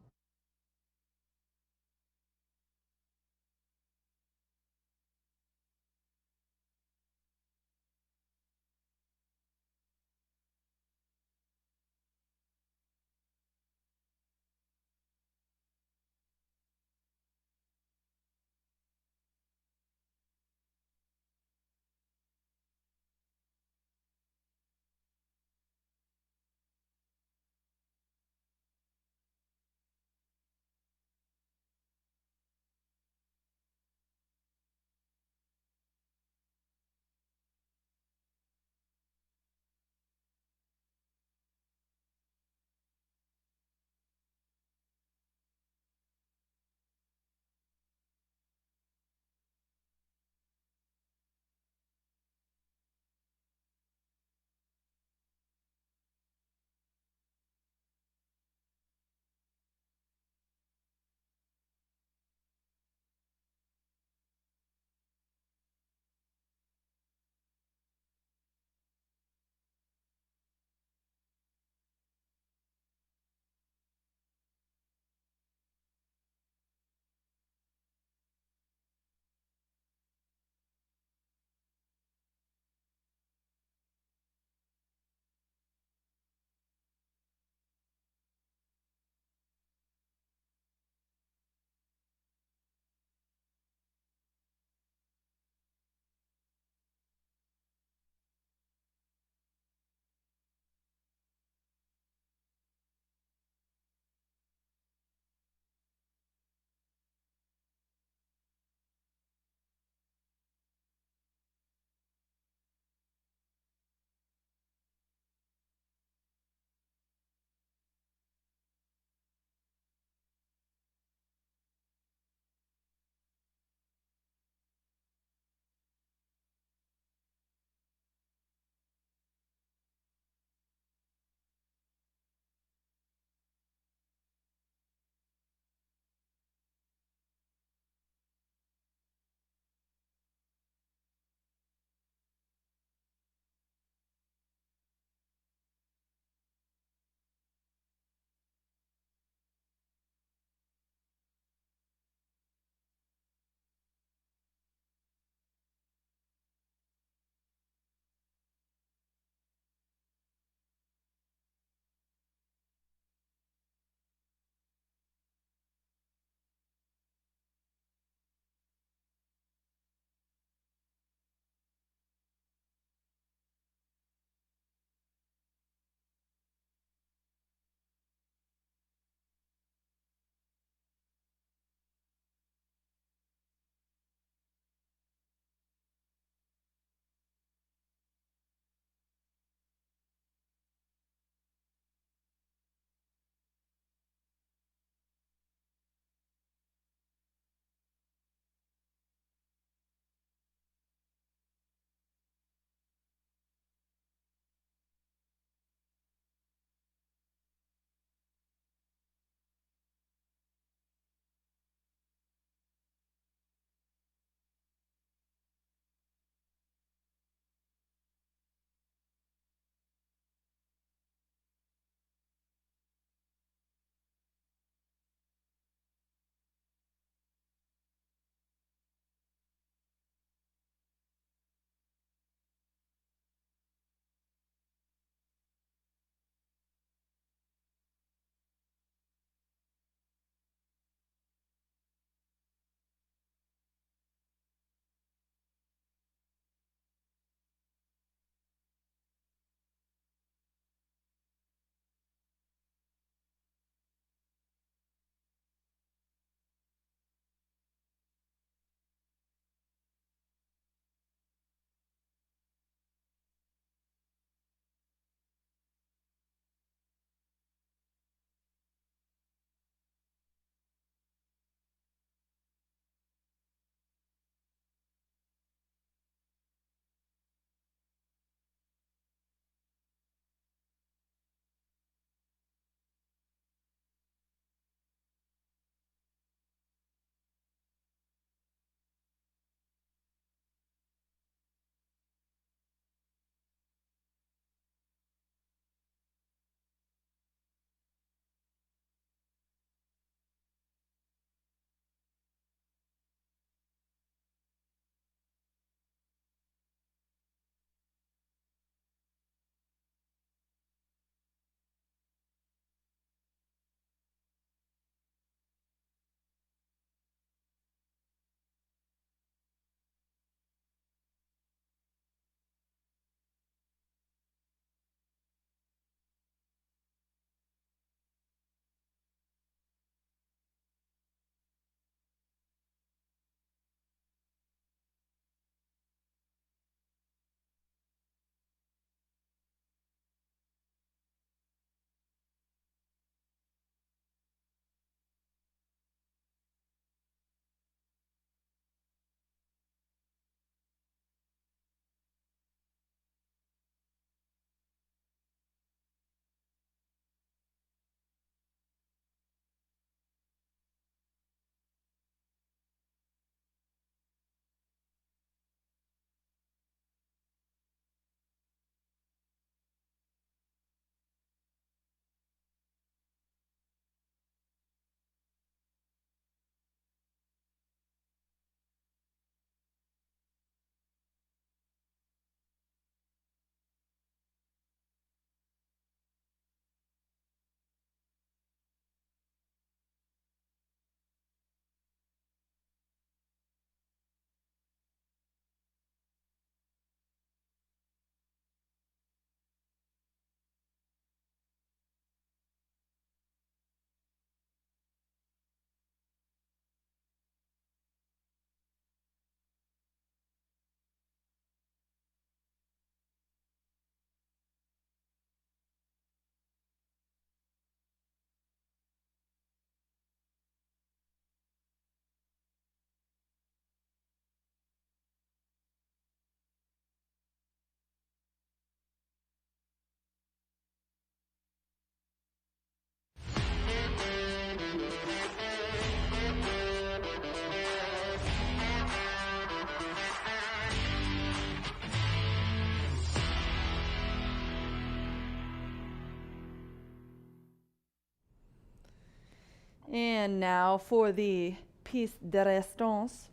And now for the piece de resistance.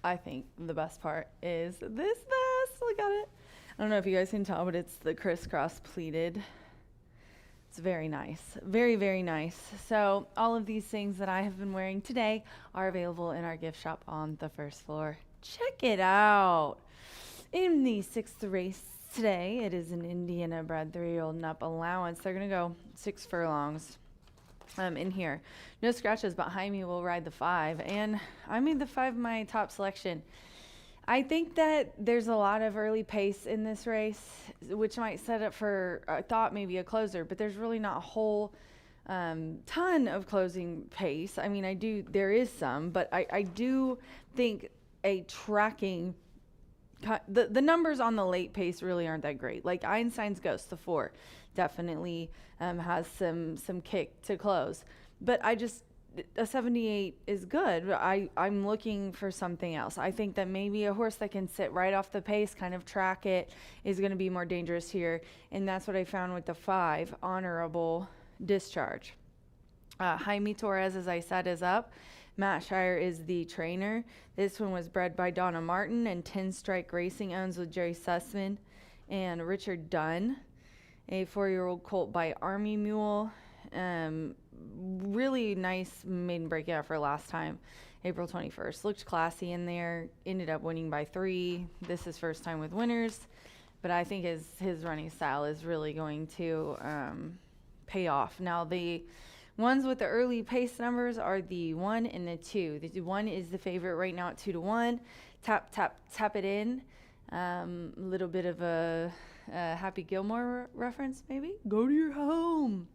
I think the best part is this vest. Look at it. I don't know if you guys can tell, but it's the crisscross pleated. It's very nice. Very, very nice. So all of these things that I have been wearing today are available in our gift shop on the first floor. Check it out. In the 6th race today, it is an Indiana bred 3-year-old and up allowance. They're going to go 6 furlongs in here. No scratches. Behind me will ride the 5. And I made the 5 my top selection. I think that there's a lot of early pace in this race, which might set up for, I thought, maybe a closer, but there's really not a whole ton of closing pace. I mean, there is some, but I do think a tracking, the numbers on the late pace really aren't that great. Like Einstein's Ghost, the 4, definitely has some kick to close. But a 78 is good. I'm looking for something else. I think that maybe a horse that can sit right off the pace, kind of track it, is going to be more dangerous here. And that's what I found with the 5, Honorable Discharge. Jaime Torres, as I said, is up. Matt Shire is the trainer. This one was bred by Donna Martin, and 10 Strike Racing owns with Jerry Sussman and Richard Dunn. A 4-year-old colt by Army Mule. Really nice maiden breakout for last time, April 21st. Looked classy in there. Ended up winning by 3. This is first time with winners, but I think his running style is really going to pay off. Now the ones with the early pace numbers are the 1 and the 2. The 1 is the favorite right now at 2-1. Tap it in. Little bit of a Happy Gilmore reference, maybe. Go to your home.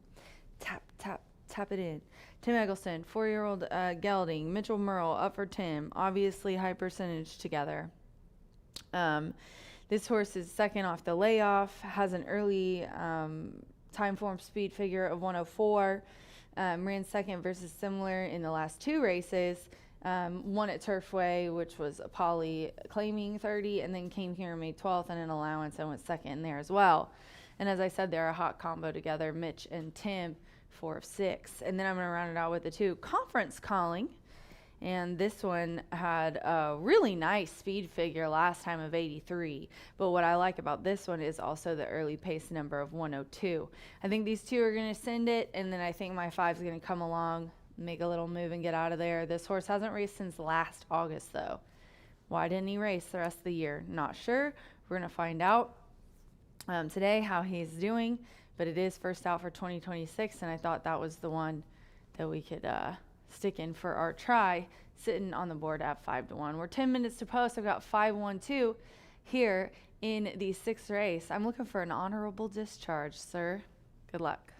Tap it in. Tim Eggleston, 4-year-old gelding. Mitchell Merle, up for Tim. Obviously high percentage together. This horse is second off the layoff. Has an early time form speed figure of 104. Ran second versus similar in the last 2 races. Won at Turfway, which was a Polly claiming 30, and then came here and made 12th and an allowance and went second in there as well. And as I said, they're a hot combo together, Mitch and Tim, 4 of 6. And then I'm going to round it out with the 2, Conference Calling. And this one had a really nice speed figure last time of 83. But what I like about this one is also the early pace number of 102. I think these 2 are going to send it, and then I think my 5 is going to come along, make a little move, and get out of there. This horse hasn't raced since last August, though. Why didn't he race the rest of the year? Not sure. We're going to find out today how he's doing. But it is first out for 2026, and I thought that was the one that we could stick in for our try, sitting on the board at 5-1. We're 10 minutes to post. I've got 5-1-2 here in the 6th race. I'm looking for an honorable discharge, sir. Good luck.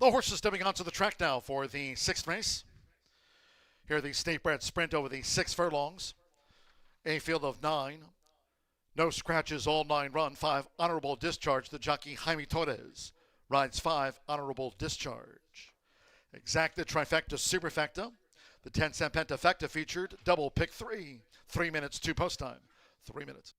The horses stepping onto the track now for the sixth race. Here the state bred sprint over the 6 furlongs. A field of 9. No scratches, all 9 run. 5 honorable discharge. The jockey Jaime Torres rides 5 honorable discharge. Exacta, trifecta, superfecta. The 10-cent pentafecta featured double pick 3. 3 minutes to post time. 3 minutes.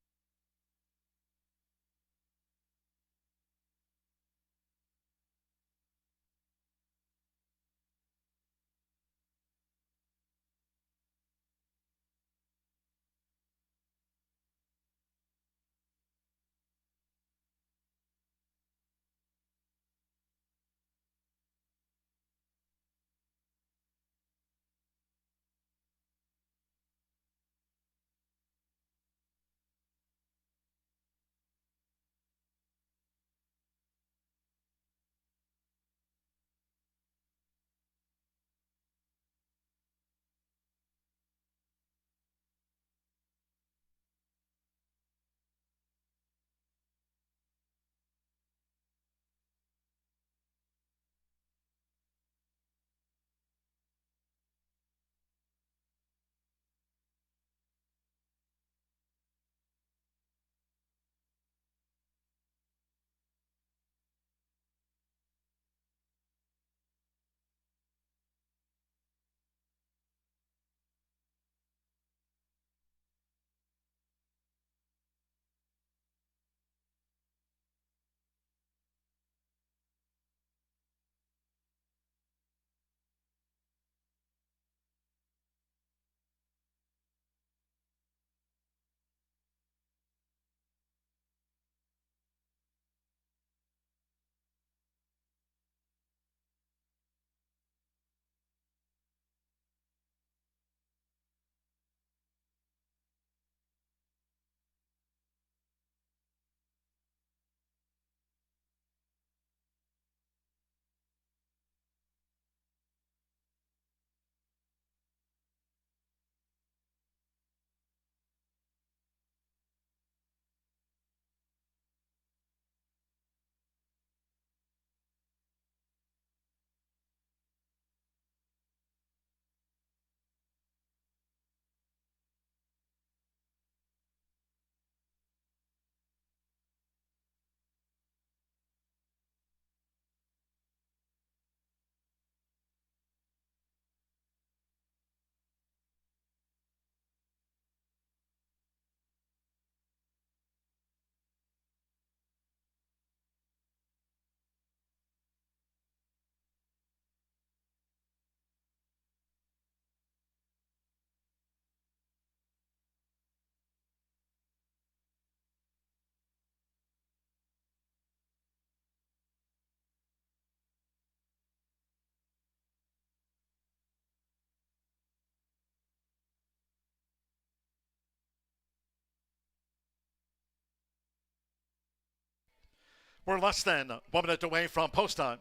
We're less than 1 minute away from post time.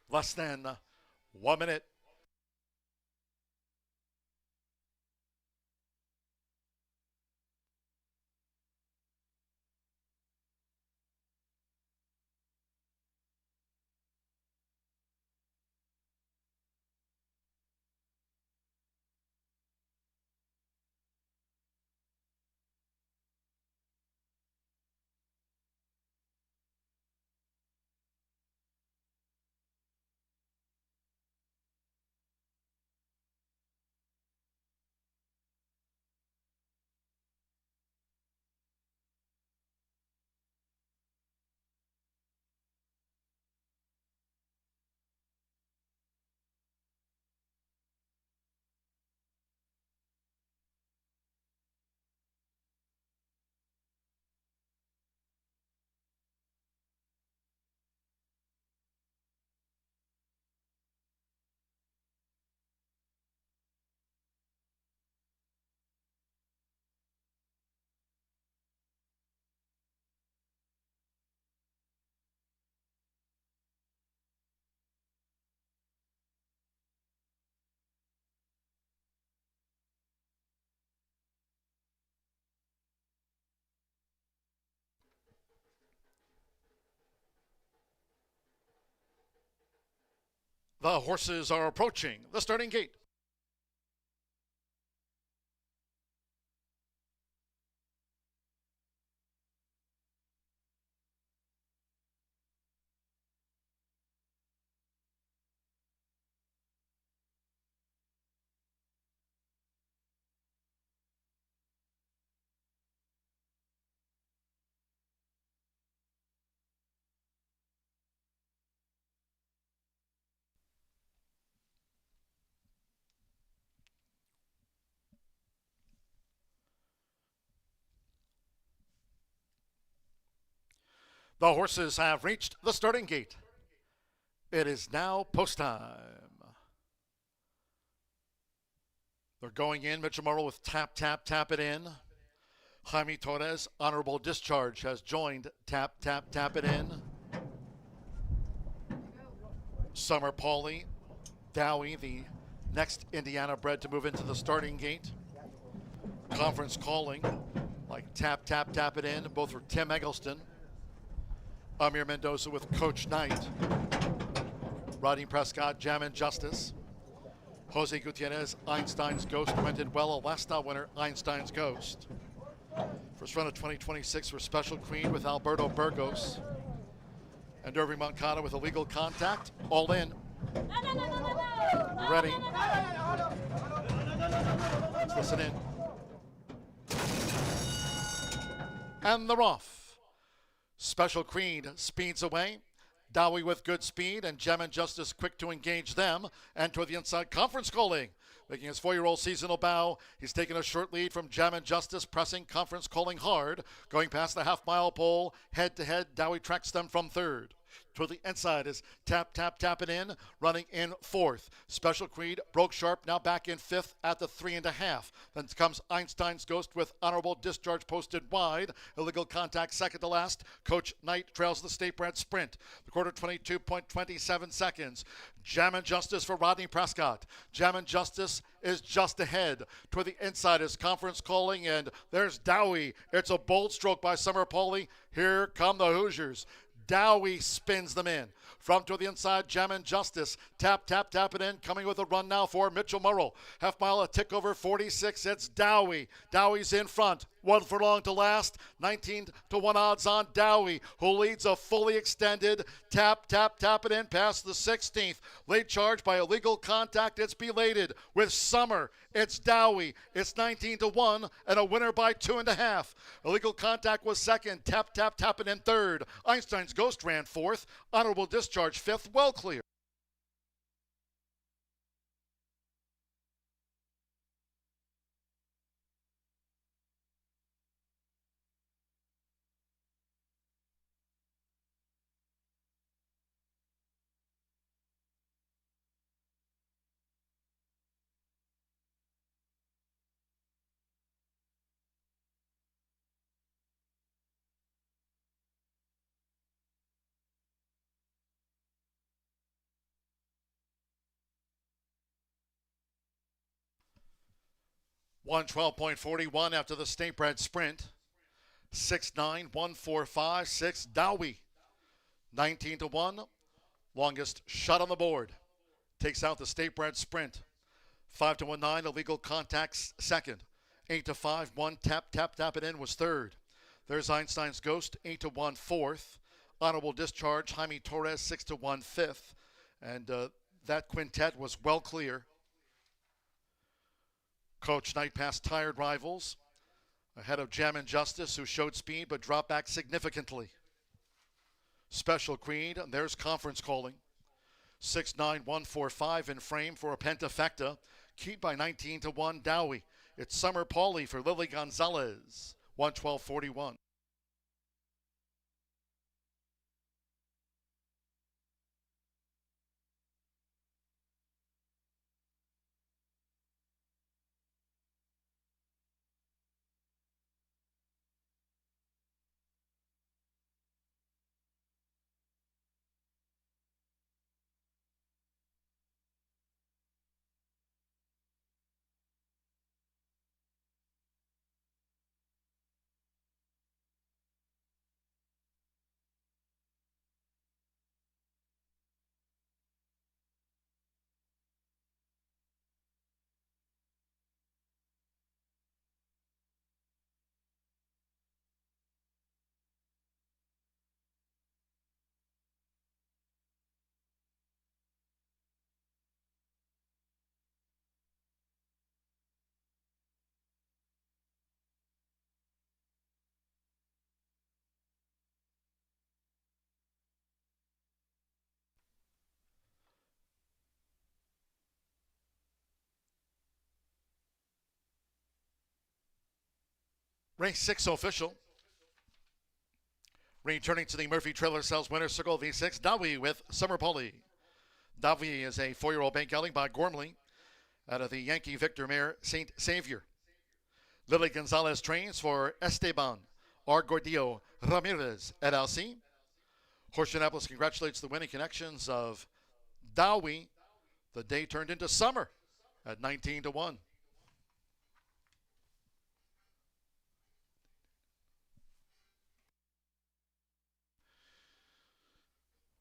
Less than 1 minute. The horses are approaching the starting gate. The horses have reached the starting gate. It is now post time. They're going in. Mitchell Morrow with tap, tap, tap it in. Jaime Torres, honorable discharge, has joined tap, tap, tap it in. Summer Pauly, Dowie, the next Indiana bred to move into the starting gate. Conference calling, like tap, tap, tap it in, both for Tim Eggleston. Amir Mendoza with Coach Knight. Rodney Prescott, Jammin' Justice. Jose Gutierrez, Einstein's Ghost, rented well, a last out winner, Einstein's Ghost. First run of 2026 for Special Queen with Alberto Burgos. And Irving Moncada with illegal contact, all in. Ready. Let's listen in. And they're off. Special Queen speeds away. Dowie with good speed, and Jammin' Justice quick to engage them. And toward the inside, Conference calling. Making his 4-year-old seasonal bow. He's taken a short lead from Jammin' Justice, pressing, Conference calling hard. Going past the half-mile pole, head-to-head, Dowie tracks them from third. Toward the inside is tap, tap, tap it in, running in fourth. Special Queen broke sharp, now back in fifth at the 3.5. Then comes Einstein's Ghost with honorable discharge posted wide. Illegal contact second to last. Coach Knight trails the state bred sprint. The quarter 22.27 seconds. Jammin' Justice for Rodney Prescott. Jammin' Justice is just ahead. Toward the inside is Conference calling, and there's Dowie. It's a bold stroke by Summer Pauly. Here come the Hoosiers. Dowie spins them in. From to the inside, Jammin' Justice. Tap, tap, tap it in. Coming with a run now for Mitchell Morrow. Half mile, a tick over 46. It's Dowie. Dowie's in front. 1 furlong to last. 19 to 1 odds on Dowie, who leads a fully extended tap, tap, tap it in past the 16th. Late charge by illegal contact. It's belated with Summer. It's Dowie. It's 19 to 1 and a winner by 2.5. Illegal contact was second. Tap, tap, tap it in third. Einstein's Ghost ran fourth. Honorable discharge fifth. Well clear. One 12.41 after the state bred sprint. 6'9", 145, 6. Dowie. 19 to 1. Longest shot on the board. Takes out the state bred sprint. 5 to 1, 9. Illegal contacts second. 8 to 5, 1. Tap, tap, tap it in was third. There's Einstein's Ghost. 8 to 1, fourth. Honorable discharge. Jaime Torres. 6 to 1, fifth. And that quintet was well clear. Coach Knight passed tired rivals ahead of Jammin' Justice, who showed speed but dropped back significantly. Special Queen, and there's Conference calling. 6'9", 145 in frame for a pentafecta. Keyed by 19 to 1 Dowie. It's Summer Pauly for Lily Gonzalez. 112.41. Race 6 official. Returning to the Murphy Trailer Sales Winner's Circle V6, Dawi with Summer Polly. Dawi is a 4-year-old bank gelding by Gormley out of the Yankee Victor mare Saint Savior. Lily Gonzalez trains for Esteban Argordillo Ramirez at LC. Horseshoe Indianapolis congratulates the winning connections of Dawi. The day turned into summer at 19-1.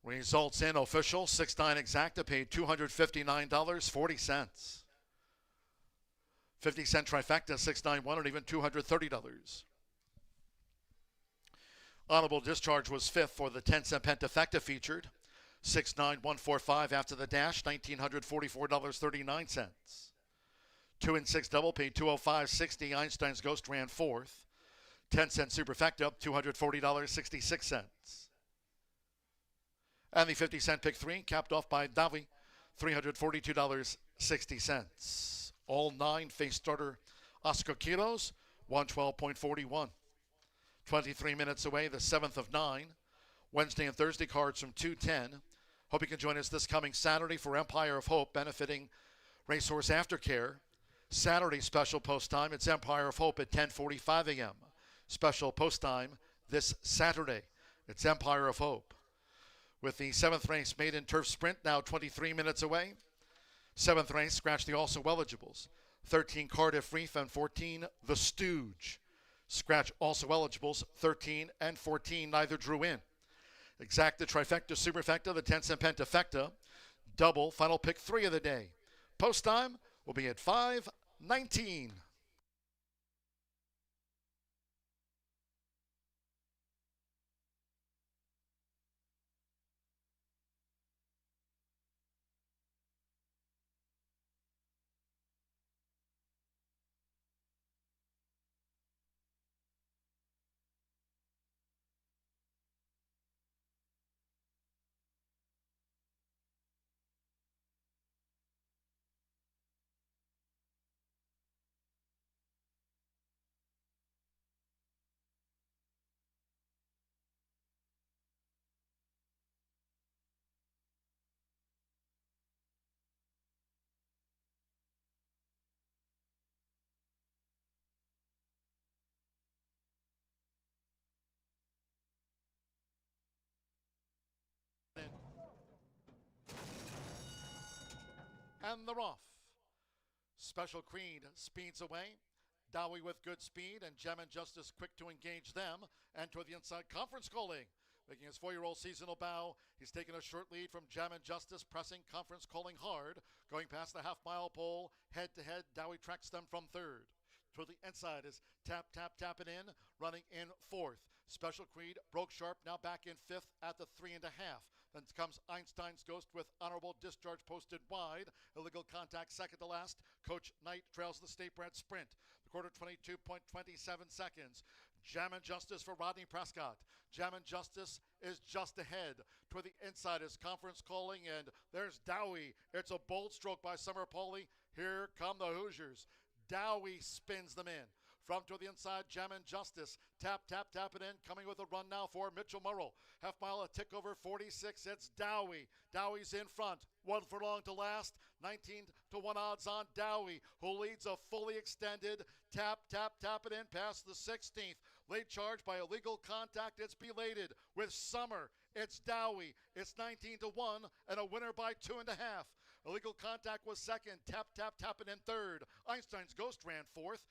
Results in official, 6-9 exacta paid $259.40. 50-cent trifecta, 6-9 won, and even $230. Honorable discharge was 5th for the 10-cent pentafecta featured. 6-9-1-4-5 after the dash, $1,944.39. 2 and 6 double paid $205.60. Einstein's Ghost ran 4th. 10-cent superfecta up $240.66. And the 50-cent pick 3 capped off by Davi, $342.60. All 9 face starter Oscar kilos, 112.41. 23 minutes away, the 7th of 9. Wednesday and Thursday cards from 2:10. Hope you can join us this coming Saturday for Empire of Hope, benefiting Racehorse Aftercare. Saturday special post time, it's Empire of Hope at 10:45 a.m. Special post time this Saturday, it's Empire of Hope. With the 7th race maiden turf sprint now 23 minutes away. 7th race, scratch the also eligibles. 13 Cardiff Reef and 14 The Stooge. Scratch also eligibles 13 and 14, neither drew in. Exacta, trifecta, superfecta, the 10-cent pentafecta. Double, final pick 3 of the day. Post time will be at 5:19. And they're off. Special Creed speeds away. Dowie with good speed, and Gem and Justice quick to engage them. And toward the inside, Conference calling. Making his 4-year-old seasonal bow. He's taken a short lead from Gem and Justice, pressing Conference calling hard. Going past the half-mile pole, head-to-head, Dowie tracks them from 3rd. Toward the inside is Tap, Tap, Tap It In, running in 4th. Special Creed broke sharp, now back in 5th at the 3.5. Then comes Einstein's Ghost with honorable discharge posted wide. Illegal contact second to last. Coach Knight trails the State Bred Sprint. The quarter 22.27 seconds. Jam and Justice for Rodney Prescott. Jam and Justice is just ahead. Toward the inside is Conference calling, and there's Dowie. It's a bold stroke by Summer Pauly. Here come the Hoosiers. Dowie spins them in. From to the inside, Jam and Justice. Tap, tap, tap it in. Coming with a run now for Mitchell Murrow. Half mile, a tick over 46. It's Dowie. Dowie's in front. 1 furlong to last. 19-1 odds on Dowie, who leads a fully extended tap, tap, tap it in past the 16th. Late charge by illegal contact. It's belated with Summer. It's Dowie. It's 19-1 and a winner by 2.5. Illegal contact was second. Tap, tap, tap it in 3rd. Einstein's Ghost ran 4th.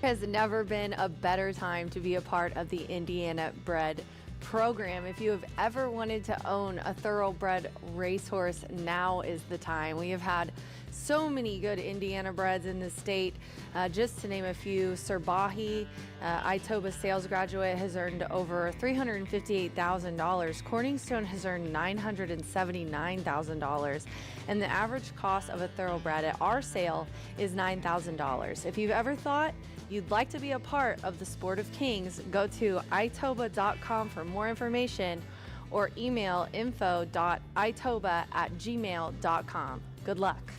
has never been a better time to be a part of the Indiana Bred program. If you have ever wanted to own a thoroughbred racehorse, now is the time. We have had so many good Indiana breds in the state. Just to name a few, Sir Bahi, Itoba sales graduate, has earned over $358,000. Corningstone has earned $979,000. And the average cost of a thoroughbred at our sale is $9,000. If you've ever thought you'd like to be a part of the Sport of Kings, go to itoba.com for more information or email info.itoba@gmail.com. Good luck.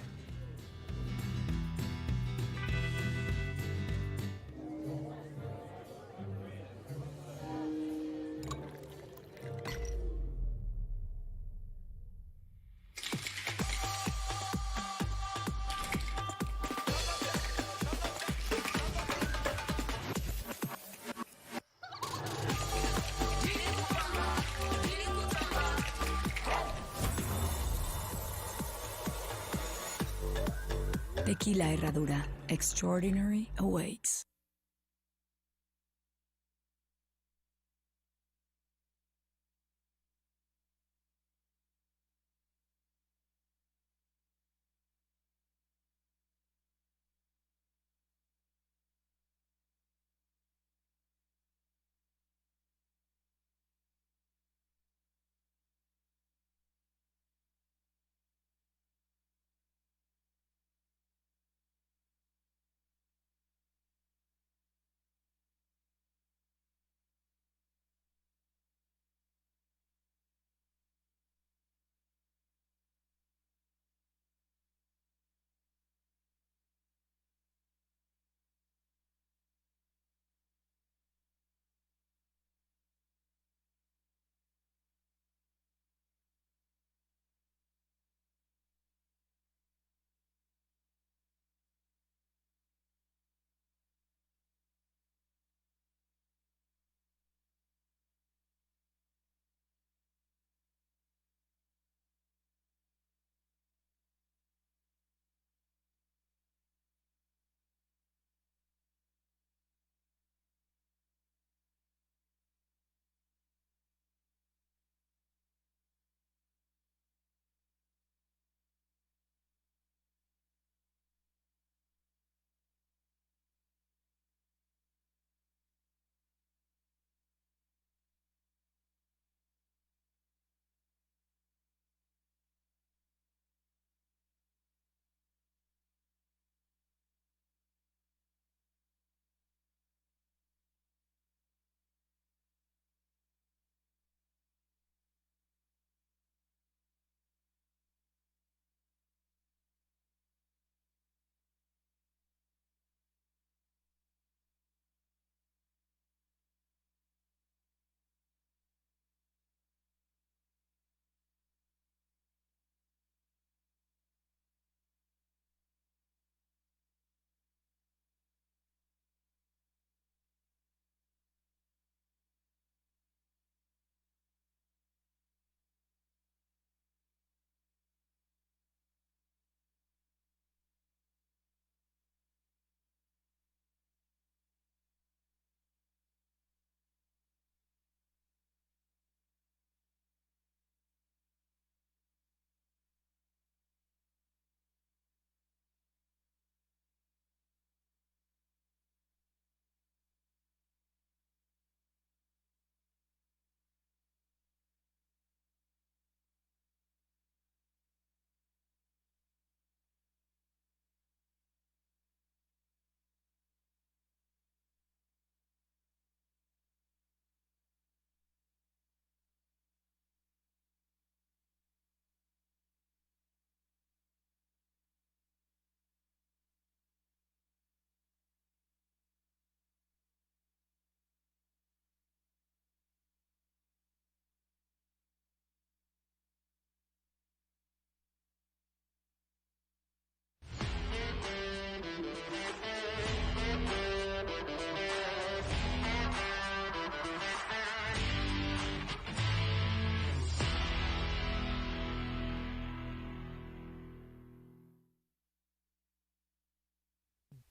Tequila Herradura. Extraordinary awaits.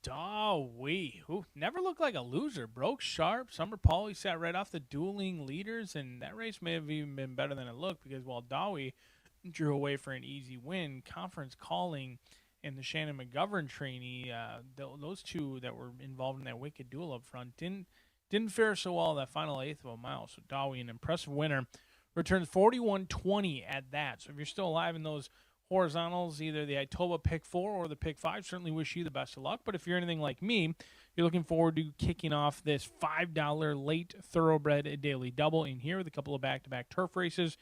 Dawee, who never looked like a loser, broke sharp. Summer Pauly sat right off the dueling leaders, and that race may have even been better than it looked because while Dawee drew away for an easy win, Conference Calling and the Shannon McGovern trainee, those two that were involved in that wicked duel up front, didn't fare so well that final eighth of a mile. So Dawee, an impressive winner, returns 41-20 at that. So if you're still alive in those horizontals, either the Itoba Pick 4 or the Pick 5, certainly wish you the best of luck. But if you're anything like me, you're looking forward to kicking off this $5 late thoroughbred daily double in here with a couple of back-to-back turf races.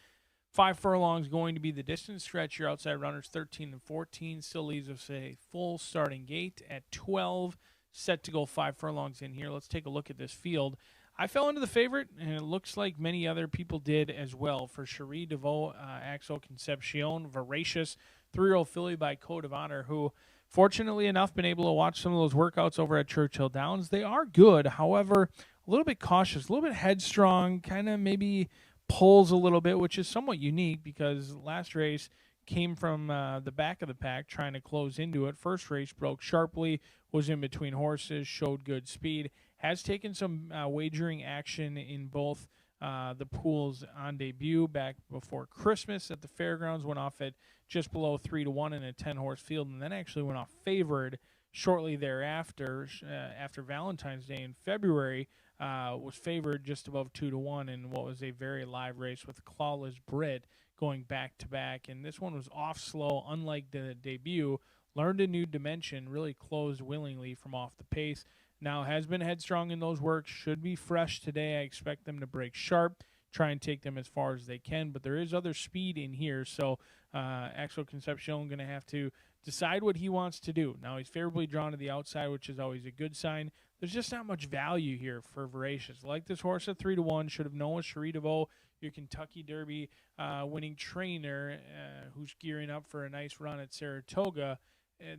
5 furlongs going to be the distance stretch. Your outside runners 13 and 14 still leaves us a full starting gate at 12. Set to go 5 furlongs in here. Let's take a look at this field. I fell into the favorite, and it looks like many other people did as well. For Cherie DeVaux, Axel Concepcion, Voracious, 3-year-old filly by Code of Honor, who, fortunately enough, been able to watch some of those workouts over at Churchill Downs. They are good, however, a little bit cautious, a little bit headstrong, kind of maybe pulls a little bit, which is somewhat unique because last race came from the back of the pack trying to close into it. First race broke sharply, was in between horses, showed good speed, has taken some wagering action in both the pools on debut back before Christmas at the fairgrounds, went off at just below 3-1 in a 10-horse field, and then actually went off favored shortly thereafter, after Valentine's Day in February, was favored just above 2-1 in what was a very live race with Clawless Brit going back-to-back. And this one was off slow, unlike the debut, learned a new dimension, really closed willingly from off the pace. Now has been headstrong in those works, should be fresh today. I expect them to break sharp, try and take them as far as they can, but there is other speed in here, so Axel Concepcion going to have to decide what he wants to do. Now he's favorably drawn to the outside, which is always a good sign. There's just not much value here for Voracious. Like this horse at 3-1, should have known with Cherie DeVaux, your Kentucky Derby winning trainer who's gearing up for a nice run at Saratoga,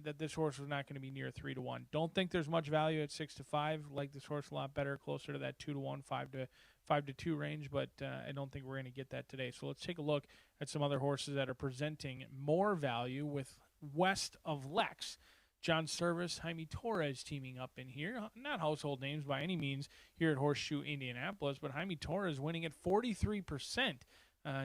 that this horse was not going to be near 3-1. Don't think there's much value at 6-5. Like this horse a lot better, closer to that 2-1, 5-2 range, but I don't think we're going to get that today. So let's take a look at some other horses that are presenting more value with West of Lex. John Service, Jaime Torres teaming up in here. Not household names by any means here at Horseshoe Indianapolis, but Jaime Torres winning at 43%.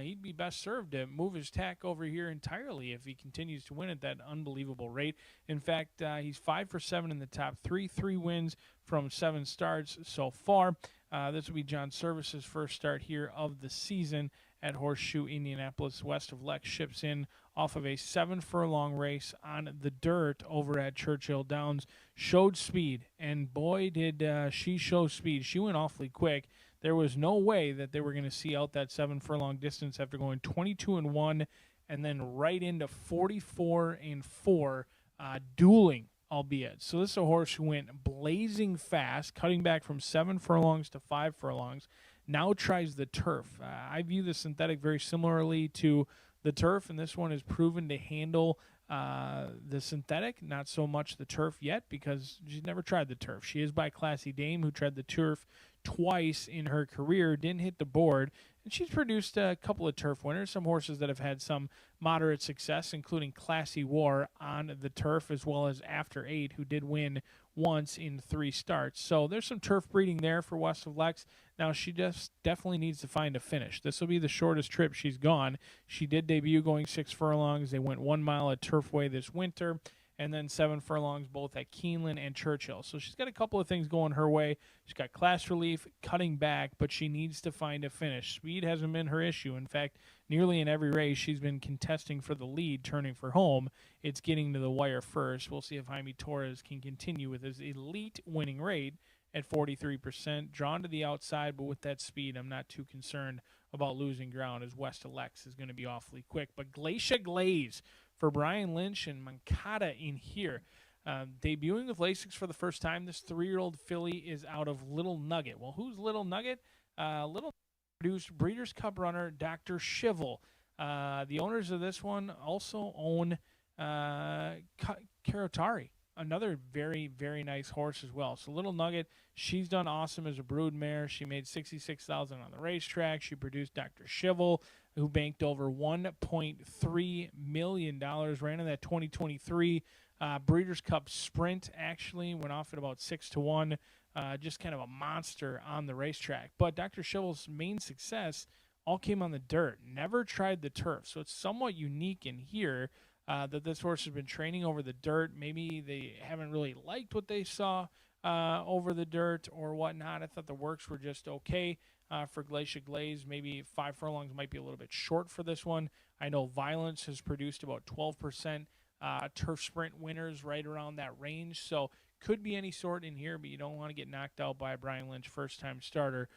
He'd be best served to move his tack over here entirely if he continues to win at that unbelievable rate. In fact, he's 5 for 7 in the top 3 wins from 7 starts so far. This will be John Service's first start here of the season at Horseshoe Indianapolis. West of Lex ships in off of a 7-furlong race on the dirt over at Churchill Downs. Showed speed, and boy, did she show speed. She went awfully quick. There was no way that they were going to see out that 7-furlong distance after going 22-1 and then right into 44-4, dueling, albeit. So this is a horse who went blazing fast, cutting back from 7 furlongs to 5 furlongs. Now tries the turf. I view the synthetic very similarly to the turf, and this one is proven to handle the synthetic, not so much the turf yet because she's never tried the turf. She is by Classy Dame, who tried the turf twice in her career, didn't hit the board, and she's produced a couple of turf winners, some horses that have had some moderate success, including Classy War on the turf, as well as After 8, who did win once in 3 starts. So there's some turf breeding there for West of Lex. Now she just definitely needs to find a finish. This will be the shortest trip she's gone. She did debut going 6 furlongs. They went 1 mile at Turfway this winter, and then 7 furlongs both at Keeneland and Churchill. So she's got a couple of things going her way. She's got class relief, cutting back, but she needs to find a finish. Speed hasn't been her issue. In fact, nearly in every race she's been contesting for the lead, turning for home. It's getting to the wire first. We'll see if Jaime Torres can continue with his elite winning rate at 43%. Drawn to the outside, but with that speed, I'm not too concerned about losing ground, as West of Lex is going to be awfully quick. But Glacier Glaze for Brian Lynch and Mancada in here. Debuting with Lasix for the first time, this 3-year-old filly is out of Little Nugget. Well, who's Little Nugget? Little produced Breeders' Cup runner Dr. Shivel. The owners of this one also own Karotari, another very, very nice horse as well. So Little Nugget, she's done awesome as a brood mare. She made $66,000 on the racetrack. She produced Dr. Shivel, who banked over $1.3 million, ran in that 2023 Breeders' Cup Sprint actually went off at about 6-1. Just kind of a monster on the racetrack. But Dr. Schivel's main success all came on the dirt. Never tried the turf. So it's somewhat unique in here that this horse has been training over the dirt. Maybe they haven't really liked what they saw over the dirt or whatnot. I thought the works were just okay for Glacier Glaze. Maybe 5 furlongs might be a little bit short for this one. I know Violence has produced about 12% turf sprint winners right around that range. So could be any sort in here, but you don't want to get knocked out by a Brian Lynch first-time starter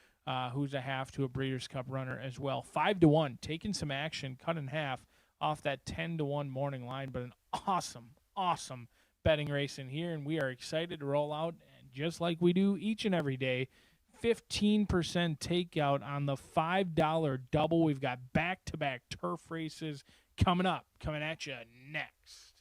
who's a half to a Breeders' Cup runner as well. 5-1, taking some action, cut in half off that 10-1 morning line, but an awesome betting race in here, and we are excited to roll out, and just like we do each and every day, 15% takeout on the $5 double. We've got back-to-back turf races coming at you next.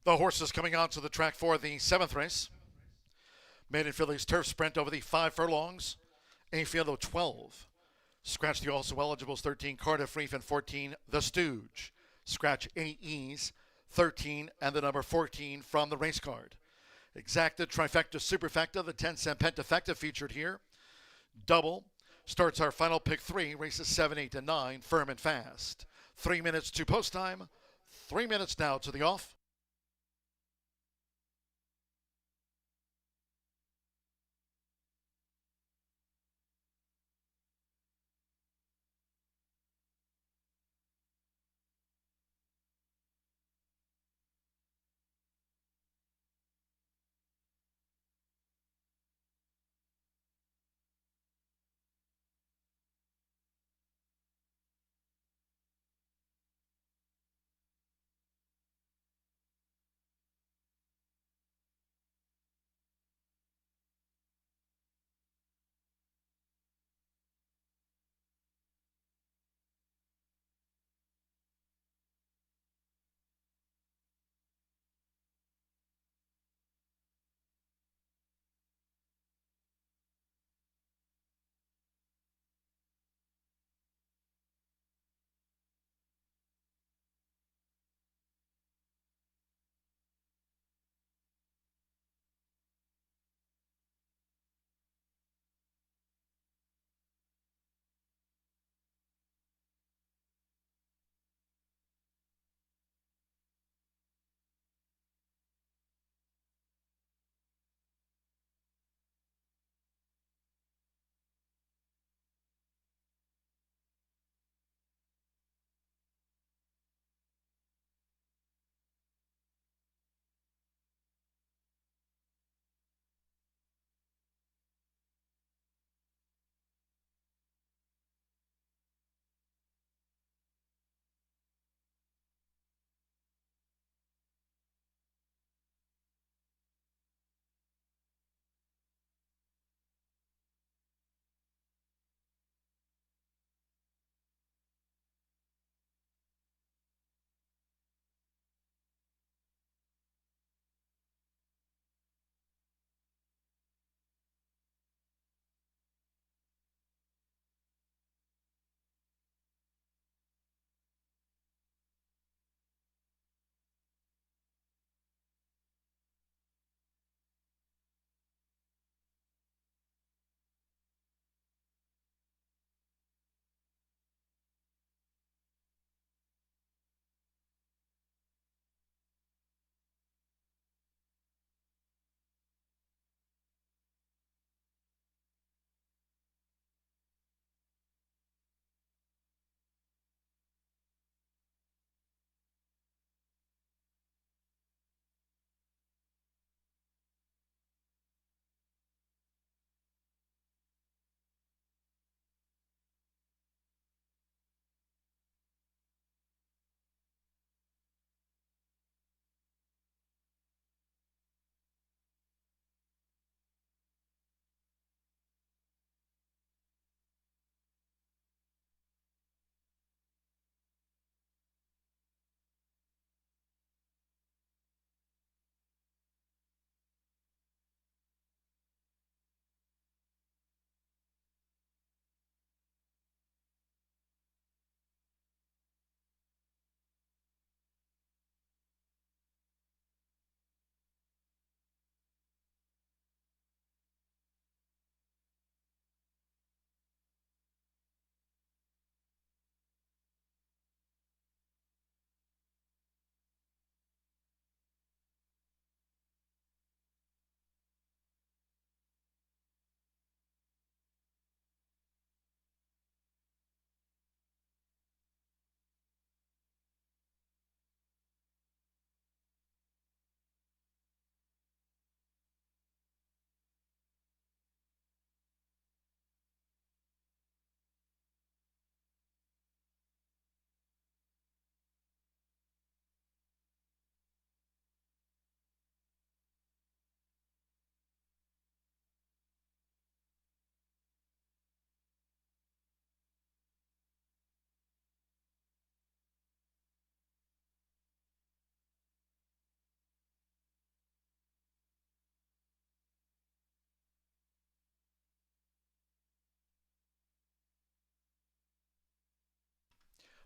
The horses coming onto the track for the 7th race. Maiden Fillies Turf Sprint over the 5 furlongs. A field of 12. Scratch the also eligibles 13 Cardiff Reef and 14 The Stooge. Scratch any Ease 13 and the number 14 from the race card. Exacta Trifecta Superfecta, the 10-cent Pentafecta featured here. Double starts our final pick 3, races 7, 8, and 9, firm and fast. 3 minutes to post time. 3 minutes now to the off.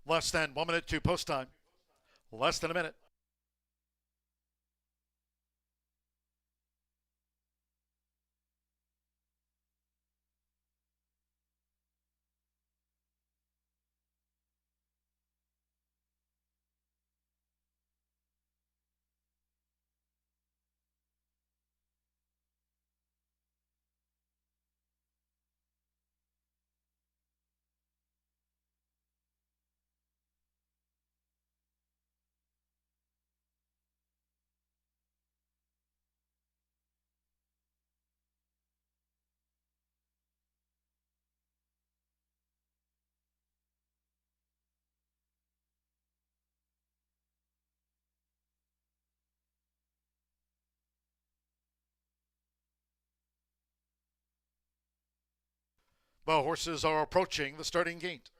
Less than 1 minute to post time. Less than a minute. The horses are approaching the starting gate.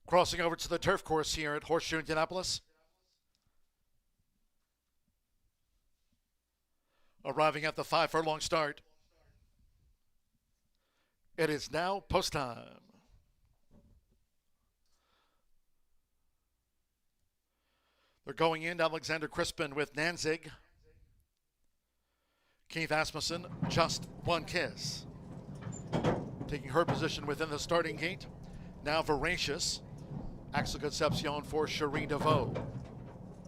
Crossing over to the turf course here at Horseshoe Indianapolis. Arriving at the 5 furlong start. It is now post time. They're going in Alexander Crispin with Nanzig. Keith Asmussen, Just One Kiss. Taking her position within the starting gate. Now Voracious. Axel Concepcion for Cherie DeVoe.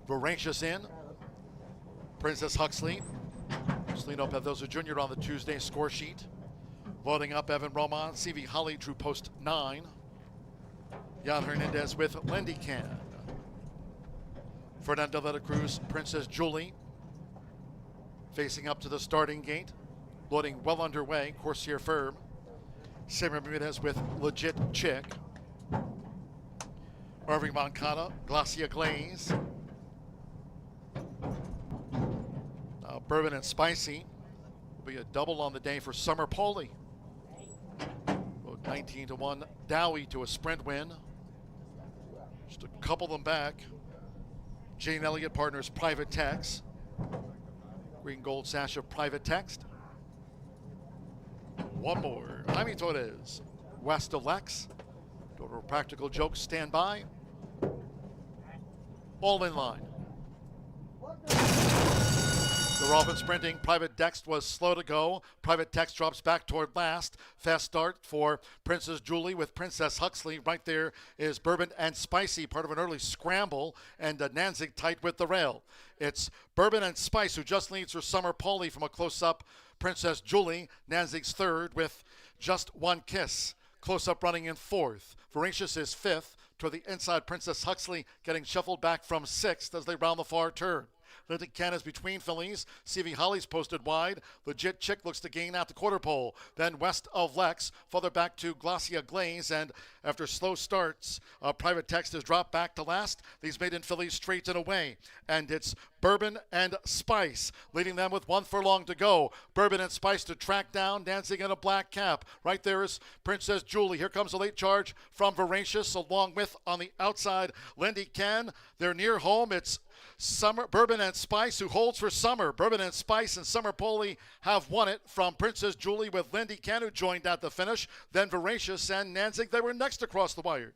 Voracious in. Princess Huxley. Celino Pedrosa Jr. on the Tuesday score sheet. Loading up Evan Roman. CV Holly drew post 9. Jan Hernandez with Lindy Can. Fernando de la Cruz, Princess Julie. Facing up to the starting gate. Loading well underway. Corsair Firm. Sam Ramirez with Legit Chick. Irving Moncada, Glacia Glaze. Bourbon and Spicy will be a double on the day for Summer Poli. 19-1 Dowie to a sprint win. Just a couple of them back. Jane Elliott Partners Private Text. Green Gold Sash of Private Text. One more. Jaime Torres, West of Lex. Total Practical Jokes stand by. All in line. They're off and sprinting. Private Text was slow to go. Private Text drops back toward last. Fast start for Princess Julie with Princess Huxley. Right there is Bourbon and Spicy, part of an early scramble, and Nanzig tight with the rail. It's Bourbon and Spice who just leads her Summer Poli from a close-up Princess Julie. Nanzig's third with Just One Kiss. Close-up running in fourth. Voracious is fifth. Toward the inside, Princess Huxley getting shuffled back from sixth as they round the far turn. Lindy Can is between fillies. CV Holly's posted wide. Legit Chick looks to gain out the quarter pole. Then West of Lex, further back to Glacia Glaze. And after slow starts, Private Text has dropped back to last. These maiden fillies straight and away. And it's Bourbon and Spice leading them with 1 furlong to go. Bourbon and Spice to track down Dancing in a black cap. Right there is Princess Julie. Here comes a late charge from Voracious, along with on the outside Lindy Can. They're near home. It's Summer Bourbon and Spice who holds for Summer. Bourbon and Spice and Summer Poli have won it from Princess Julie with Lindy Can, who joined at the finish. Then Voracious and Nanzig, they were next across the wire.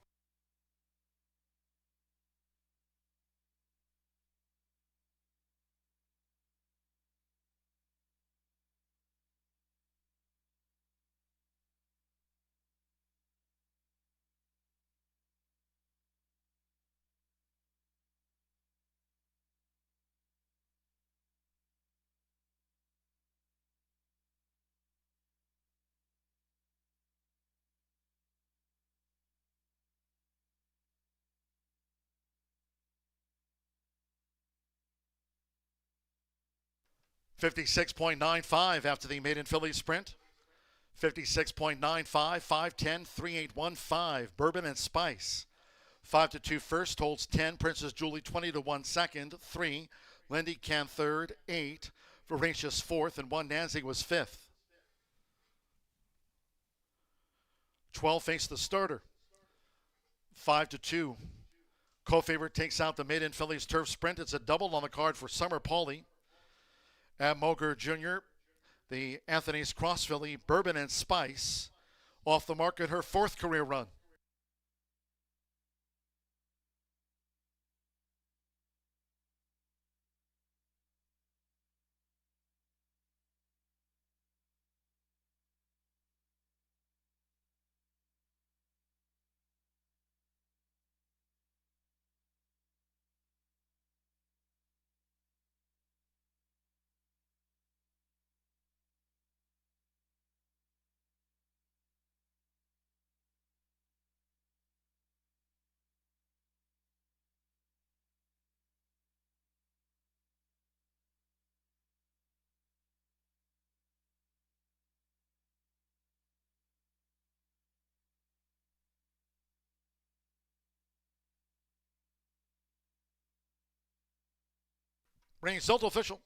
.56.95 after the maiden filly sprint. 56.95, 5-10, 3-8-1-5. Bourbon and Spice. 5-2 first, holds 10. Princess Julie 20-1 second, 3. Lindy Can third, 8. Voracious fourth, and 1 Nancy was fifth. 12 faced the starter. 5-2. Co-favorite takes out the maiden Phillies Turf Sprint. It's a double on the card for Summer Pauly. Ab Moger Jr., the Anthony's Cross filly, Bourbon and Spice, off the market, her 4th career run. Result official.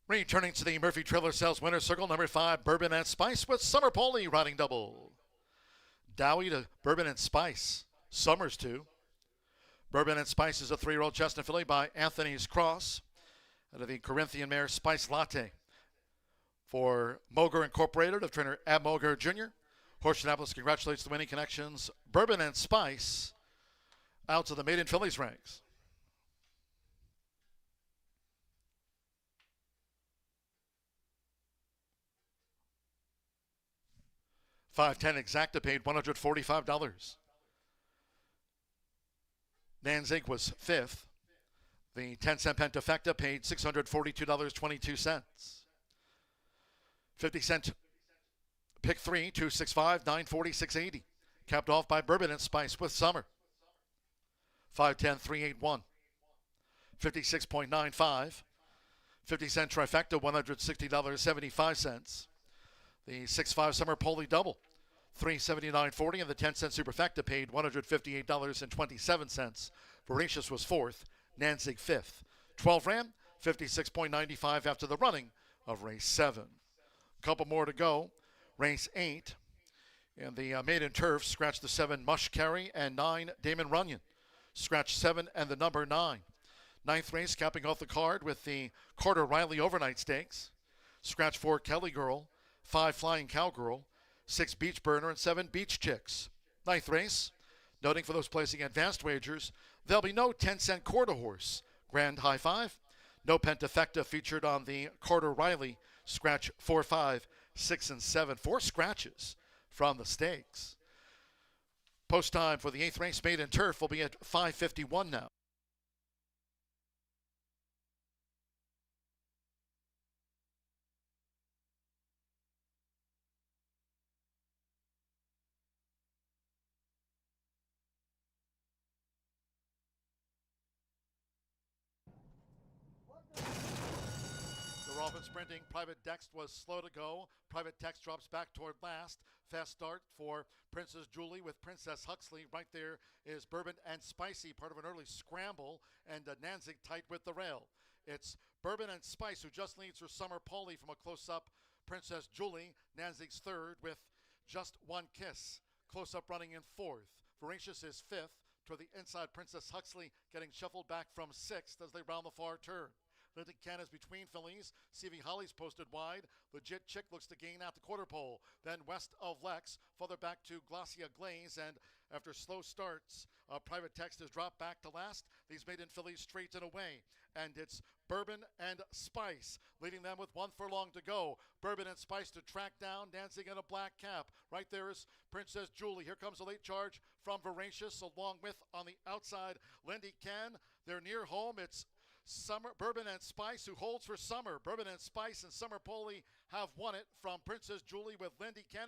Returning to the Murphy Trailer Sales winner's circle, number 5, Bourbon and Spice with Summer Pauly riding double. Dowie to Bourbon and Spice. Summers 2. Bourbon and Spice is a 3-year-old chestnut filly by Anthony's Cross out of the Corinthian mare Spice Latte. For Moger Incorporated of trainer Ab Moger Jr., Horseshoe Indianapolis congratulates the winning connections. Bourbon and Spice out to the maiden fillies ranks. $5.10 exacta paid $145. Nanzig was 5th. The 10-cent Pentafecta paid $642.22. 50-cent pick 3, 265, 940, 680. Capped off by Bourbon and Spice with Summer. 510, 381. 56.95. 50-cent trifecta, $160.75. The 6.5 Summer Pauly double, $379.40, and the 10-cent superfecta paid $158.27. Voracious was 4th, Nanzig 5th. 12 ran, 56.95 after the running of race 7. Couple more to go. Race 8, and the maiden turf scratched the 7 Mush Carry and 9 Damon Runyon. Scratch 7 and the number 9. 9th race capping off the card with the Carter Riley Overnight Stakes. Scratch 4 Kelly Girl, 5 Flying Cowgirl, 6 Beach Burner, and 7 Beach Chicks. 9th race, noting for those placing advanced wagers, there'll be no 10-cent quarter horse. Grand High Five, no Pentafecta featured on the Carter Riley. Scratch 4, 5, 6, and 7. 4 scratches from the stakes. Post time for the 8th race maiden turf will be at 5:51 now. Sprinting, Private Dex was slow to go. Private Dex drops back toward last. Fast start for Princess Julie with Princess Huxley. Right there is Bourbon and Spicy, part of an early scramble, and Nanzig tight with the rail. It's Bourbon and Spice who just leads her Summer Pauly from a close-up. Princess Julie, Nanzig's 3rd with Just One Kiss. Close-up running in 4th. Voracious is 5th. Toward the inside, Princess Huxley getting shuffled back from 6th as they round the far turn. Linton Ken is between fillies. CV Holly's posted wide. Legit Chick looks to gain at the quarter pole. Then west of Lex, further back to Glacia Glaze, and after slow starts, Private Text has dropped back to last. These maiden fillies straight and away, and it's Bourbon and Spice leading them with 1 furlong to go. Bourbon and Spice to track down, dancing in a black cap. Right there is Princess Julie. Here comes a late charge from Voracious, along with on the outside Lindy Ken. They're near home. It's Bourbon and Spice who holds for Summer. Bourbon and Spice and Summer Poley have won it from Princess Julie with Lindy Ken.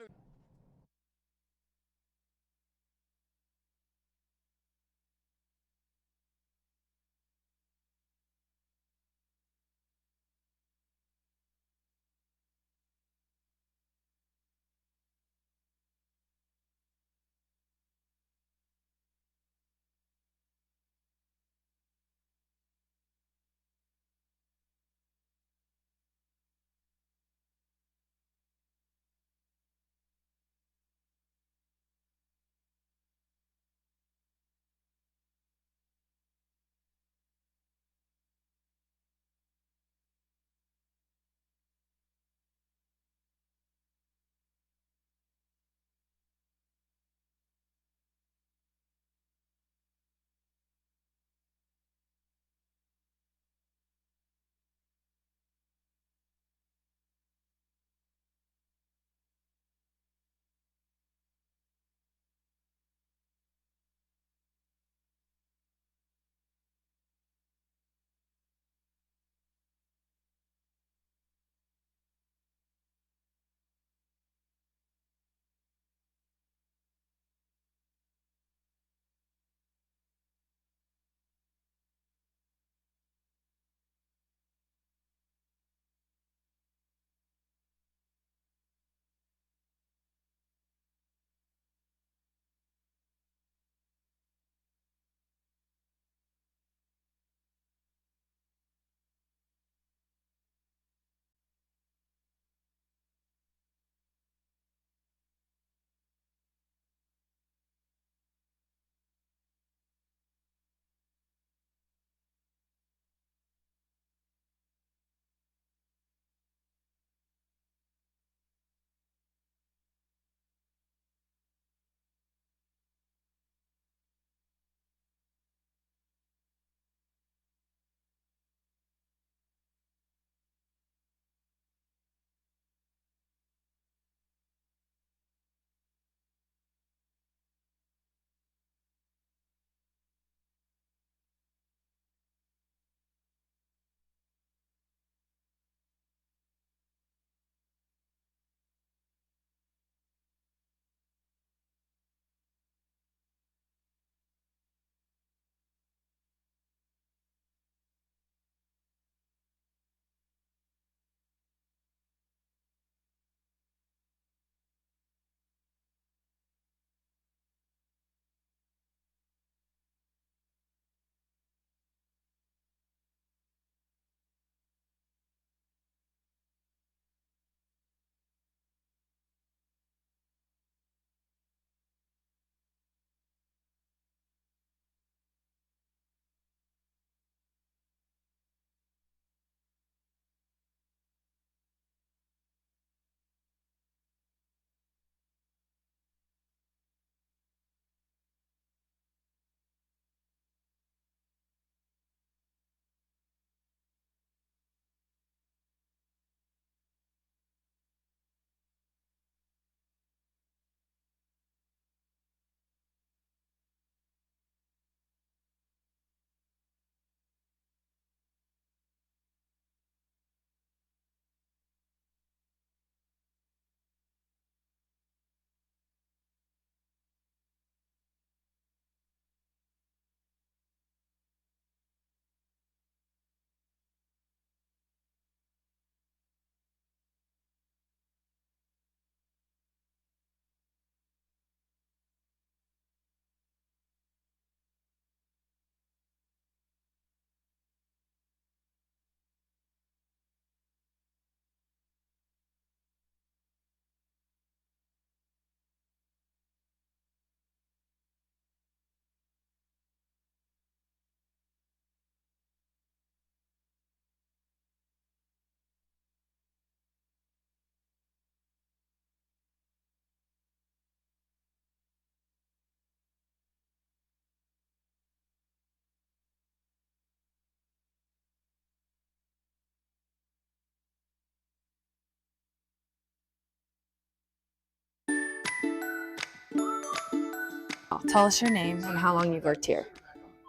Tell us your name and how long you've worked here.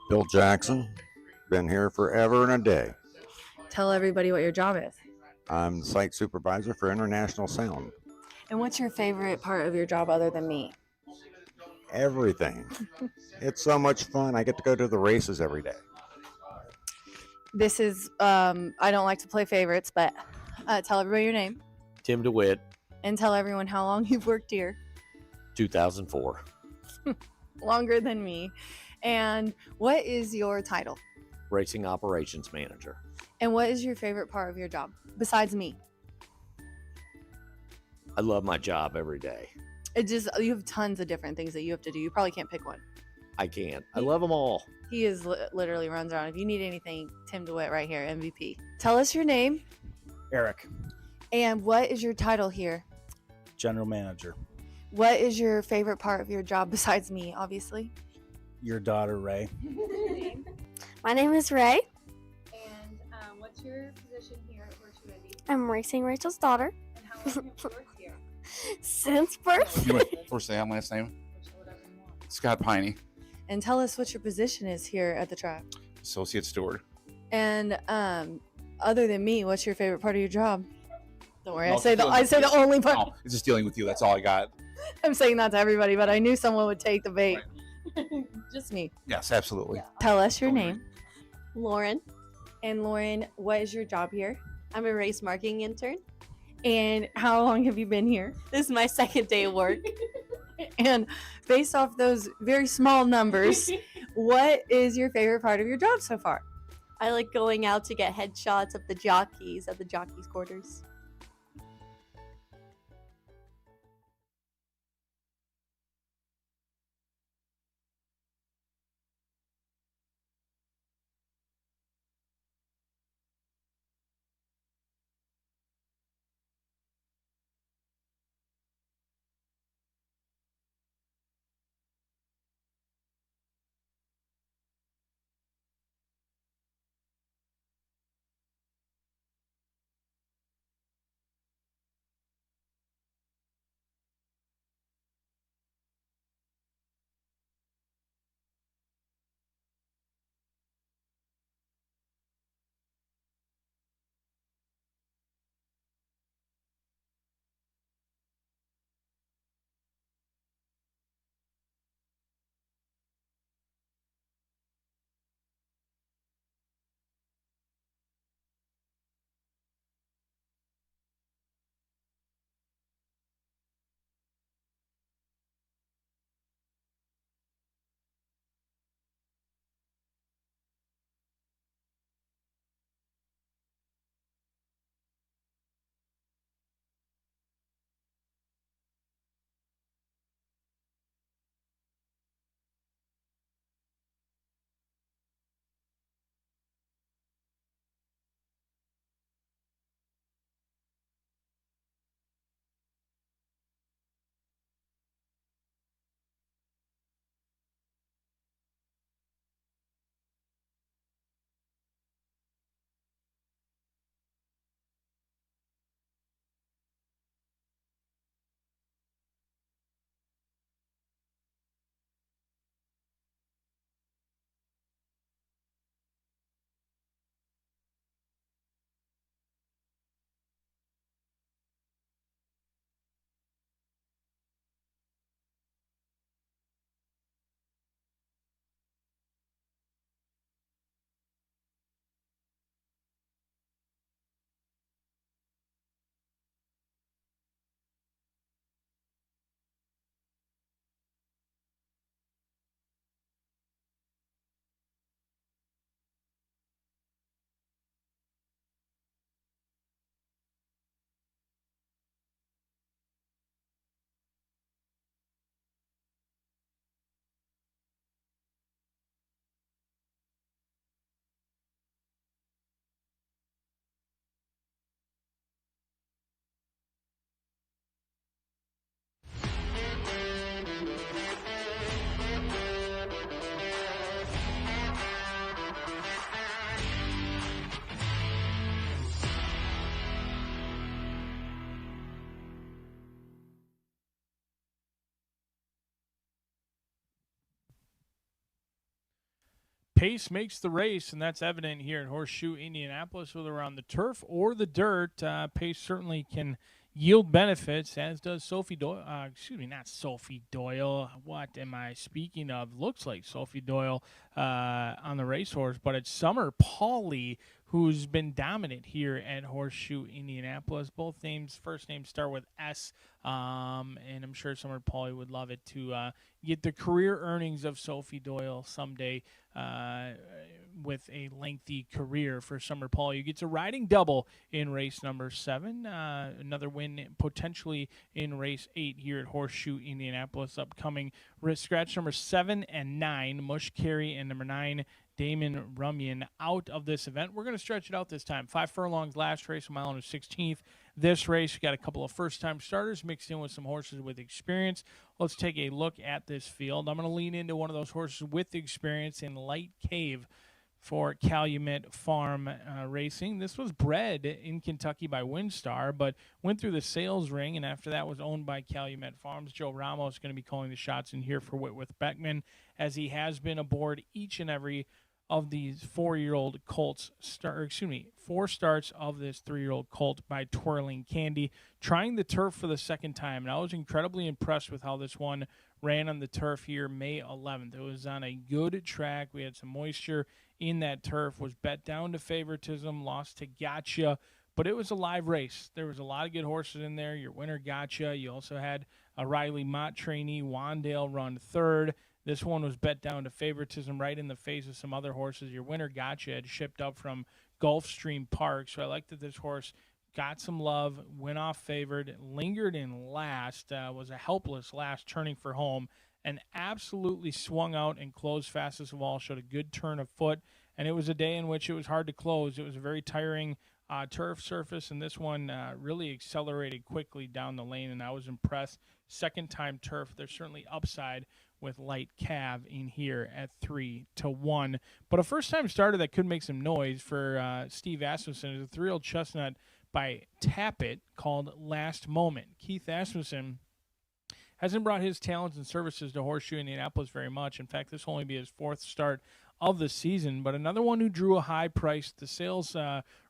Bill Jackson, been here forever and a day. Tell everybody what your job is. I'm the site supervisor for International Sound. And what's your favorite part of your job other than me? Everything. It's so much fun. I get to go to the races every day. This is, I don't like to play favorites, but tell everybody your name Tim DeWitt, and tell everyone how long you've worked here. 2004. Longer than me. And what is your title? Racing Operations Manager. And what is your favorite part of your job besides me? I love my job every day. You have tons of different things that you have to do. You probably can't pick one. I can't. I love them all. He is literally runs around. If you need anything, Tim DeWitt right here, MVP. Tell us your name Eric, and what is your title here? General Manager. What is your favorite part of your job besides me, obviously? Your daughter, Ray. My name is Ray. And what's your position here at Horseshoe Indy? I'm racing Rachel's daughter. And how long have you worked here? Since birth. You want first say my last name? Scott Piney, And tell us what your position is here at the track. Associate Steward. And other than me, what's your favorite part of your job? Don't worry, No, I say the only part. No, it's just dealing with you. That's all I got. I'm saying that to everybody, but I knew someone would take the bait. Just me. Yes, absolutely. Tell us your name. Lauren. And Lauren, what is your job here? I'm a race marketing intern. And how long have you been here? This is my second day of work. And based off those very small numbers, what is your favorite part of your job so far? I like going out to get headshots of the jockeys at the jockeys' quarters. Pace makes the race, and that's evident here at Horseshoe Indianapolis, whether we're on the turf or the dirt. Pace certainly can yield benefits, as does Sophie Doyle. Not Sophie Doyle. What am I speaking of? Looks like Sophie Doyle on the racehorse, but it's Summer Pauly who's been dominant here at Horseshoe Indianapolis. Both names, first names start with S, and I'm sure Summer Pauly would love it to get the career earnings of Sophie Doyle someday with a lengthy career for Summer Pauly. You get a riding double in race number 7. Another win potentially in race 8 here at Horseshoe Indianapolis. Upcoming scratch number 7 and 9, Mush Carey, and number 9, Damon Rumyan out of this event. We're going to stretch it out this time. 5 furlongs last race, a mile and a 16th. This race, we got a couple of first-time starters mixed in with some horses with experience. Let's take a look at this field. I'm going to lean into one of those horses with experience in Light Cave for Calumet Farm Racing. This was bred in Kentucky by Windstar, but went through the sales ring, and after that was owned by Calumet Farms. Joe Ramos is going to be calling the shots in here for Whitworth Beckman, as he has been aboard each and every of these 4-year-old colts, 4 starts of this 3-year-old colt by Twirling Candy, trying the turf for the second time. And I was incredibly impressed with how this one ran on the turf here May 11th. It was on a good track. We had some moisture in that turf, was bet down to favoritism, lost to Gotcha, but it was a live race. There was a lot of good horses in there. Your winner Gotcha. You also had a Riley Mott trainee, Wandale, run third. This one was bet down to favoritism right in the face of some other horses. Your winner Gotcha had shipped up from Gulfstream Park, so I like that this horse got some love, went off favored, lingered in last, was a helpless last, turning for home, and absolutely swung out and closed fastest of all, showed a good turn of foot, and it was a day in which it was hard to close. It was a very tiring turf surface, and this one really accelerated quickly down the lane, and I was impressed. Second time turf, there's certainly upside with Light Cav in here at 3-1. But a first-time starter that could make some noise for Steve Asmussen is a 3-year-old chestnut by Tappet called Last Moment. Keith Asmussen hasn't brought his talents and services to Horseshoe Indianapolis very much. In fact, this will only be his 4th start of the season, but another one who drew a high price. The sales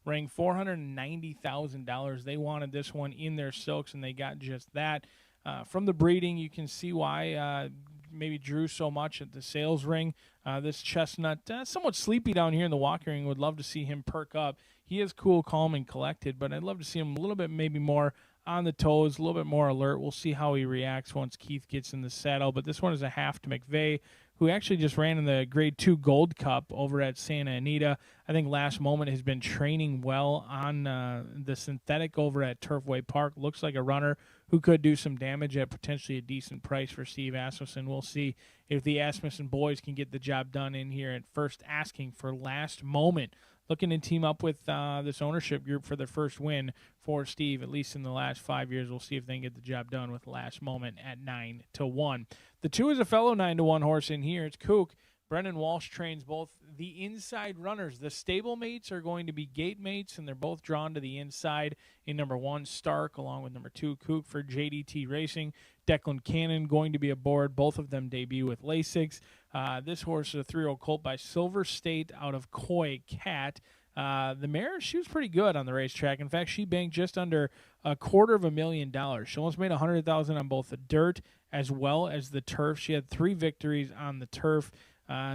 rang $490,000. They wanted this one in their silks, and they got just that. From the breeding, you can see why maybe drew so much at the sales ring. This chestnut, somewhat sleepy down here in the walking ring. Would love to see him perk up. He is cool, calm, and collected, but I'd love to see him a little bit maybe more on the toes, a little bit more alert. We'll see how he reacts once Keith gets in the saddle. But this one is a half to McVeigh, who actually just ran in the Grade 2 Gold Cup over at Santa Anita. I think Last Moment has been training well on the synthetic over at Turfway Park. Looks like a runner who could do some damage at potentially a decent price for Steve Asmussen. We'll see if the Asmussen boys can get the job done in here at first asking for Last Moment. Looking to team up with this ownership group for their first win for Steve, at least in the last 5 years. We'll see if they can get the job done with Last Moment at 9-1. The 2 is a fellow 9-1 horse in here. It's Kook. Brendan Walsh trains both the inside runners. The stable mates are going to be gate mates, and they're both drawn to the inside in number 1, Stark, along with number 2, Kook for JDT Racing. Declan Cannon going to be aboard. Both of them debut with Lasix. This horse is a 3-year-old colt by Silver State out of Coy Cat. The mare, she was pretty good on the racetrack. In fact, she banked just under $250,000. She almost made $100,000 on both the dirt as well as the turf. She had 3 victories on the turf.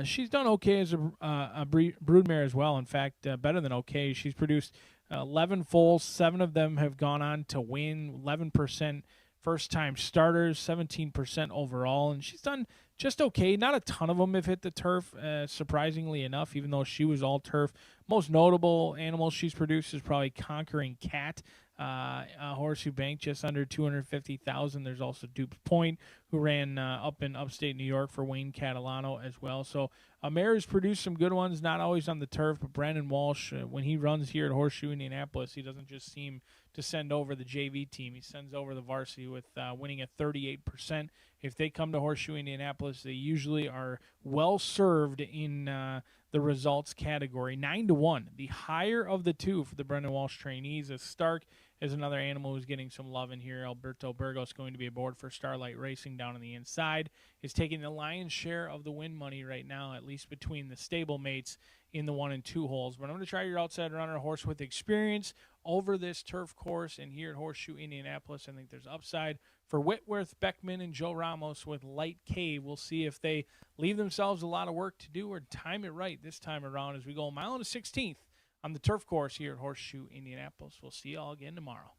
She's done okay as a broodmare as well. In fact, better than okay. She's produced 11 foals. 7 of them have gone on to win. 11% first-time starters, 17% overall, and she's done just okay. Not a ton of them have hit the turf, surprisingly enough, even though she was all turf. Most notable animal she's produced is probably Conquering Cat, a horse who banked just under $250,000. There's also Dupes Point, who ran up in upstate New York for Wayne Catalano as well. So mare has produced some good ones, not always on the turf, but Brandon Walsh, when he runs here at Horseshoe Indianapolis, he doesn't just seem to send over the JV team. He sends over the varsity with winning at 38%. If they come to Horseshoe Indianapolis, they usually are well served in the results category. 9-1, the higher of the 2 for the Brendan Walsh trainees, as Stark is another animal who's getting some love in here. Alberto Burgos going to be aboard for Starlight Racing down on the inside. Is taking the lion's share of the win money right now, at least between the stable mates in the 1 and 2 holes. But I'm going to try your outside runner, a horse with experience over this turf course. And here at Horseshoe Indianapolis, I think there's upside for Whitworth, Beckman, and Joe Ramos with Light Cave. We'll see if they leave themselves a lot of work to do or time it right this time around as we go a mile and a 16th on the turf course here at Horseshoe Indianapolis. We'll see you all again tomorrow.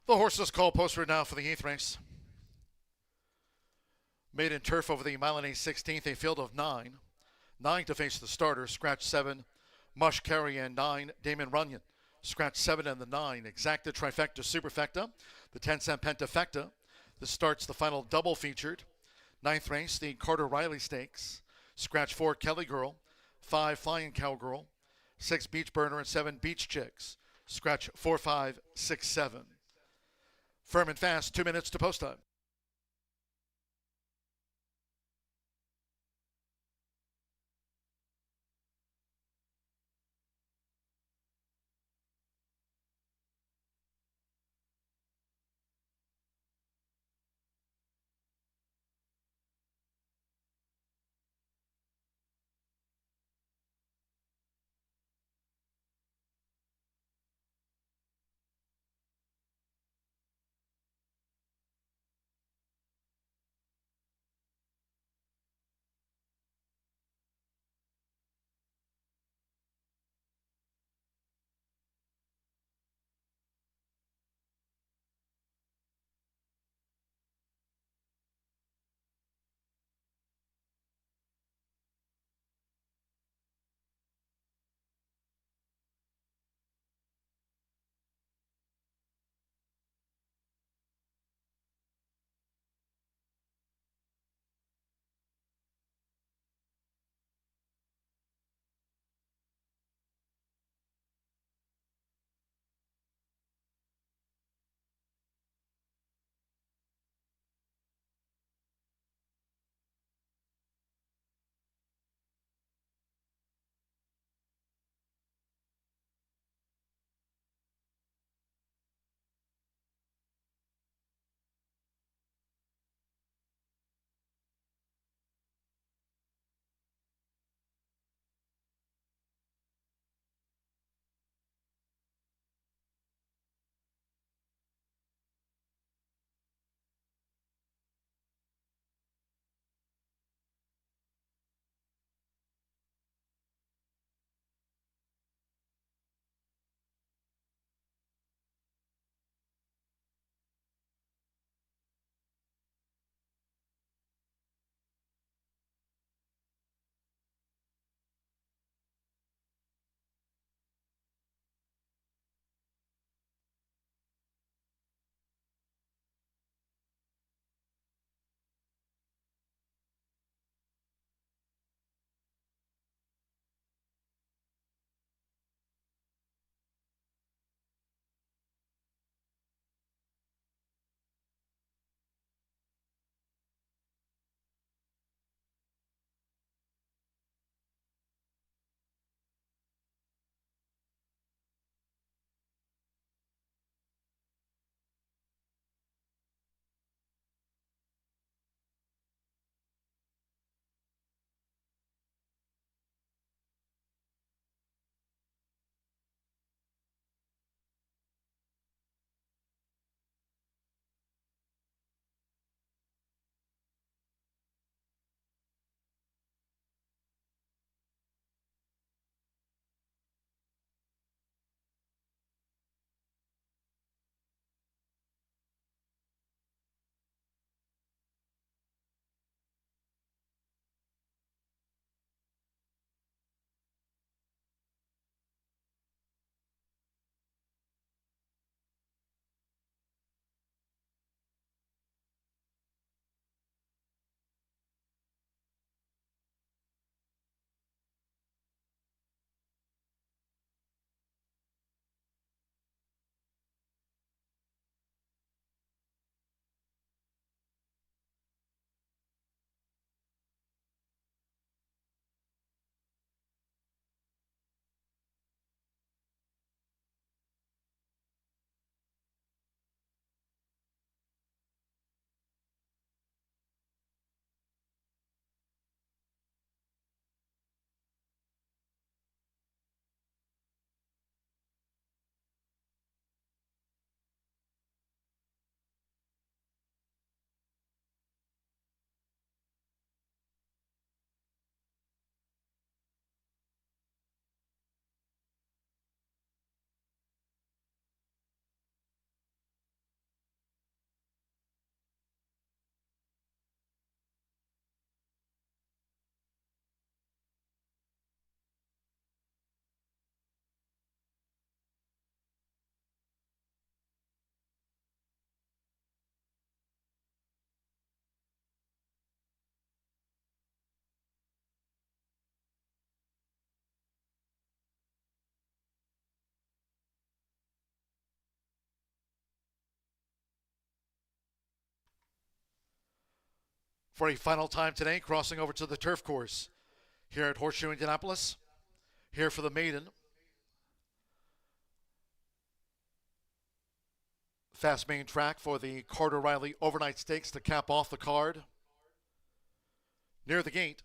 The horses call poster now for the 8th race. Made in turf over the mile and 16th, a field of 9. 9 to face the starter, scratch 7, Mush Carry, and 9, Damon Runyon. Scratch 7 and the 9, Exacta, Trifecta, Superfecta, the 10-cent Pentafecta. This starts the final double featured. 9th race, the Carter Riley Stakes. Scratch 4, Kelly Girl, 5, Flying Cowgirl, 6, Beach Burner, and 7, Beach Chicks. Scratch 4, 5, 6, 7. Firm and fast, 2 minutes to post time. for a final time today, crossing over to the turf course here at Horseshoe Indianapolis. Here for the maiden. Fast main track for the Carter Riley Overnight Stakes to cap off the card. Near the gate.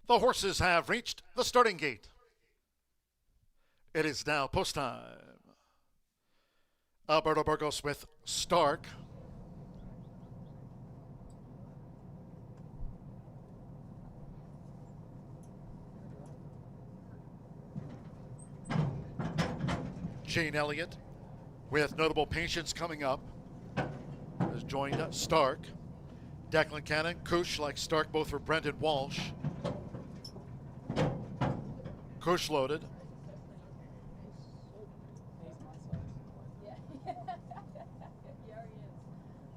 The horses have reached the starting gate. It is now post time. Alberto Burgos with Stark. Jane Elliott with Notable Patience coming up has joined Stark. Declan Cannon, Kush like Stark, both for Brendan Walsh. Kush loaded.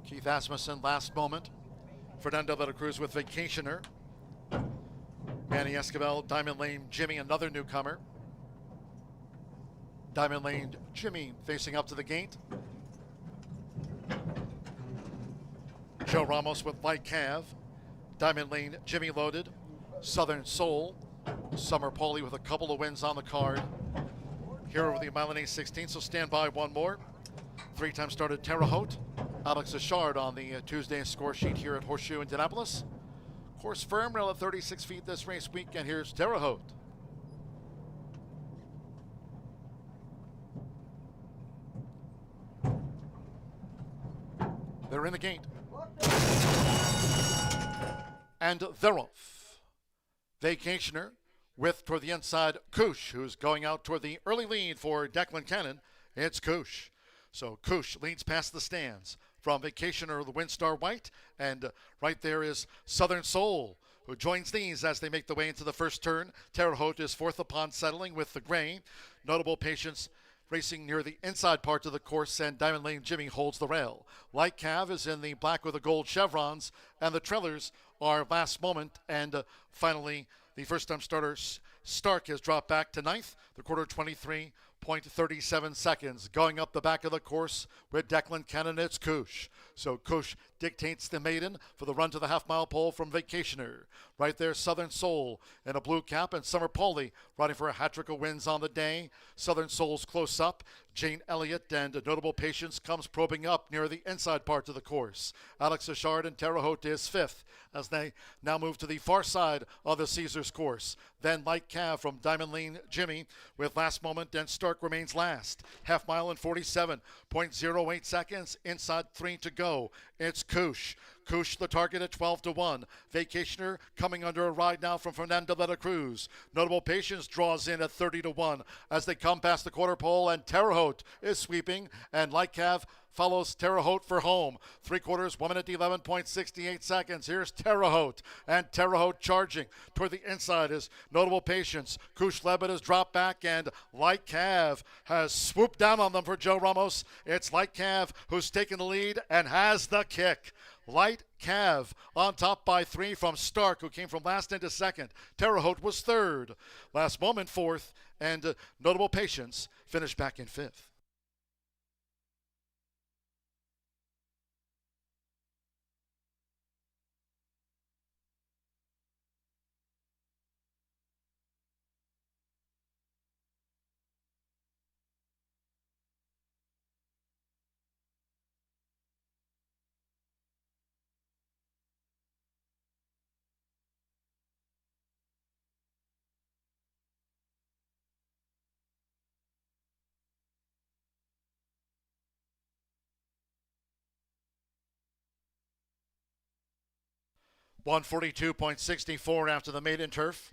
Keith Asmussen, Last Moment. Fernando de la Cruz with Vacationer. Manny Escobar, Diamond Lane Jimmy, another newcomer. Diamond Lane Jimmy facing up to the gate. Joe Ramos with Light Cav. Diamond Lane Jimmy loaded. Southern Soul. Summer Pauly with a couple of wins on the card. Here over the Milanese 16, so stand by one more. 3-time started Terre Haute. Alex Achard on the Tuesday score sheet here at Horseshoe Indianapolis. Course firm, rail at 36 feet this race week, and here's Terre Haute. They're in the gate. And they're off. Vacationer with toward the inside Kush, who's going out toward the early lead for Declan Cannon. It's Kush. So Kush leads past the stands from Vacationer, the Windstar White, and right there is Southern Soul, who joins these as they make the way into the first turn. Terre Haute is fourth upon settling with the gray. Notable Patience racing near the inside part of the course, and Diamond Lane Jimmy holds the rail. Light Cav is in the black with the gold chevrons, and the trailers are Last Moment, and finally the first-time starter Stark has dropped back to ninth, the quarter 23.37 seconds. Going up the back of the course with Declan Cannon, it's Kush. So Kush dictates the maiden for the run to the half-mile pole from Vacationer. Right there, Southern Soul in a blue cap, and Summer Pauly riding for a hat-trick of wins on the day. Southern Soul's close up. Jane Elliott and Notable Patience comes probing up near the inside part of the course. Alex Achard and Terre Haute is fifth as they now move to the far side of the Caesars course. Then Light Cav from Diamond Lane Jimmy with Last Moment, and Stark remains last. Half mile in 47.08 seconds. Inside 3 to go. It's Kush. Kush the target at 12-1. Vacationer coming under a ride now from Fernando de la Cruz. Notable Patience draws in at 30-1 as they come past the quarter pole, and Terre Haute is sweeping, and Light Cav follows Terre Haute for home. 3/4, 1 minute 11.68 seconds. Here's Terre Haute, and Terre Haute charging. Toward the inside is Notable Patience. Kush Levitt has dropped back, and Light Cav has swooped down on them for Joe Ramos. It's Light Cav who's taken the lead and has the kick. Light Cav on top by 3 from Stark, who came from last into second. Terre Haute was third. Last Moment fourth, and Notable Patience finished back in fifth. .142.64 after the maiden turf.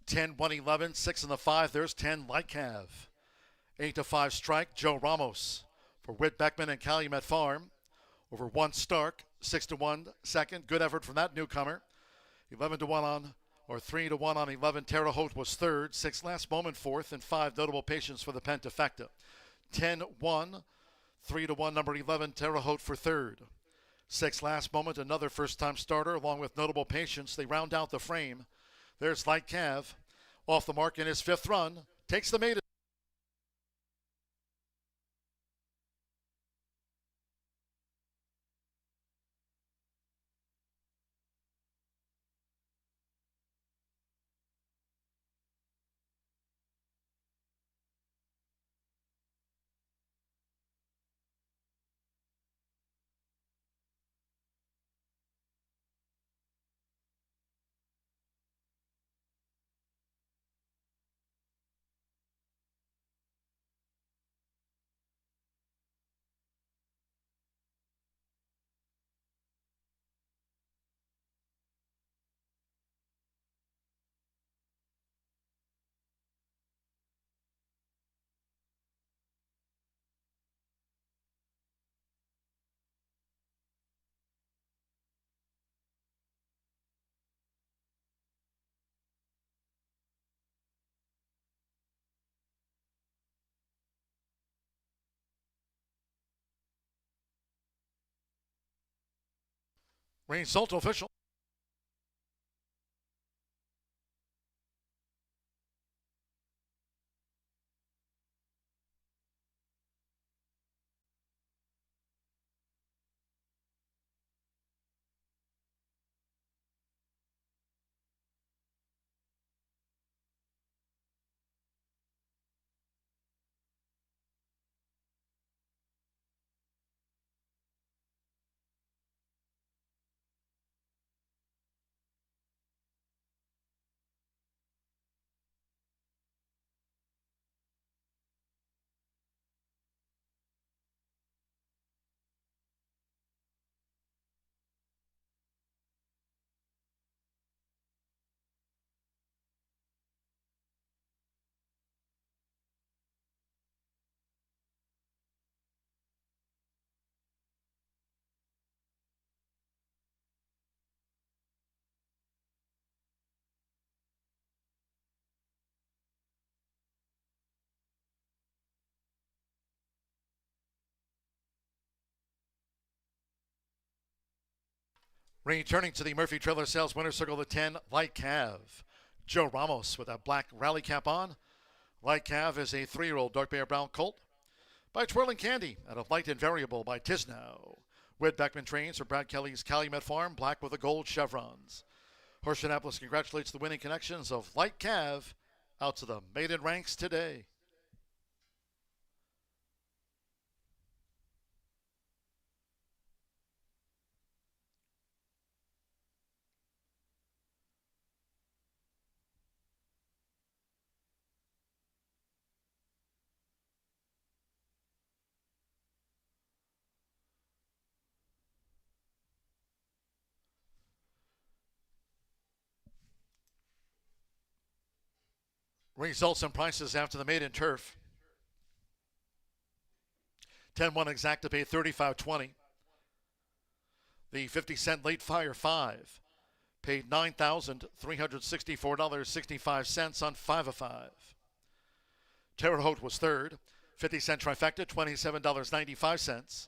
10-1-11, 6 in the 5. There's 10 Light Cav. 8-5 strike, Joe Ramos for Whit Beckman and Calumet Farm. Over 1 Stark, 6-1 second. Good effort from that newcomer. 11-1 on or 3-1 on 11. Terre Haute was third, 6 Last Moment fourth, and 5 Notable Patience for the Pentafecta. 10-1, 3-1, number 11, Terre Haute for third. 6 Last Moment, another first-time starter, along with Notable Patience. They round out the frame. There's Light Cav, off the mark in his 5th run, takes the maiden. Result official. Returning to the Murphy Trailer Sales Winner Circle, the 10, Light Cav. Joe Ramos with a black rally cap on. Light Cav is a 3-year-old dark bear brown colt. By Twirling Candy out of Light and Variable by Tisno. Whit Beckman trains for Brad Kelly's Calumet Farm, black with the gold chevrons. Horseshoe Indianapolis congratulates the winning connections of Light Cav out to the maiden ranks today. Results and prices after the maiden turf. 10-1 exacta paid $35.20. The 50-cent late fire 5 paid $9,364.65 on 5 of 5. Terre Haute was third. 50-cent trifecta, $27.95.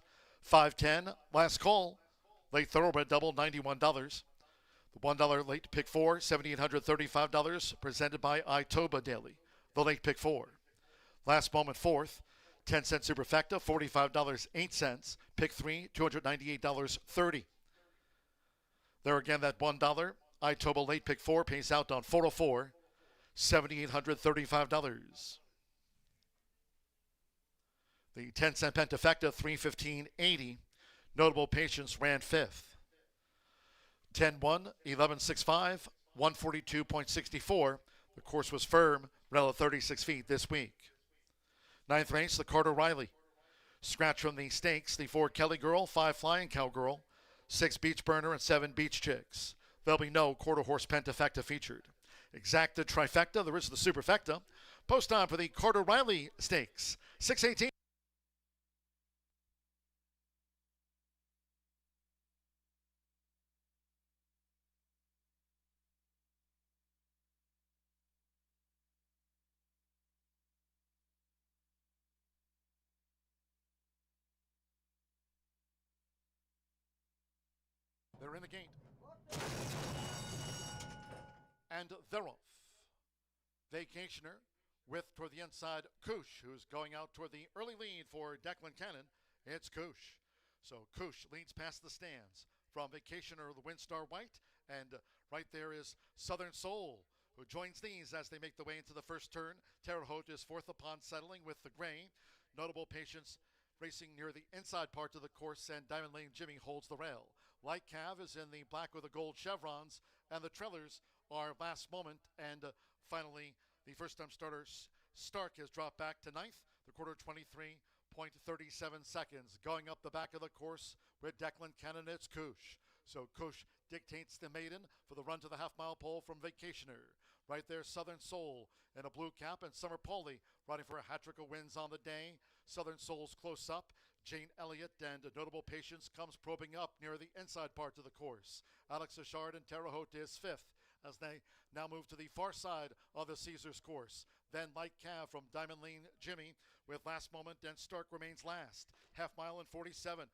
5-10, last call. Late thoroughbred double, $91. The $1 late pick 4, $7,835, presented by Itoba Daily. The late pick 4. Last moment fourth, 10-cent superfecta, $45.08. Pick 3, $298.30. There again, that $1 Itoba late pick 4 pays out on 404, $7,835. The 10-cent pentafecta, $315.80. Notable Patience ran 5th. 10-1, 11.65, 142.64. The course was firm, relative 36 feet this week. 9th race, the Carter Riley. Scratch from the stakes, the 4 Kelly Girl, 5 Flying Cowgirl, 6 Beach Burner, and 7 Beach Chicks. There'll be no quarter horse pentafecta featured. Exacta trifecta, there is the superfecta. Post time for the Carter Riley Stakes, 6:18. They're in the gate. And they're off. Vacationer with toward the inside Koosh, who's going out toward the early lead for Declan Cannon. It's Koosh. So Koosh leads past the stands from Vacationer, the Windstar White, and right there is Southern Soul, who joins these as they make the way into the first turn. Terre Haute is fourth upon settling with the gray. Notable Patience racing near the inside part of the course, and Diamond Lane Jimmy holds the rail. Light Cav is in the black with the gold chevrons, and the trailers are Last Moment, and finally the first-time starter Stark has dropped back to ninth, the quarter 23.37 seconds. Going up the back of the course with Declan Cannon, it's Koosh. So Koosh dictates the maiden for the run to the half-mile pole from Vacationer. Right there, Southern Soul in a blue cap, and Summer Pauly riding for a hat-trick of wins on the day. Southern Soul's close up. Jane Elliott and Notable Patience comes probing up near the inside part of the course. Alex Achard and Terre Haute is fifth as they now move to the far side of the Caesars course. Then Light Cav from Diamond Lane Jimmy with Last Moment, and Stark remains last. Half mile in 47.08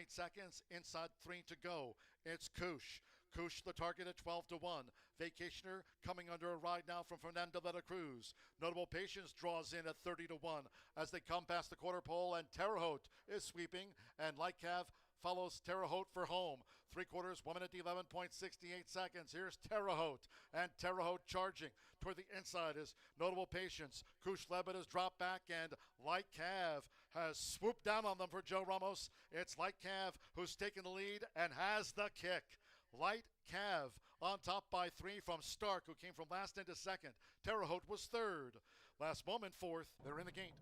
seconds. Inside 3 to go. It's Koosh. Koosh the target at 12-1. Vacationer coming under a ride now from Fernando de la Cruz. Notable Patience draws in at 30-1 as they come past the quarter pole, and Terre Haute is sweeping, and Light Cav follows Terre Haute for home. 3/4, 1 minute 11.68 seconds. Here's Terre Haute, and Terre Haute charging. Toward the inside is Notable Patience. Koosh Levitt has dropped back, and Light Cav has swooped down on them for Joe Ramos. It's Light Cav who's taken the lead and has the kick. Light Cav on top by 3 from Stark, who came from last into second. Terre Haute was third. Last Moment fourth. They're in the gate.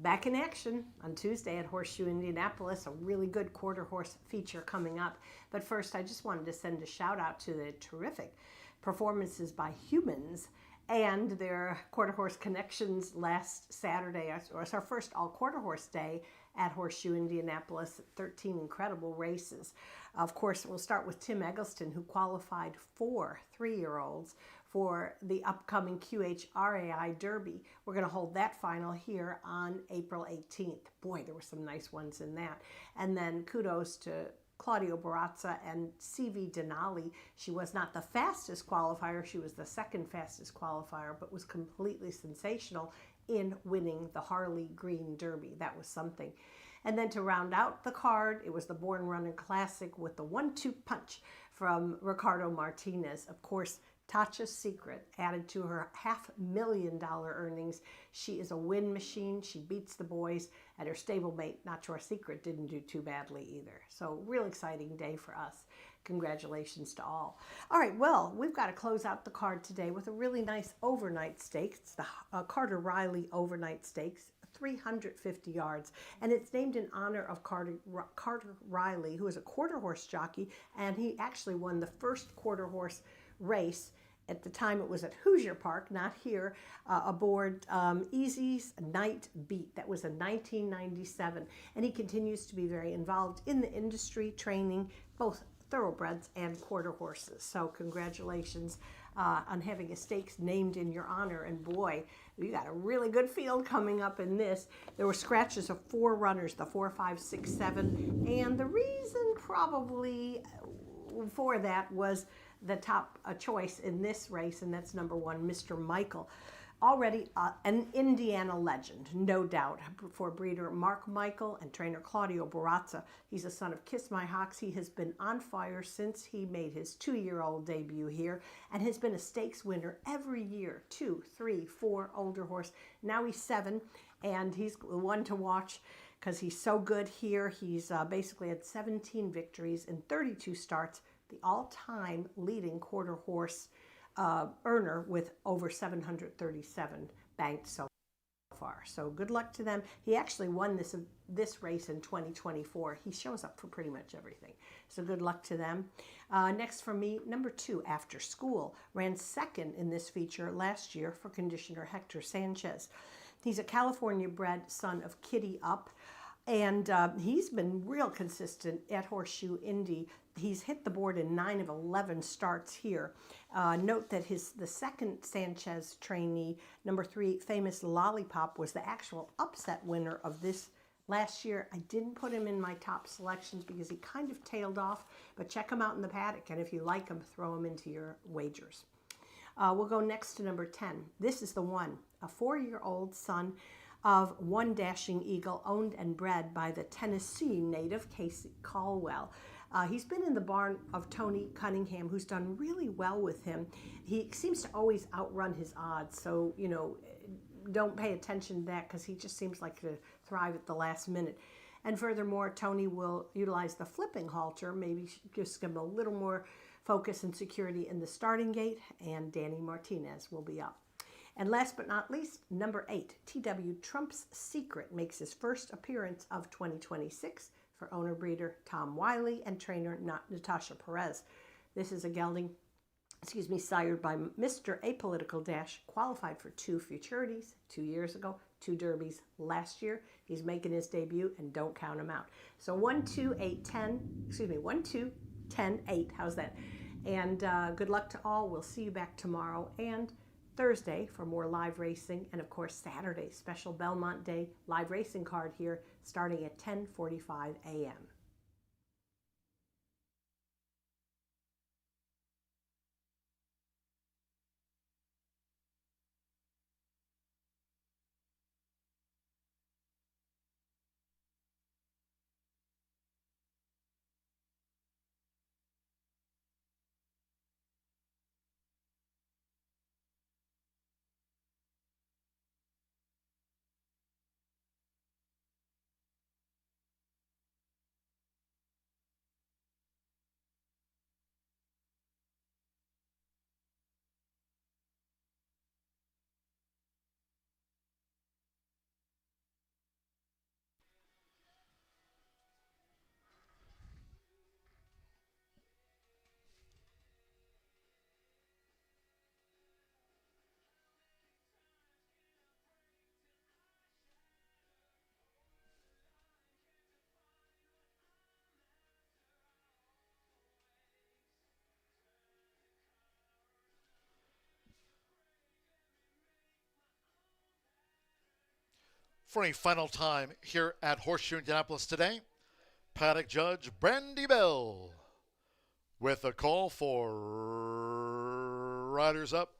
back in action on Tuesday at Horseshoe Indianapolis, a really good quarter horse feature coming up. But first, I just wanted to send a shout out to the terrific performances by humans and their quarter horse connections last Saturday. It was our first all quarter horse day at Horseshoe Indianapolis, 13 incredible races. Of course, we'll start with Tim Eggleston, who qualified 4 3-year-olds for the upcoming QHRAI Derby. We're going to hold that final here on April 18th. Boy, there were some nice ones in that. And then kudos to Claudio Barazza and CV Denali. She was not the fastest qualifier. She was the second fastest qualifier, but was completely sensational in winning the Harley Green Derby. That was something. And then to round out the card, it was the Born Runner Classic with the 1-2 punch from Ricardo Martinez. Of course, Tatcha's Secret added to her $500,000 earnings. She is a win machine. She beats the boys, and her stablemate, Natural Secret, didn't do too badly either. So real exciting day for us. Congratulations to all. All right, well, we've got to close out the card today with a really nice overnight stakes. It's the Carter Riley Overnight Stakes, 350 yards, and it's named in honor of Carter Riley, who is a quarter horse jockey, and he actually won the first quarter horse race. At the time, it was at Hoosier Park, not here, aboard Easy's Night Beat. That was in 1997. And he continues to be very involved in the industry, training both thoroughbreds and quarter horses. So congratulations on having a stakes named in your honor. And boy, we got a really good field coming up in this. There were scratches of 4 runners, the 4, 5, 6, 7. And the reason probably for that was the top choice in this race, and that's number 1, Mr. Michael. Already an Indiana legend, no doubt, for breeder Mark Michael and trainer Claudio Barazza. He's a son of Kiss My Hawks. He has been on fire since he made his 2-year-old debut here and has been a stakes winner every year, 2, 3, 4 older horse. Now he's 7, and he's one to watch because he's so good here. He's basically had 17 victories in 32 starts, the all-time leading quarter horse earner with over 737 banked so far. So good luck to them. He actually won this race in 2024. He shows up for pretty much everything. So good luck to them. Next for me, number 2, After School, ran second in this feature last year for conditioner Hector Sanchez. He's a California-bred son of Kitty Up, and he's been real consistent at Horseshoe Indy. He's hit the board in 9 of 11 starts here. Note that the second Sanchez trainee, number 3, Famous Lollipop, was the actual upset winner of this last year. I didn't put him in my top selections because he kind of tailed off, but check him out in the paddock, and if you like him, throw him into your wagers. We'll go next to number 10. This is the one, a 4-year-old son of One Dashing Eagle, owned and bred by the Tennessee native Casey Caldwell. He's been in the barn of Tony Cunningham, who's done really well with him. He seems to always outrun his odds, so, you know, don't pay attention to that because he just seems like to thrive at the last minute. And furthermore, Tony will utilize the flipping halter, maybe just give him a little more focus and security in the starting gate, and Danny Martinez will be up. And last but not least, number 8, TW Trump's Secret makes his first appearance of 2026 for owner-breeder Tom Wiley and trainer Natasha Perez. This is a gelding, sired by Mr. Apolitical Dash, qualified for 2 futurities 2 years ago, 2 derbies last year. He's making his debut, and don't count him out. So 1, 2, 8, 10, 1, 2, 10, 8. How's that? And good luck to all. We'll see you back tomorrow and Thursday for more live racing, and of course Saturday, special Belmont Day live racing card here starting at 10:45 a.m. For a final time here at Horseshoe Indianapolis today, paddock judge Brandy Bell with a call for riders up.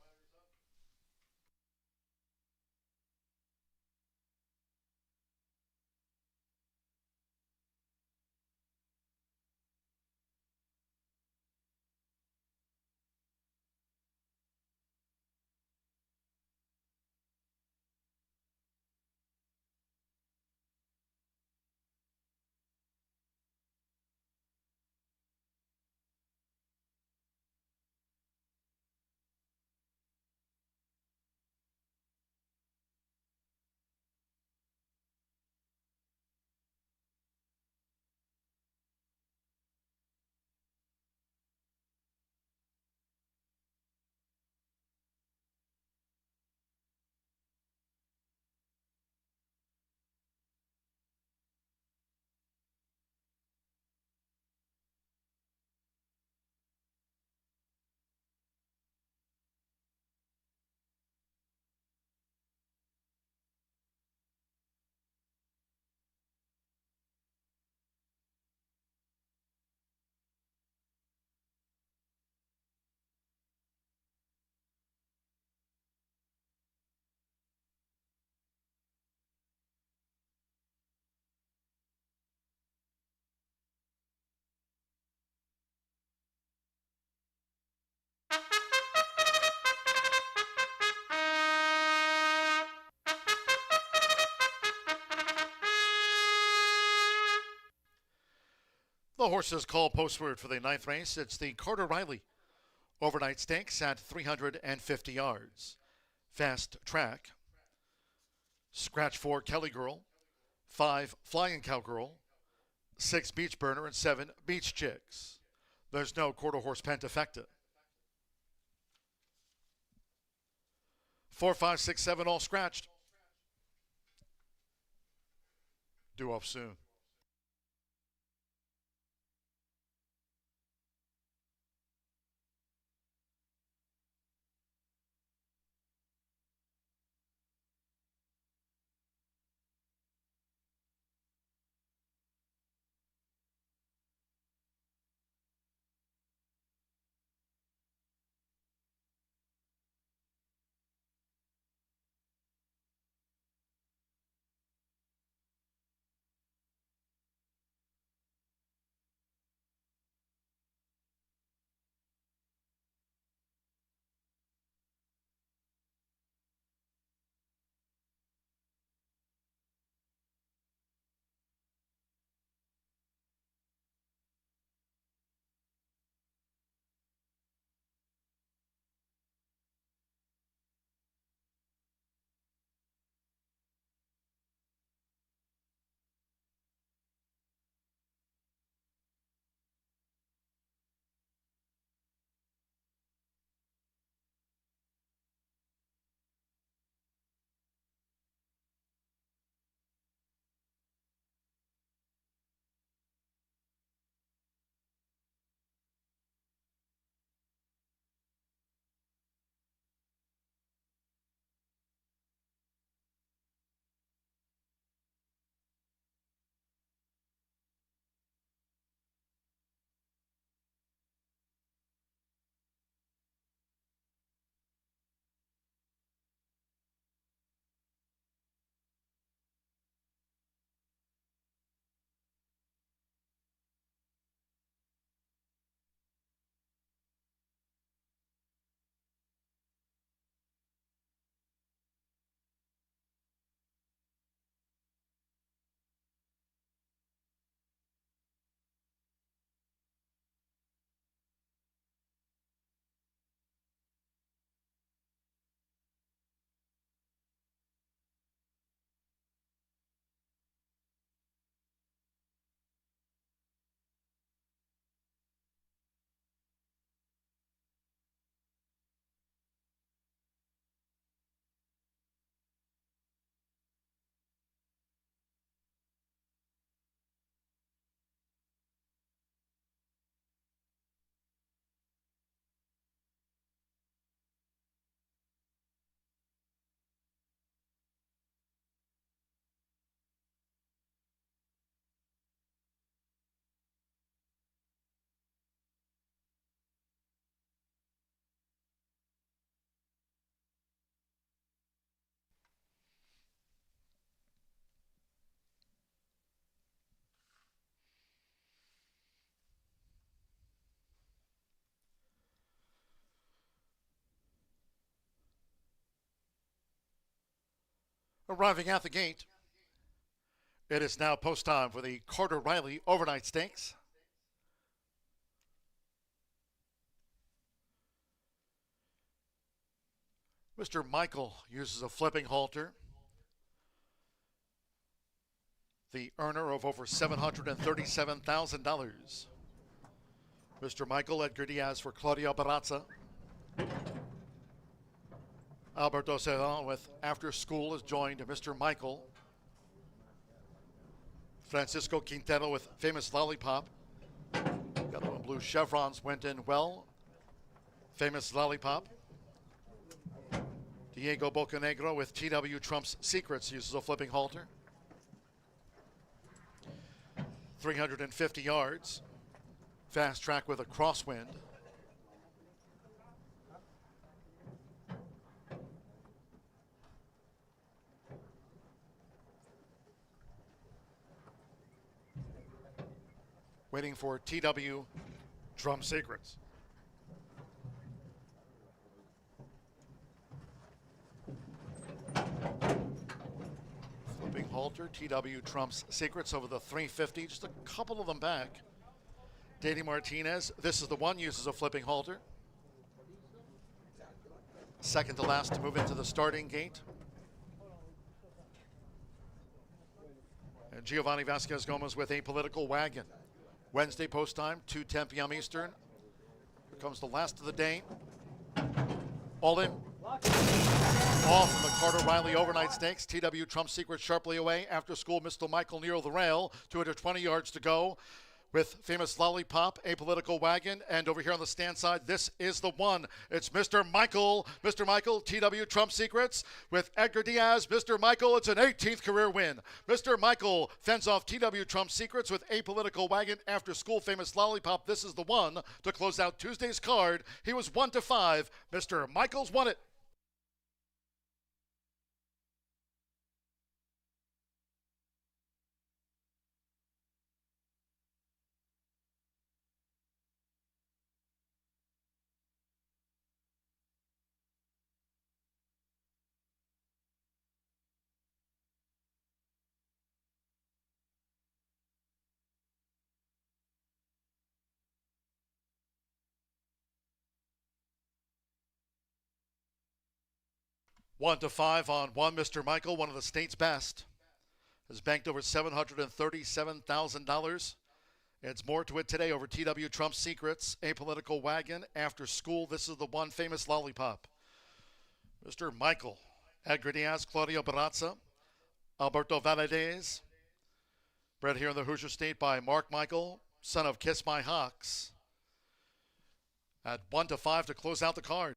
The horses call postward for the ninth race. It's the Carter Riley overnight stakes at 350 yards. Fast track. Scratch 4 Kelly Girl, 5 Flying Cowgirl, 6 Beach Burner, and 7 Beach Chicks. There's no quarter horse pentafecta. 4, 5, 6, 7 all scratched. Due off soon. Arriving at the gate, it is now post time for the Carter Riley Overnight Stakes. Mr. Michael uses a flipping halter. The earner of over $737,000. Mr. Michael, Edgar Diaz for Claudio Barraza. Alberto Serran with After School has joined Mr. Michael. Francisco Quintero with Famous Lollipop. Yellow and blue chevrons went in well. Famous Lollipop. Diego Bocanegro with TW Trump's Secrets uses a flipping halter. 350 yards. Fast track with a crosswind. Waiting for TW Drum Secrets. Flipping halter, TW Trump's Secrets over the 350, just a couple of them back. Danny Martinez, this is the one, uses a flipping halter. Second to last to move into the starting gate. And Giovanni Vasquez Gomez with Apolitical Wagon. Wednesday post time, 2:10 p.m. Eastern. Here comes the last of the day. All in. Off from the Carter Riley Overnight Stakes. TW Trump Secret sharply away. After School, Mr. Michael near the rail. 220 yards to go. With Famous Lollipop, Apolitical Wagon, and over here on the stand side, this is the one. It's Mr. Michael. Mr. Michael, TW Trump Secrets with Edgar Diaz. Mr. Michael, it's an 18th career win. Mr. Michael fends off TW Trump Secrets with Apolitical Wagon. After School, Famous Lollipop. This is the one to close out Tuesday's card. He was 1-5. Mr. Michael's won it. One to five on one. Mr. Michael, one of the state's best, has banked over $737,000. Adds more to it today over TW Trump Secrets, Apolitical Wagon, After School. This is the one. Famous Lollipop. Mr. Michael, Edgar Diaz, Claudio Barraza, Alberto Valadez. Bred here in the Hoosier State by Mark Michael, son of Kiss My Hawks. At 1-5 to close out the card.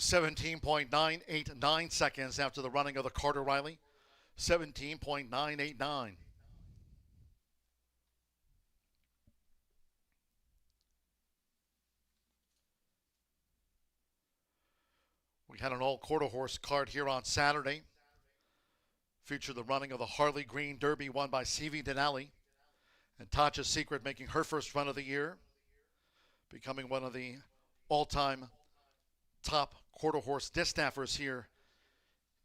.989 seconds after the running of the Carter Riley. 17.989. We had an all-quarter horse card here on Saturday. Featured the running of the Harley Green Derby won by C.V. Denali. And Tasha's Secret making her first run of the year. Becoming one of the all-time top quarter horse distaffers here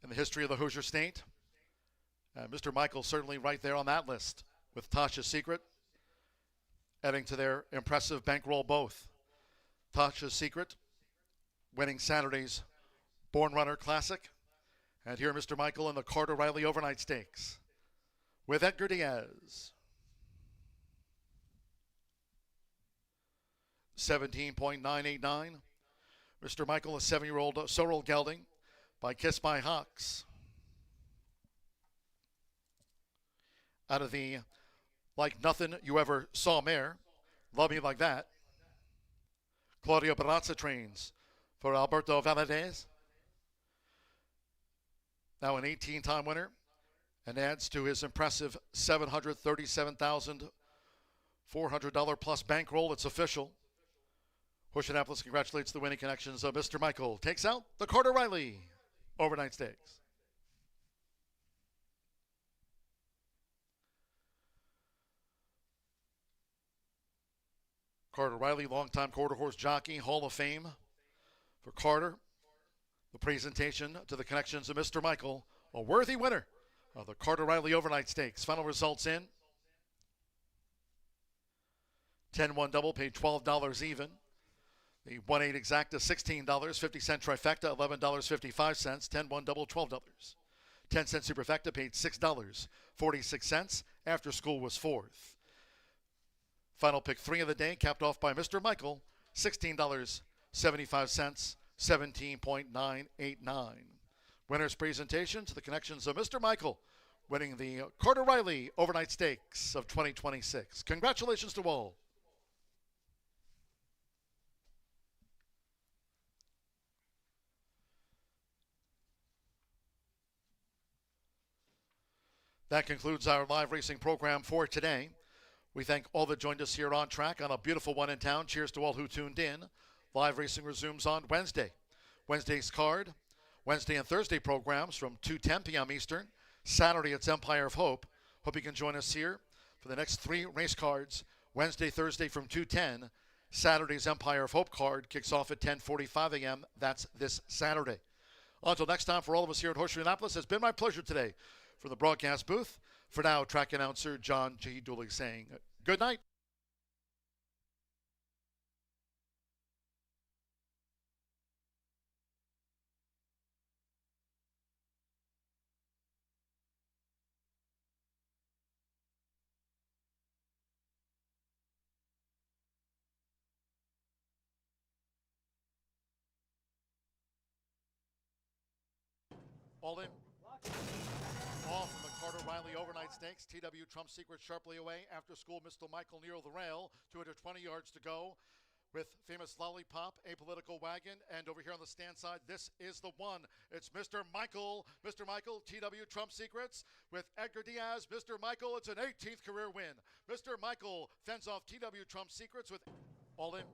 in the history of the Hoosier State. Mr. Michael certainly right there on that list with Tasha's Secret, adding to their impressive bankroll both. Tasha's Secret winning Saturday's Born Runner Classic. And here Mr. Michael in the Carter Riley Overnight Stakes with Edgar Diaz. 17.989. Mr. Michael, a 7-year-old Sorrel gelding by Kiss My Hawks. Out of the Like Nothing You Ever Saw mare, Love Me Like That. Claudio Barazza trains for Alberto Valadez. Now an 18-time winner and adds to his impressive $737,400 plus bankroll. It's official. Horseshoe Indianapolis congratulates the winning connections of Mr. Michael. Takes out the Carter Riley Overnight Stakes. Carter Riley, longtime quarter horse jockey, Hall of Fame for Carter. The presentation to the connections of Mr. Michael, a worthy winner of the Carter Riley Overnight Stakes. Final results in. 10-1 double paid $12 even. The 1-8 exacta $16, 50-cent trifecta $11.55, 10-1 double $12. 10-cent superfecta paid $6.46. After school was fourth. Final pick 3 of the day, capped off by Mr. Michael, $16.75, 17.989. Winner's presentation to the connections of Mr. Michael, winning the Carter Riley Overnight Stakes of 2026. Congratulations to all. That concludes our live racing program for today. We thank all that joined us here on track on a beautiful one in town. Cheers to all who tuned in. Live racing resumes on Wednesday. Wednesday's card, Wednesday and Thursday programs from 2:10 p.m. Eastern. Saturday, it's Empire of Hope. Hope you can join us here for the next 3 race cards. Wednesday, Thursday from 2:10. Saturday's Empire of Hope card kicks off at 10:45 a.m. That's this Saturday. Until next time, for all of us here at Horseshoe Indianapolis, it's been my pleasure today. From the broadcast booth, for now, track announcer John G. Dooley saying good night. All in. All from the Carter Riley Overnight Stakes. TW Trump Secret sharply away. After school, Mr. Michael near the rail. 220 yards to go with famous Lollipop, Apolitical Wagon. And over here on the stand side, this is the one. It's Mr. Michael. Mr. Michael, TW Trump Secrets with Edgar Diaz. Mr. Michael, it's an 18th career win. Mr. Michael fends off TW Trump Secrets with All In.